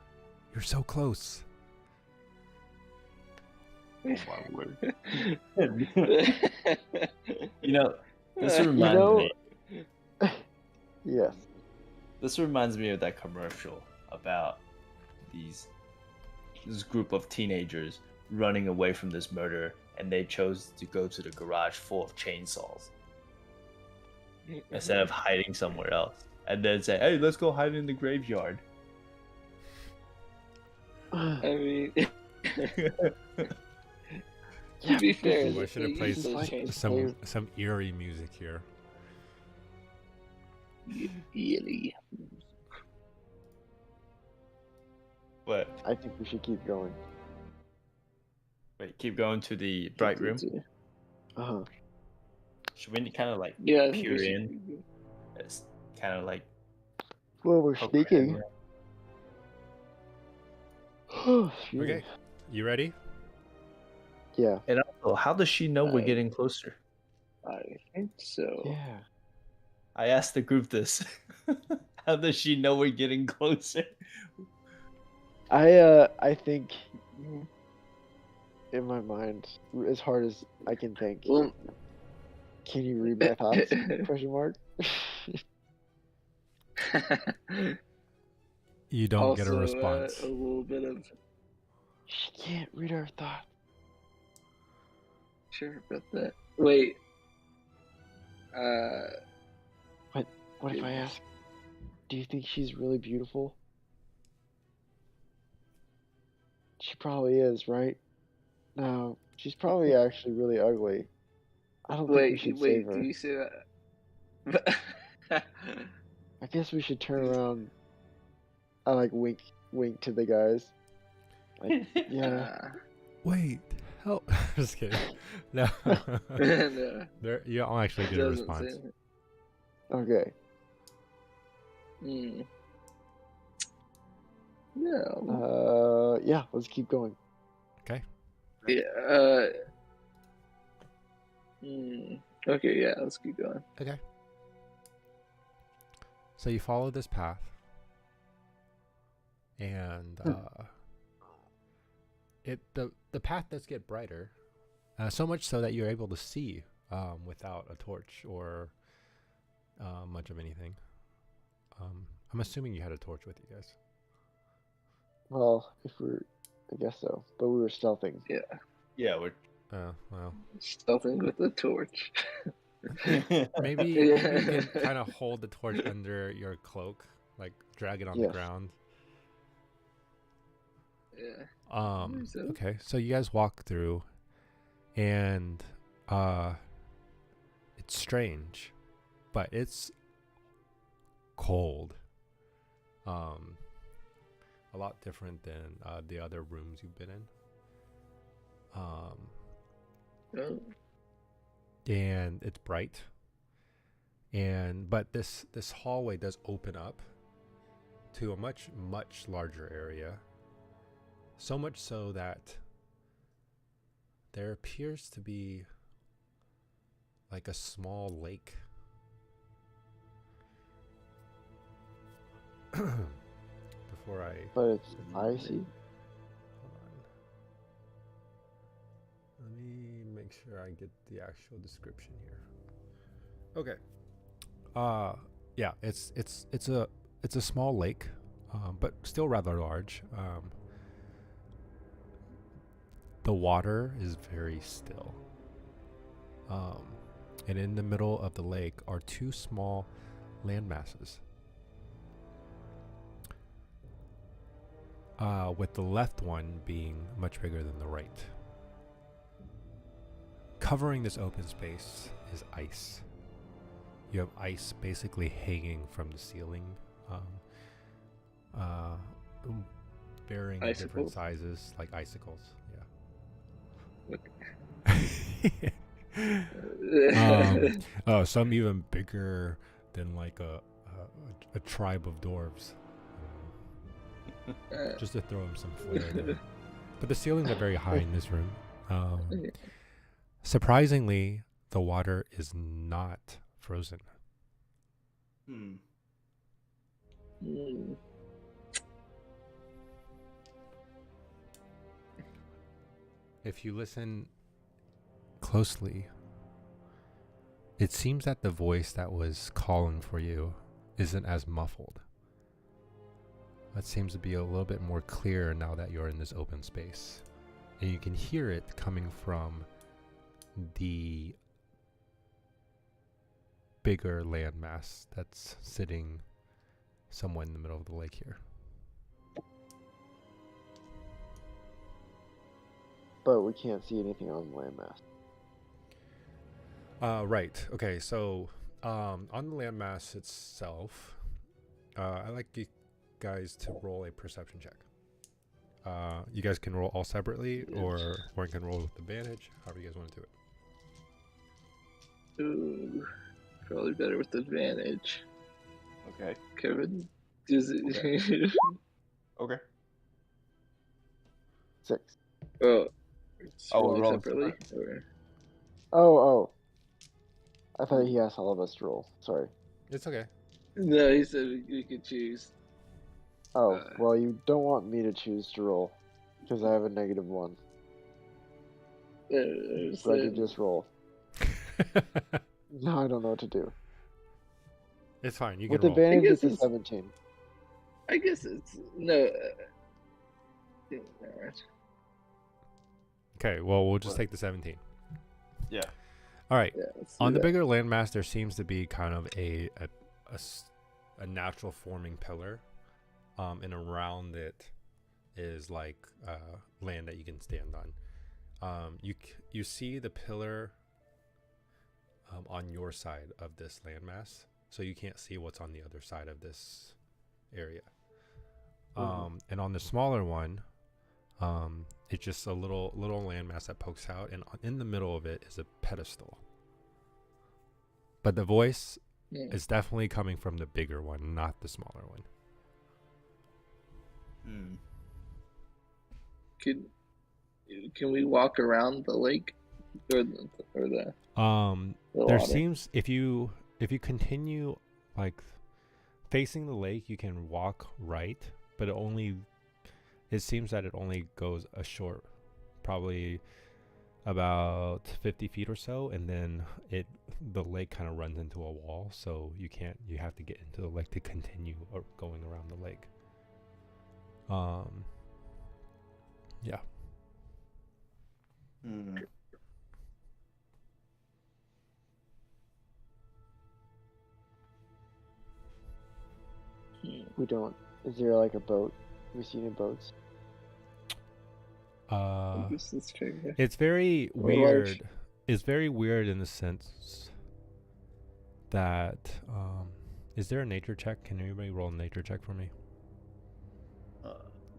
You're so close." Oh my word. You know, this reminds me. Yes. This reminds me of that commercial about this group of teenagers running away from this murder, and they chose to go to the garage full of chainsaws instead of hiding somewhere else, and then say, "Hey, let's go hide in the graveyard." I mean, to Yeah, be fair, Ooh, I should have they played use those chains- some eerie music here. Eerie. But I think we should keep going. wait, keep going to the bright room. Uh-huh. Should we kind of like Yeah, I think peer we should in? keep going. It's kind of like Well, we're poke sneaking. around. Okay, you ready? Yeah. And also, how does she know we're getting closer? I think so. Yeah. I asked the group this. How does she know we're getting closer? I think in my mind, as hard as I can think. Well, Can you read my thoughts? Question mark. You don't get a also, response. a little bit of She can't read our thoughts. sure about that. Wait. What if I ask? Do you think she's really beautiful? She probably is, right? No, she's probably actually really ugly. I don't think we should save her. Do you say that? I guess we should turn around. I like wink to the guys. Like, yeah. Wait, help! Just kidding. No, No, you don't actually get a doesn't say response. that. Okay. Hmm. Yeah. Yeah, let's keep going. Yeah. Okay. Yeah. Let's keep going. Okay. So you follow this path, and the path does get brighter, so much so that you're able to see without a torch or much of anything. I'm assuming you had a torch with you guys. Well, I guess so. But we were stealthing. Yeah, we're. Well, Stealthing with a torch. maybe you can kind of hold the torch under your cloak, like drag it on the Yes. ground. Yeah. So- Okay, so you guys walk through, and it's strange, but it's cold. A lot different than the other rooms you've been in. Oh. And it's bright. But this hallway does open up to a much larger area. So much so that there appears to be like a small lake. Before I But it's icy. hold on. Let me make sure I get the actual description here. Okay. Yeah, it's a small lake, but still rather large. The water is very still. And in the middle of the lake are two small land masses. With the left one being much bigger than the right. Covering this open space is ice. You have ice basically hanging from the ceiling, varying in different Icicles? sizes, like icicles. Yeah. Some even bigger than like a tribe of dwarves. Just to throw him some flair there. But the ceilings are very high in this room. Surprisingly, the water is not frozen. Hmm. Hmm. If you listen closely, it seems that the voice that was calling for you isn't as muffled. It seems to be a little bit more clear now that you're in this open space. And you can hear it coming from the bigger landmass that's sitting somewhere in the middle of the lake here. But we can't see anything on the landmass. Right. Okay. So, on the landmass itself, I like you guys to roll a perception check. You guys can roll all separately, or you can roll with advantage. However you guys want to do it. Ooh, probably better with advantage. Okay. Kevin, does it? Okay. 6. Oh, we're roll rolling separately. Or... Oh. I thought he asked all of us to roll. Sorry. It's okay. No, he said we could choose. Oh, well, you don't want me to choose to roll because I have a -1. So I could just roll. Now I don't know what to do. It's fine. You With can roll. advantage, guess it's a it's- 17. I guess it's no. Alright. Okay. Well, we'll just What? take the 17. Yeah. All right. Yeah, let's On do the that. bigger landmass, there seems to be kind of a natural forming pillar, and around it is like land that you can stand on. You see the pillar on your side of this landmass, so you can't see what's on the other side of this area. And on the smaller one, it's just a little landmass that pokes out, and in the middle of it is a pedestal. But the voice Yeah. It's definitely coming from the bigger one, not the smaller one. Hmm. Can we walk around the lake or the the There water? seems if you continue like facing the lake, you can walk right, but it seems that it only goes a short, probably about 50 feet or so, and then the lake kind of runs into a wall, so you have to get into the lake to continue or going around the lake. Yeah. Hmm. We don't. Is there like a boat? Have we seen any boats? This is true. It's very Or weird. large. It's very weird in the sense that is there a nature check? Can anybody roll a nature check for me?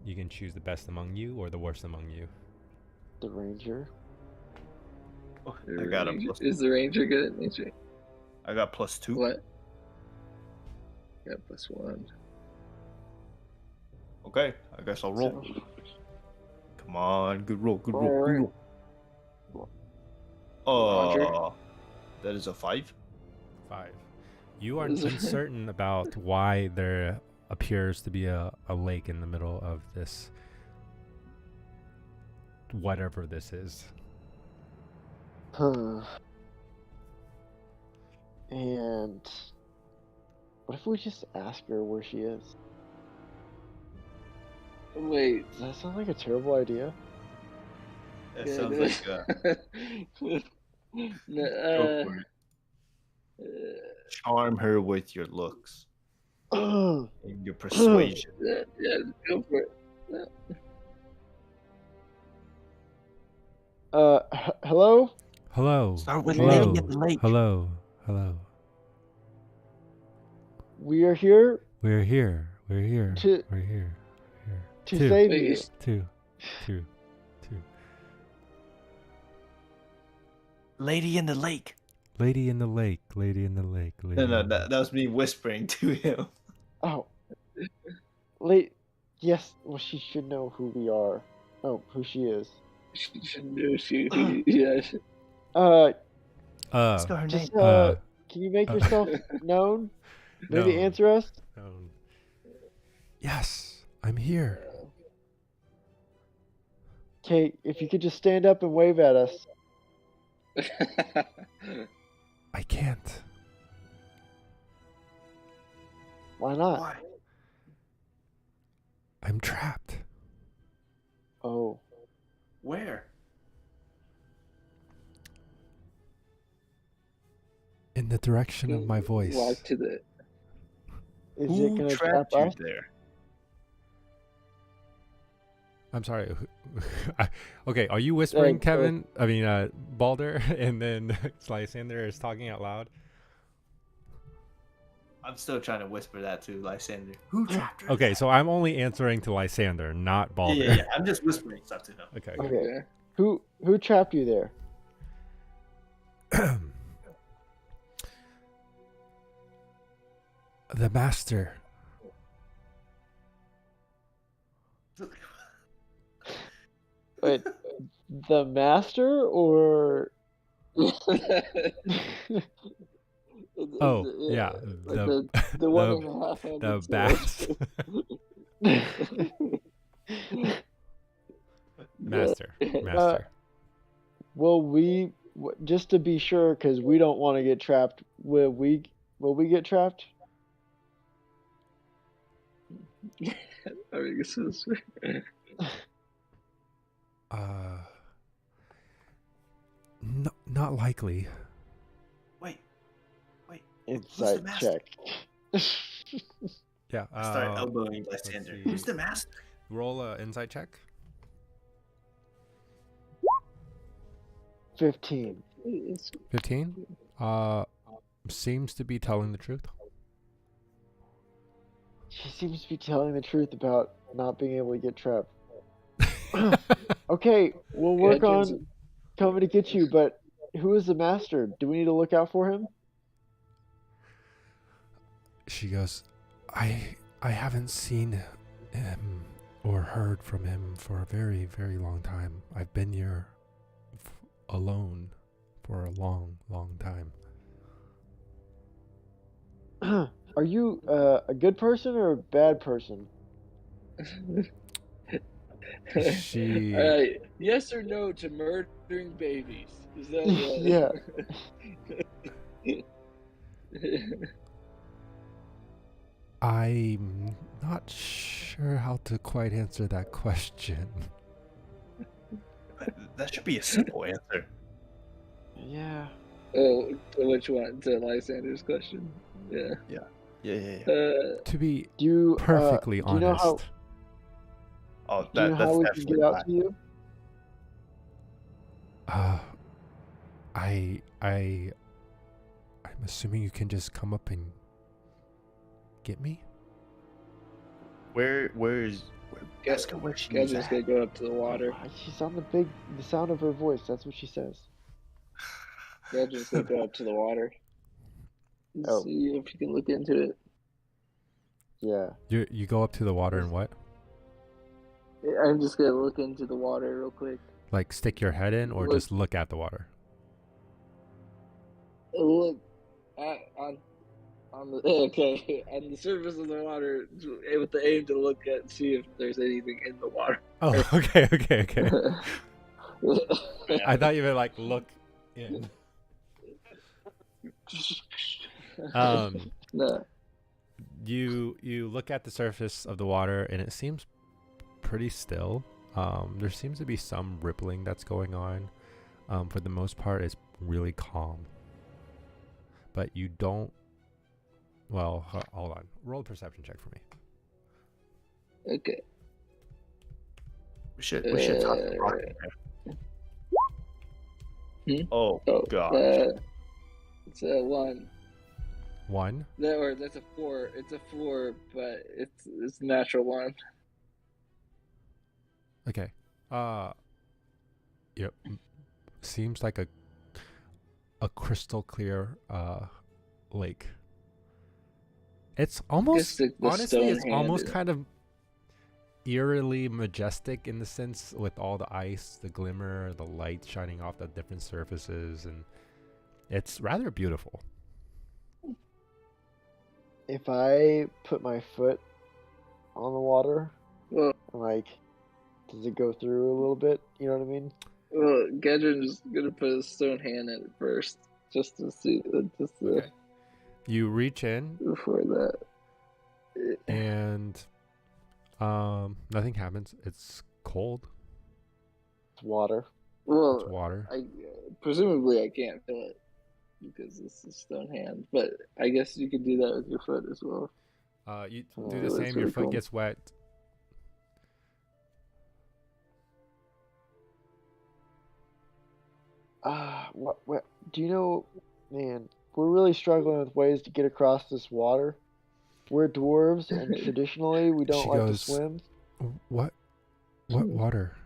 You can choose the best among you or the worst among you. The ranger. I got a plus. Is the ranger good at nature? I got +2. What? Yeah, +1. Okay, I guess I'll roll. Come on, good roll, good roll, good roll. Roger. That is a 5. 5. You are uncertain about why there appears to be a lake in the middle of this, whatever this is. Huh. And what if we just ask her where she is? Wait. Does that sound like a terrible idea? That yeah, sounds like No, go for it. Charm her with your looks and your persuasion. yeah, go for it. Hello? Hello. Start with Hello. Lady in the Lake. Hello. Hello. We are here We're here. We're here. To- We're here. We're here. to Two. save Wait, you. Two. Lady in the Lake. Lady in the lake. Lady in the lake. Lady No, in the that was me whispering to him. Oh. Late. Yes, well, she should know who we are. Oh, who she is. She should know yeah. Let's go her name. Just, Uh, can you make yourself known? Maybe no. answer us? Yes, I'm here. Okay, if you could just stand up and wave at us. I can't. Why not? Why? I'm trapped. Oh. Where? In the direction of my voice. Walk to the. Is it Who gonna trap trapped you us? there? I'm sorry. Okay, are you whispering, Like, Kevin? I mean, Balder, and then Lysander is talking out loud. I'm still trying to whisper that to Lysander. Who trapped her? Okay, so I'm only answering to Lysander, not Balder. Yeah. I'm just whispering stuff to him. Okay. Okay. Who trapped you there? The master. Wait, the master or Oh, yeah, the one and a half handed the master. Master. will we just to be sure because we don't want to get trapped? Will we get trapped? I mean, this is- No, not likely. Wait. Insight master? check. Yeah. I start elbowing Lysander. see. Who's the master? Roll a insight check. 15. 15. Seems to be telling the truth. She seems to be telling the truth about not being able to get trapped. Okay, we'll work on coming to get you, but who is the master? Do we need to look out for him? She goes, I haven't seen him or heard from him for a very, very long time. I've been here alone for a long, long time. Are you a good person or a bad person? She Yes or no to murdering babies? Is that Yeah. I'm not sure how to quite answer that question. That should be a simple answer. Yeah. Oh, which one? To Lysander's question? Yeah. Yeah. To be Do you perfectly do you know honest, how Oh, do you know that's how we can definitely get out not. to you? I'm assuming you can just come up and get me? Where is? Ask her where she is Gadget's at. gonna go up to the water. She's on the sound of her voice. That's what she says. Gadget's gonna go up to the water. Oh. See if you can look into it. Yeah. You go up to the water and what? I'm just gonna look into the water real quick. Like stick your head in or Look. just look at the water? Look on the okay on the surface of the water with the aim to look at see if there's anything in the water. Oh, okay. I thought you meant like look in. No. You look at the surface of the water and it seems pretty still. There seems to be some rippling that's going on. For the most part, it's really calm. But you don't. Well, hold on. Roll a perception check for me. Okay. We should talk to Rocket. Oh gosh. It's a 1. 1. That's a 4. It's a 4, but it's a natural 1. Okay. Yep. Seems like a crystal clear lake. It's almost the honestly it's stone almost hand- kind of eerily majestic in the sense with all the ice, the glimmer, the light shining off the different surfaces, and it's rather beautiful. If I put my foot on the water, Well, like, does it go through a little bit? You know what I mean? well, Gadrin's gonna put his stone hand in it first, just to see, Okay. You reach in before that. and nothing happens. It's cold. It's water. It's Well, water. presumably I can't feel it because this is stone hand, but I guess you could do that with your foot as well. You Oh, do the that's same. Your really foot cool. gets wet. What? Do you know, man? We're really struggling with ways to get across this water. We're dwarves, and traditionally we don't She like goes, to swim. What water?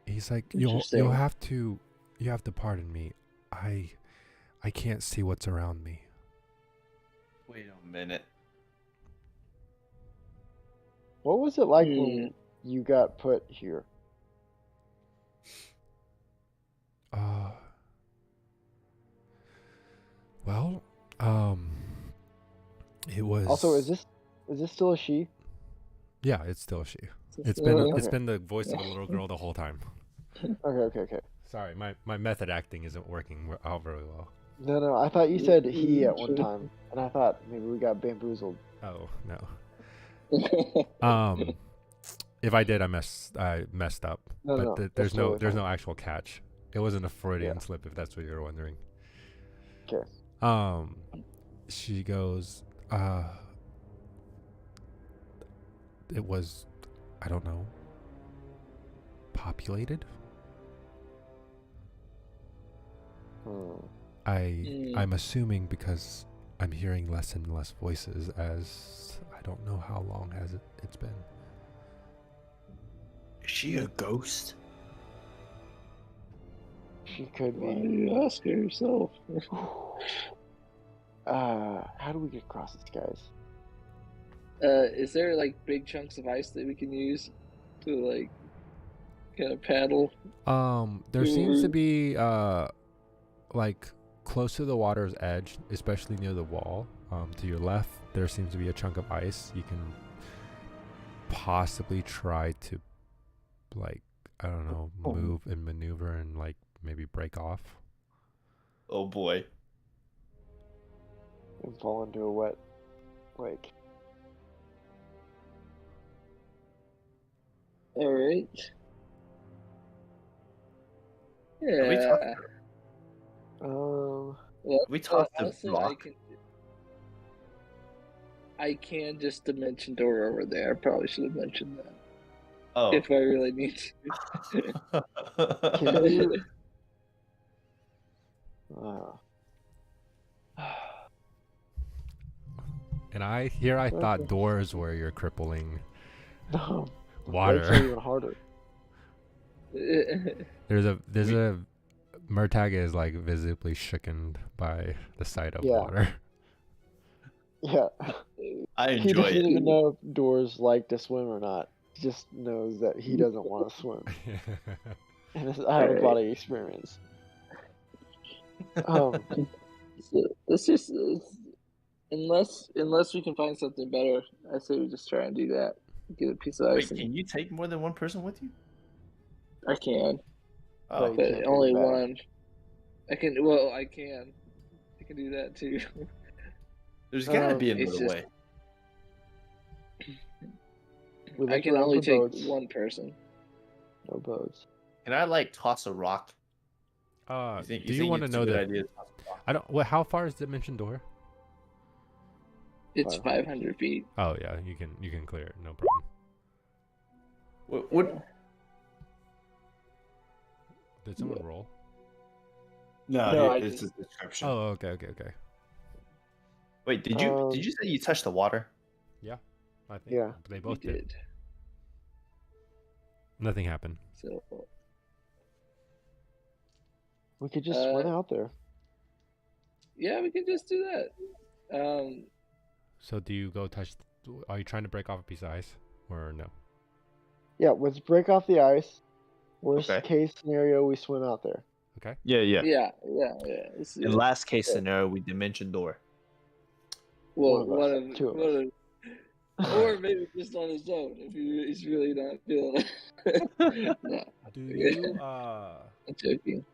He's like, you'll Interesting. have to pardon me. I can't see what's around me. Wait a minute. What was it like when you got put here? Well, it was. Also, is this still a she? Yeah, it's still she. It's Okay. been the voice of a little girl the whole time. Okay. Sorry, my method acting isn't working out very well. No, I thought you said he at one time, and I thought maybe we got bamboozled. Oh no. If I did, I messed up. No, but no, there's that's totally there's fine. no actual catch. It wasn't a Freudian Yeah. slip, if that's what you're wondering. Okay. She goes, it was, I don't know, populated. I'm assuming because I'm hearing less and less voices as I don't know how long has it's been. Is she a ghost? She could Why be. do you ask her yourself? How do we get across the skies? Is there like big chunks of ice that we can use to like kind of paddle? There seems to Ooh. be like close to the water's edge, especially near the wall. To your left, there seems to be a chunk of ice. You can possibly try to, like, I don't know, move and maneuver and like maybe break off. Oh boy. And fall into a wet lake. All right. Have we Yeah. talked, Um, Well, we talked to also, Rock? I can just dimension door over there. I probably should have mentioned that Oh. if I really need can to. you? And I thought Okay. doors were your crippling No. water. Lakes are even harder. There's a Murtag is like visibly shooken by the sight of Yeah. water. Yeah. I He enjoy doesn't it. even know if Doors like to swim or not. He just knows that he doesn't want to swim. And it's out of body experience. So let's just unless we can find something better, I say we just try and do that. Get a piece of Wait, ice. can you take more than one person with you? I can, Oh, You can't but take only it back. one. I can. Well, I can. I can do that too. there's gotta be it's another just- way. We I looked can around only for take boats. one person. No boats. Can I like toss a rock? Do you want to it's know a good that? idea to toss a rock? I don't. Well, how far is Dimension Door? It's 500. 500 feet. Oh yeah, you can clear it, no problem. What? Did someone roll? No, No, I it's just- a description. Oh, okay. Wait, did you say you touched the water? I think Yeah. they We both did. did. Nothing happened. So We could just swim out there. yeah, we can just do that. So do you go touch? Are you trying to break off a piece of ice or no? Yeah, let's break off the ice. Worst Okay. case scenario, we swim out there. Yeah. Yeah. Let's do In it. last case scenario, we dimension door. Well, one of us, two of us. or maybe just on his own if he's really not feeling it. No, Do you I'm joking.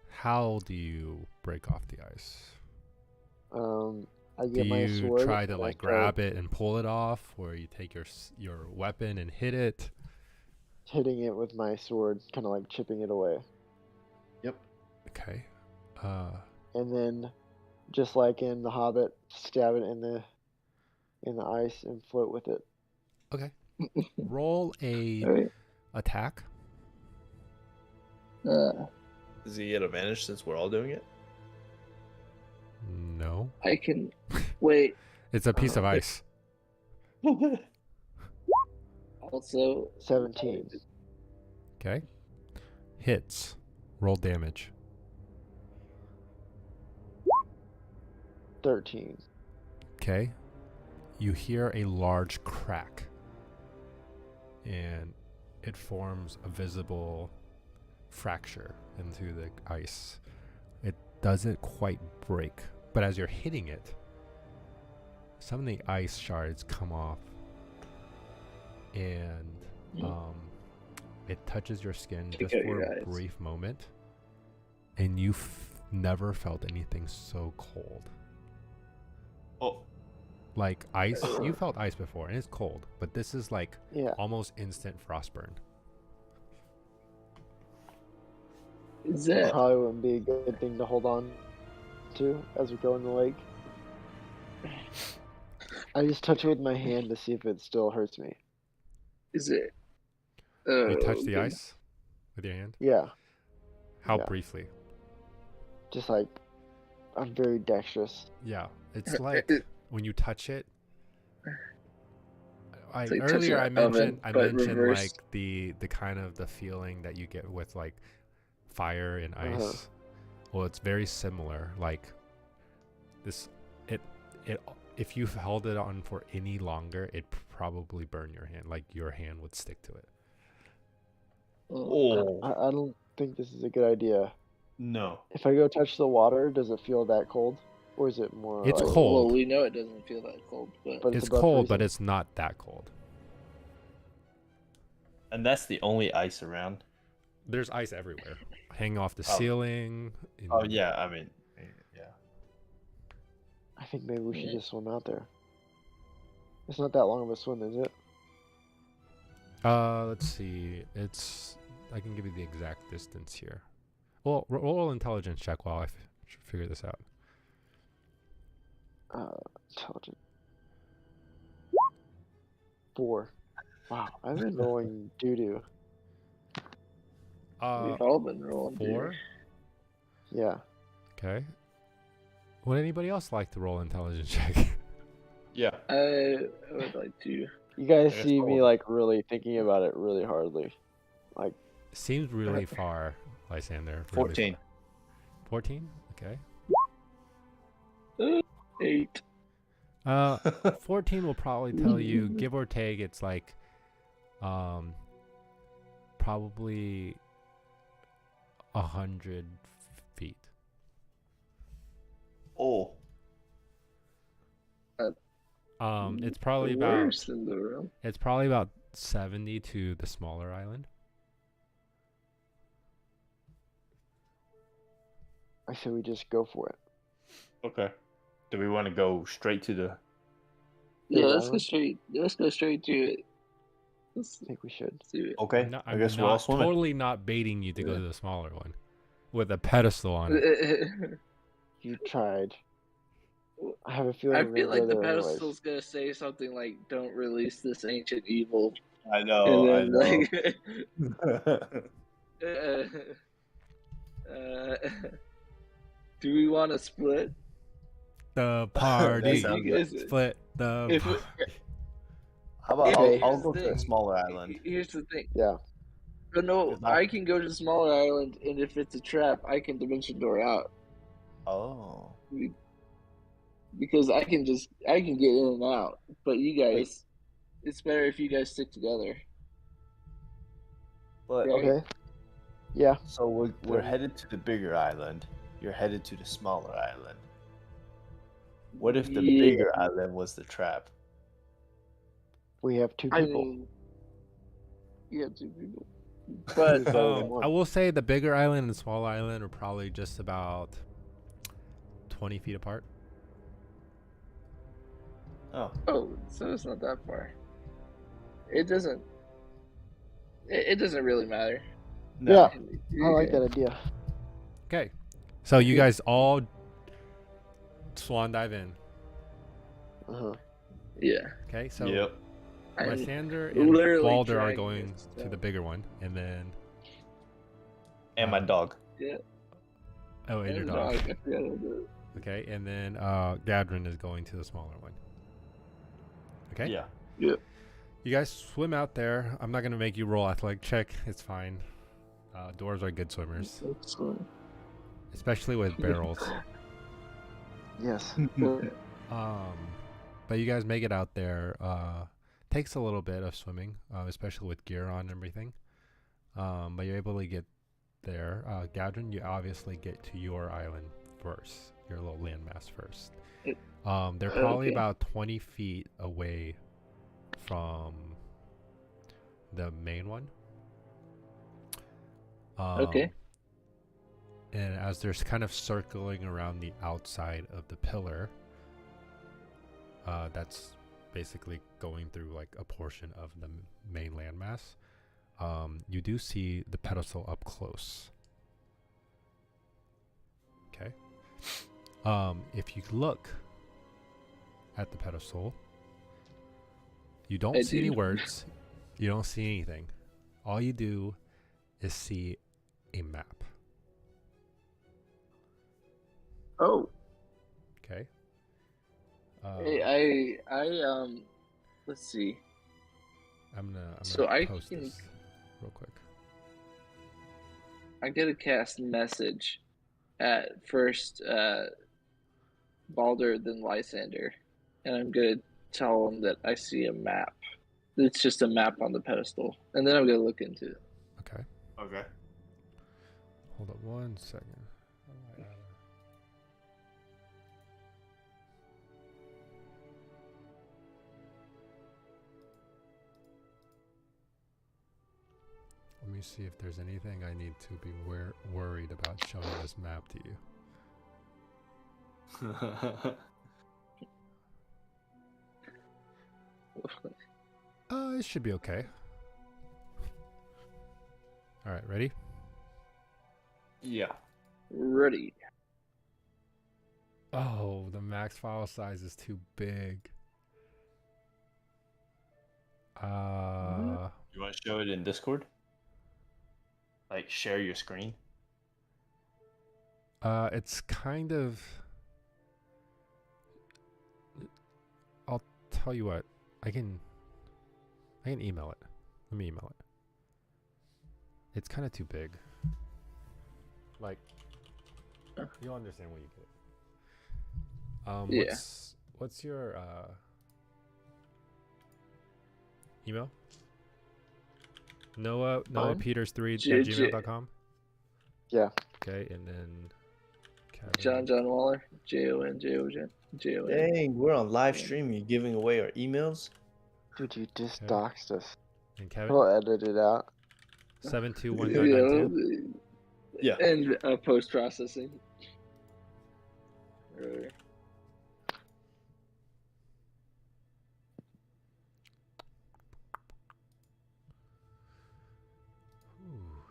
How do you break off the ice? I Do get my you sword. try to and I like start grab it and pull it off, or you take your weapon and hit it? hitting it with my sword, kind of like chipping it away, Okay. and then, just like in The Hobbit, stab it in the ice and float with it. Okay. Roll a All right. attack. Does he get advantage since we're all doing it? No. I can wait. It's a piece of ice. Also, 17. Okay. Hits. Roll damage. 13. Okay. You hear a large crack. And it forms a visible fracture into the ice. It doesn't quite break, but as you're hitting it, some of the ice shards come off and it touches your skin Check just out for your a eyes. brief moment, and you never felt anything so cold. Oh, Like ice, you felt ice before, and it's cold, but this is like Yeah. almost instant frostburn. is that Probably wouldn't be a good thing to hold on to as we go in the lake. I just touch it with my hand to see if it still hurts me. is it? You touch the okay. ice with your hand? Yeah, How Yeah. briefly? just like I'm very dexterous. Yeah, it's like when you touch it, It's like touching earlier I an mentioned oven, but reversed. like the kind of the feeling that you get with like fire and ice. Uh-huh. Well, it's very similar. Like this, it if you held it on for any longer, it'd probably burn your hand. Like your hand would stick to it. Oh I don't think this is a good idea. no! If I go touch the water, does it feel that cold, or is it more? It's like, cold. Well, we know it doesn't feel that cold, but But It's above cold, but freezing? it's not that cold. And that's the only ice around. There's ice everywhere, hanging off the Oh. ceiling. Oh yeah, I mean, yeah. I think maybe we should Yeah. just swim out there. It's not that long of a swim, is it? Let's see. I can give you the exact distance here. Well, roll intelligence check while I figure this out. Intelligent. 4. Wow, I've been rolling doo doo. we've all been rolling. 4. Yeah. Okay. Would anybody else like to roll intelligence check? Yeah. I would like to. You guys guess see me so. like really thinking about it really hardly. Seems really far, Lysander. Really 14. far. 14? Okay. 8. 14 will probably tell you, give or take, it's like, probably 100 feet. Oh. It's probably about Worse in the room. 70 to the smaller island. I say we just go for it. Okay. Do we want to go straight to the? Yeah, Yeah, let's go island? straight. Let's go straight to it. Let's I think we should. do it. Okay. No, I I'm guess we're all not swimming. totally not baiting you to go Yeah. to the smaller one with a pedestal on it. You tried. I have a feeling I we're feel gonna like go the there pedestal's gonna say something like, "Don't release this ancient evil," I know. I and know. then like, do we want to split? The party. sounds You guys- Split the If party. How about Okay. I'll Here's go the to the thing. smaller island. Here's the thing. Yeah. But no, It's not- I can go to the smaller island, and if it's a trap, I can dimension door out Oh. because I can get in and out. But you guys, it's better if you guys stick together. But Right. Okay. Yeah. so we're headed to the bigger island. You're headed to the smaller island. What if the Yeah. bigger island was the trap? We have 2 I people. mean, yeah, 2 people. But So- I will say the bigger island and the small island are probably just about 20 feet apart. Oh. oh, so it's not that far. It doesn't. It doesn't really matter. No. Yeah. You're I like good. that idea. Okay. So you guys all swan dive in. Uh-huh. Yeah. Okay. So Yep. I'm Lysander and literally Balder are dragging going this to down. the bigger one, and then And my dog. oh, and your and dog. I forgot to do it. Okay, and then Gadrin is going to the smaller one. Okay. Yeah. You guys swim out there. I'm not gonna make you roll athletic check. It's fine. Doors are good swimmers, That's fine. especially with barrels. Yes. But you guys make it out there. Takes a little bit of swimming, especially with gear on and everything. But you're able to get there. Gadrin, you obviously get to your island first, your little landmass first. They're probably Okay. about 20 feet away from the main one. Okay. And as they're kind of circling around the outside of the pillar, that's basically going through like a portion of the main landmass. You do see the pedestal up close. Okay. If you look at the pedestal, you don't I see any do. words. You don't see anything. All you do is see a map. Oh, Okay. hey, I let's see. I'm So gonna I post can- this real quick. I get a cast message at first Baldur, then Lysander, and I'm gonna tell him that I see a map. It's just a map on the pedestal, and then I'm gonna look into it. Okay. Okay. Hold up 1 second. Let me see if there's anything I need to be worried about showing this map to you. It should be okay. All right, ready? Yeah. Ready. Oh, the max file size is too big. You want to show it in Discord? Like share your screen? It's kind of. I'll tell you what. I can email it. Let me email it. It's kind of too big. Like, you'll understand when you get it. Yeah. What's your email? Noah Mine? Peters3 at J- gmail.com. Yeah. Okay, and then John Waller. Jon. Dang, we're on live stream. You're giving away our emails? Dude, you just Okay. doxed us. and Kevin We'll edit it out. 721992. Yeah. And post processing. Earlier. Ooh.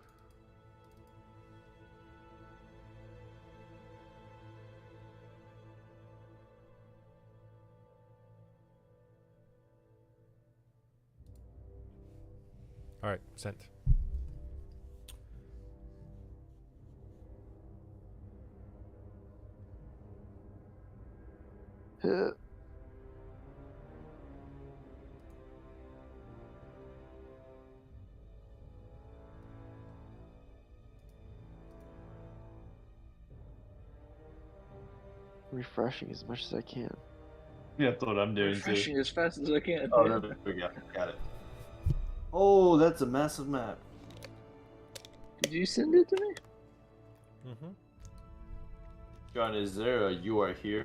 All right, sent. Refreshing as much as I can. Yeah, that's what I'm doing too. Refreshing as fast as I can. Oh, there we go. Got it. Oh, that's a massive map. Did you send it to me? Mm-hmm. John, is there a you are here?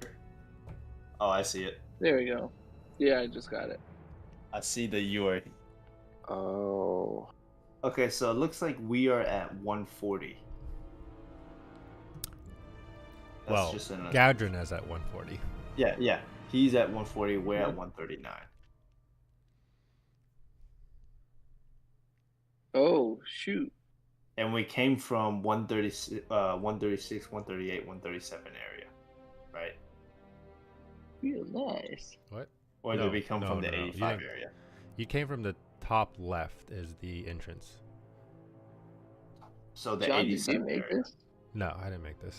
Oh, I see it. There we go. Yeah, I just got it. I see the you are. Oh. Okay, so it looks like we are at 140. That's Well, just an, Gadrin is at 140. yeah. He's at 140. We're at 139. Oh shoot! And we came from 136, 138, 137 area, right? Real nice. What? Or No, did we come no, from the no, no. You 85 didn't- area? You came from the top left is the entrance. So the John, did you 87 make area. this? No, I didn't make this.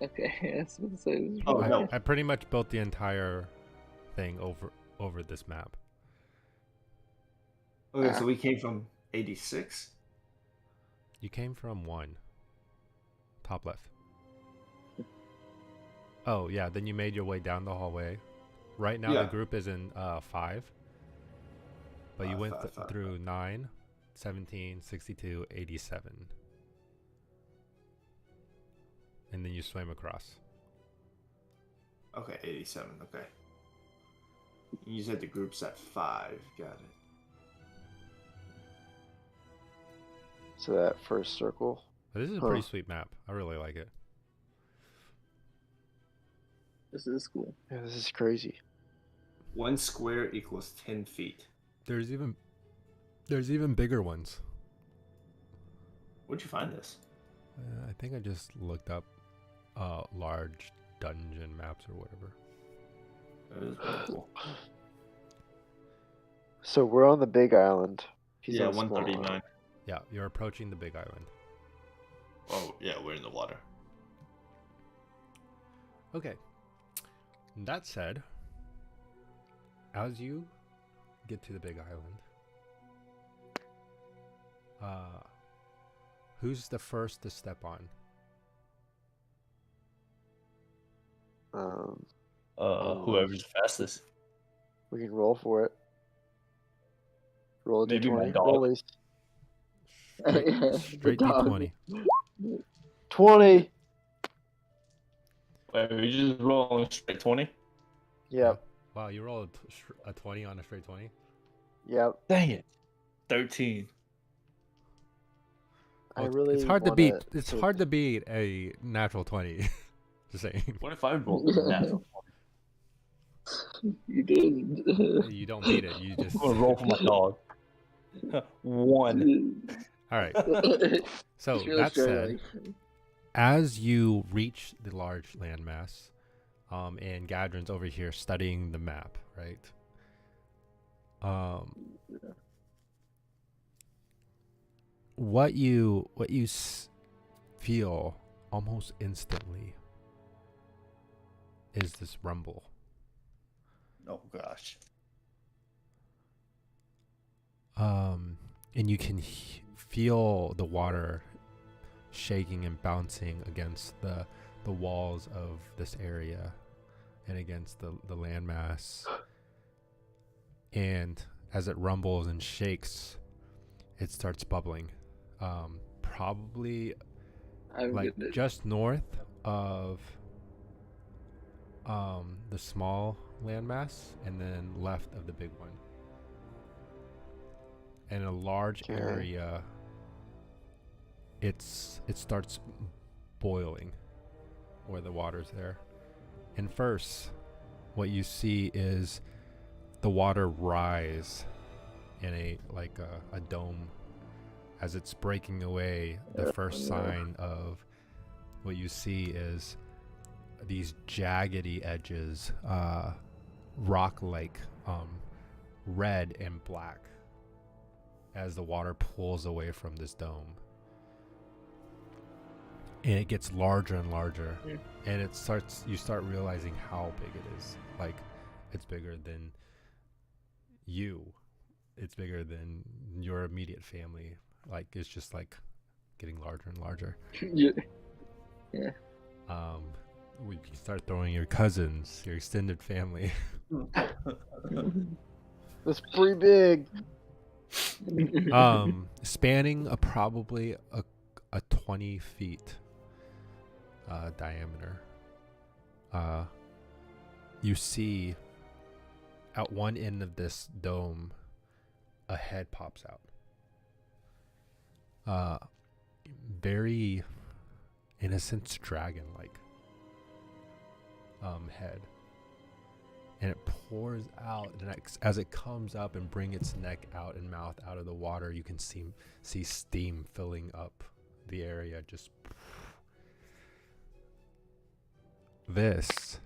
Okay, I was going to say this. Is Oh, really no. nice. I pretty much built the entire thing over this map. Okay, so we came from 86. You came from 1. Top left. Oh, yeah, then you made your way down the hallway. Right now Yeah. the group is in 5. But you went Five. through 9, 17, 62, 87. And then you swam across. Okay, 87. Okay. You said the group's at 5. Got it. So that first circle. But this is a Huh. pretty sweet map. I really like it. This is cool. Yeah, this is crazy. 1 square equals 10 feet. There's even bigger ones. Where'd you find this? I think I just looked up large dungeon maps or whatever. That is pretty cool. So we're on the big island. He's Yeah, on small 139. island. Yeah, you're approaching the big island. Oh, yeah, we're in the water. Okay. That said, as you get to the big island. Who's the first to step on? Whoever's fastest. We can roll for it. Roll a Maybe my d20. dog. Roll these. Straight The dog. D20. 20. Wait, are we just rolling straight 20? Yep. Wow, you rolled a 20 on a straight 20? Yep. Dang it. 13. I Well, really. it's hard to wanna beat. It's take- hard to beat a natural 20. Just saying. What if I rolled a natural? You didn't. You don't beat it. You just. I'm gonna roll for my dog. 1. All right. So It's really that said, struggling. as you reach the large landmass, and Gadrin's over here studying the map, right? What you feel almost instantly is this rumble. Oh gosh. And you can feel the water shaking and bouncing against the walls of this area and against the landmass. And as it rumbles and shakes, it starts bubbling. Probably I'm like gonna- just north of the small landmass and then left of the big one. And a large Okay. area, it starts boiling where the water's there. And first, what you see is the water rise in a dome as it's breaking away. The first sign of what you see is these jaggedy edges, rock-like, red and black, as the water pulls away from this dome. And it gets larger and larger. Yeah. And you start realizing how big it is. Like, it's bigger than you. It's bigger than your immediate family. Like, it's just like getting larger and larger. Yeah. We can start throwing your cousins, your extended family. That's pretty big. Spanning probably a 20 feet diameter. You see at one end of this dome a head pops out. Very, in a sense, dragon-like head. And it pours out, and as it comes up and bring its neck out and mouth out of the water, you can see steam filling up the area. Just this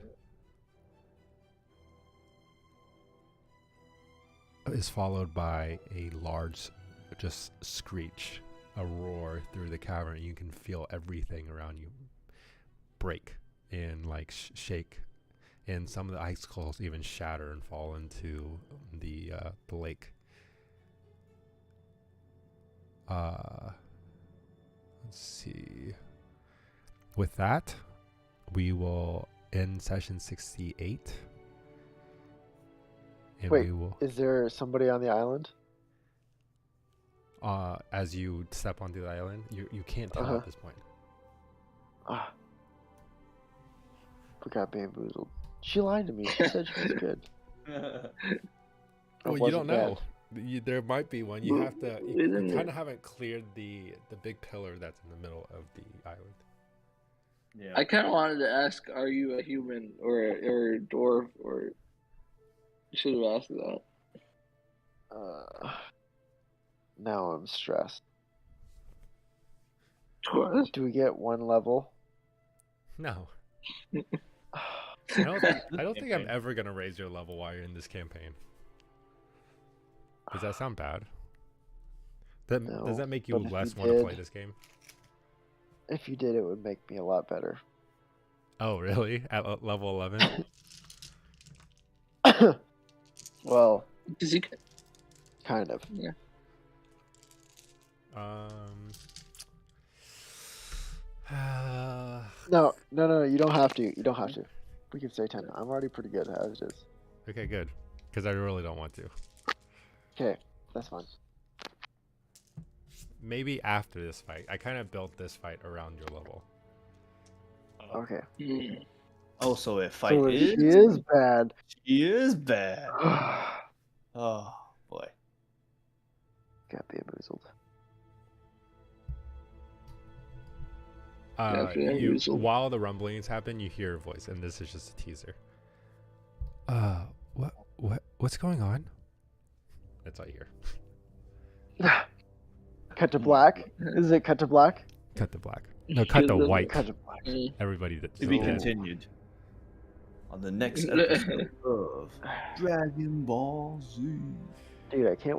is followed by a large, just screech, a roar through the cavern. You can feel everything around you break and like shake. And some of the icicles even shatter and fall into the lake. Let's see. With that, we will end session 68. And Wait. we will, Is there somebody on the island? as you step onto the island, you can't tell Uh-huh. at this point. Ah. Forgot bamboozled. She lied to me. She said she was good. Or Well, you was don't it bad? know. There might be one. You Well, have to. isn't You it- kind of haven't cleared the big pillar that's in the middle of the island. Yeah. I kind of wanted to ask, are you a human or a dwarf, or should have asked that. Now I'm stressed. Dwarf? Do we get one level? No, I don't think I'm ever gonna raise your level while you're in this campaign. Does that sound bad? Does No, that make you but if less you want to play did- this game? If you did, it would make me a lot better. Oh, really? At level 11? Well, Because kind of. No, you don't have to. You don't have to. We can say 10. I'm already pretty good as it is. Okay, good. Because I really don't want to. Okay, that's fine. Maybe after this fight. I kind of built this fight around your level. Okay. Oh, so if fight So is she is bad. she is bad. Oh boy. Got bamboozled. While the rumblings happen, you hear a voice, and this is just a teaser. What's going on? That's all you hear. Cut to black? Is it cut to black? Cut the black. No, cut the white. Cut to black. Everybody that To be continued on the next episode of Dragon Ball Z. Dude, I can't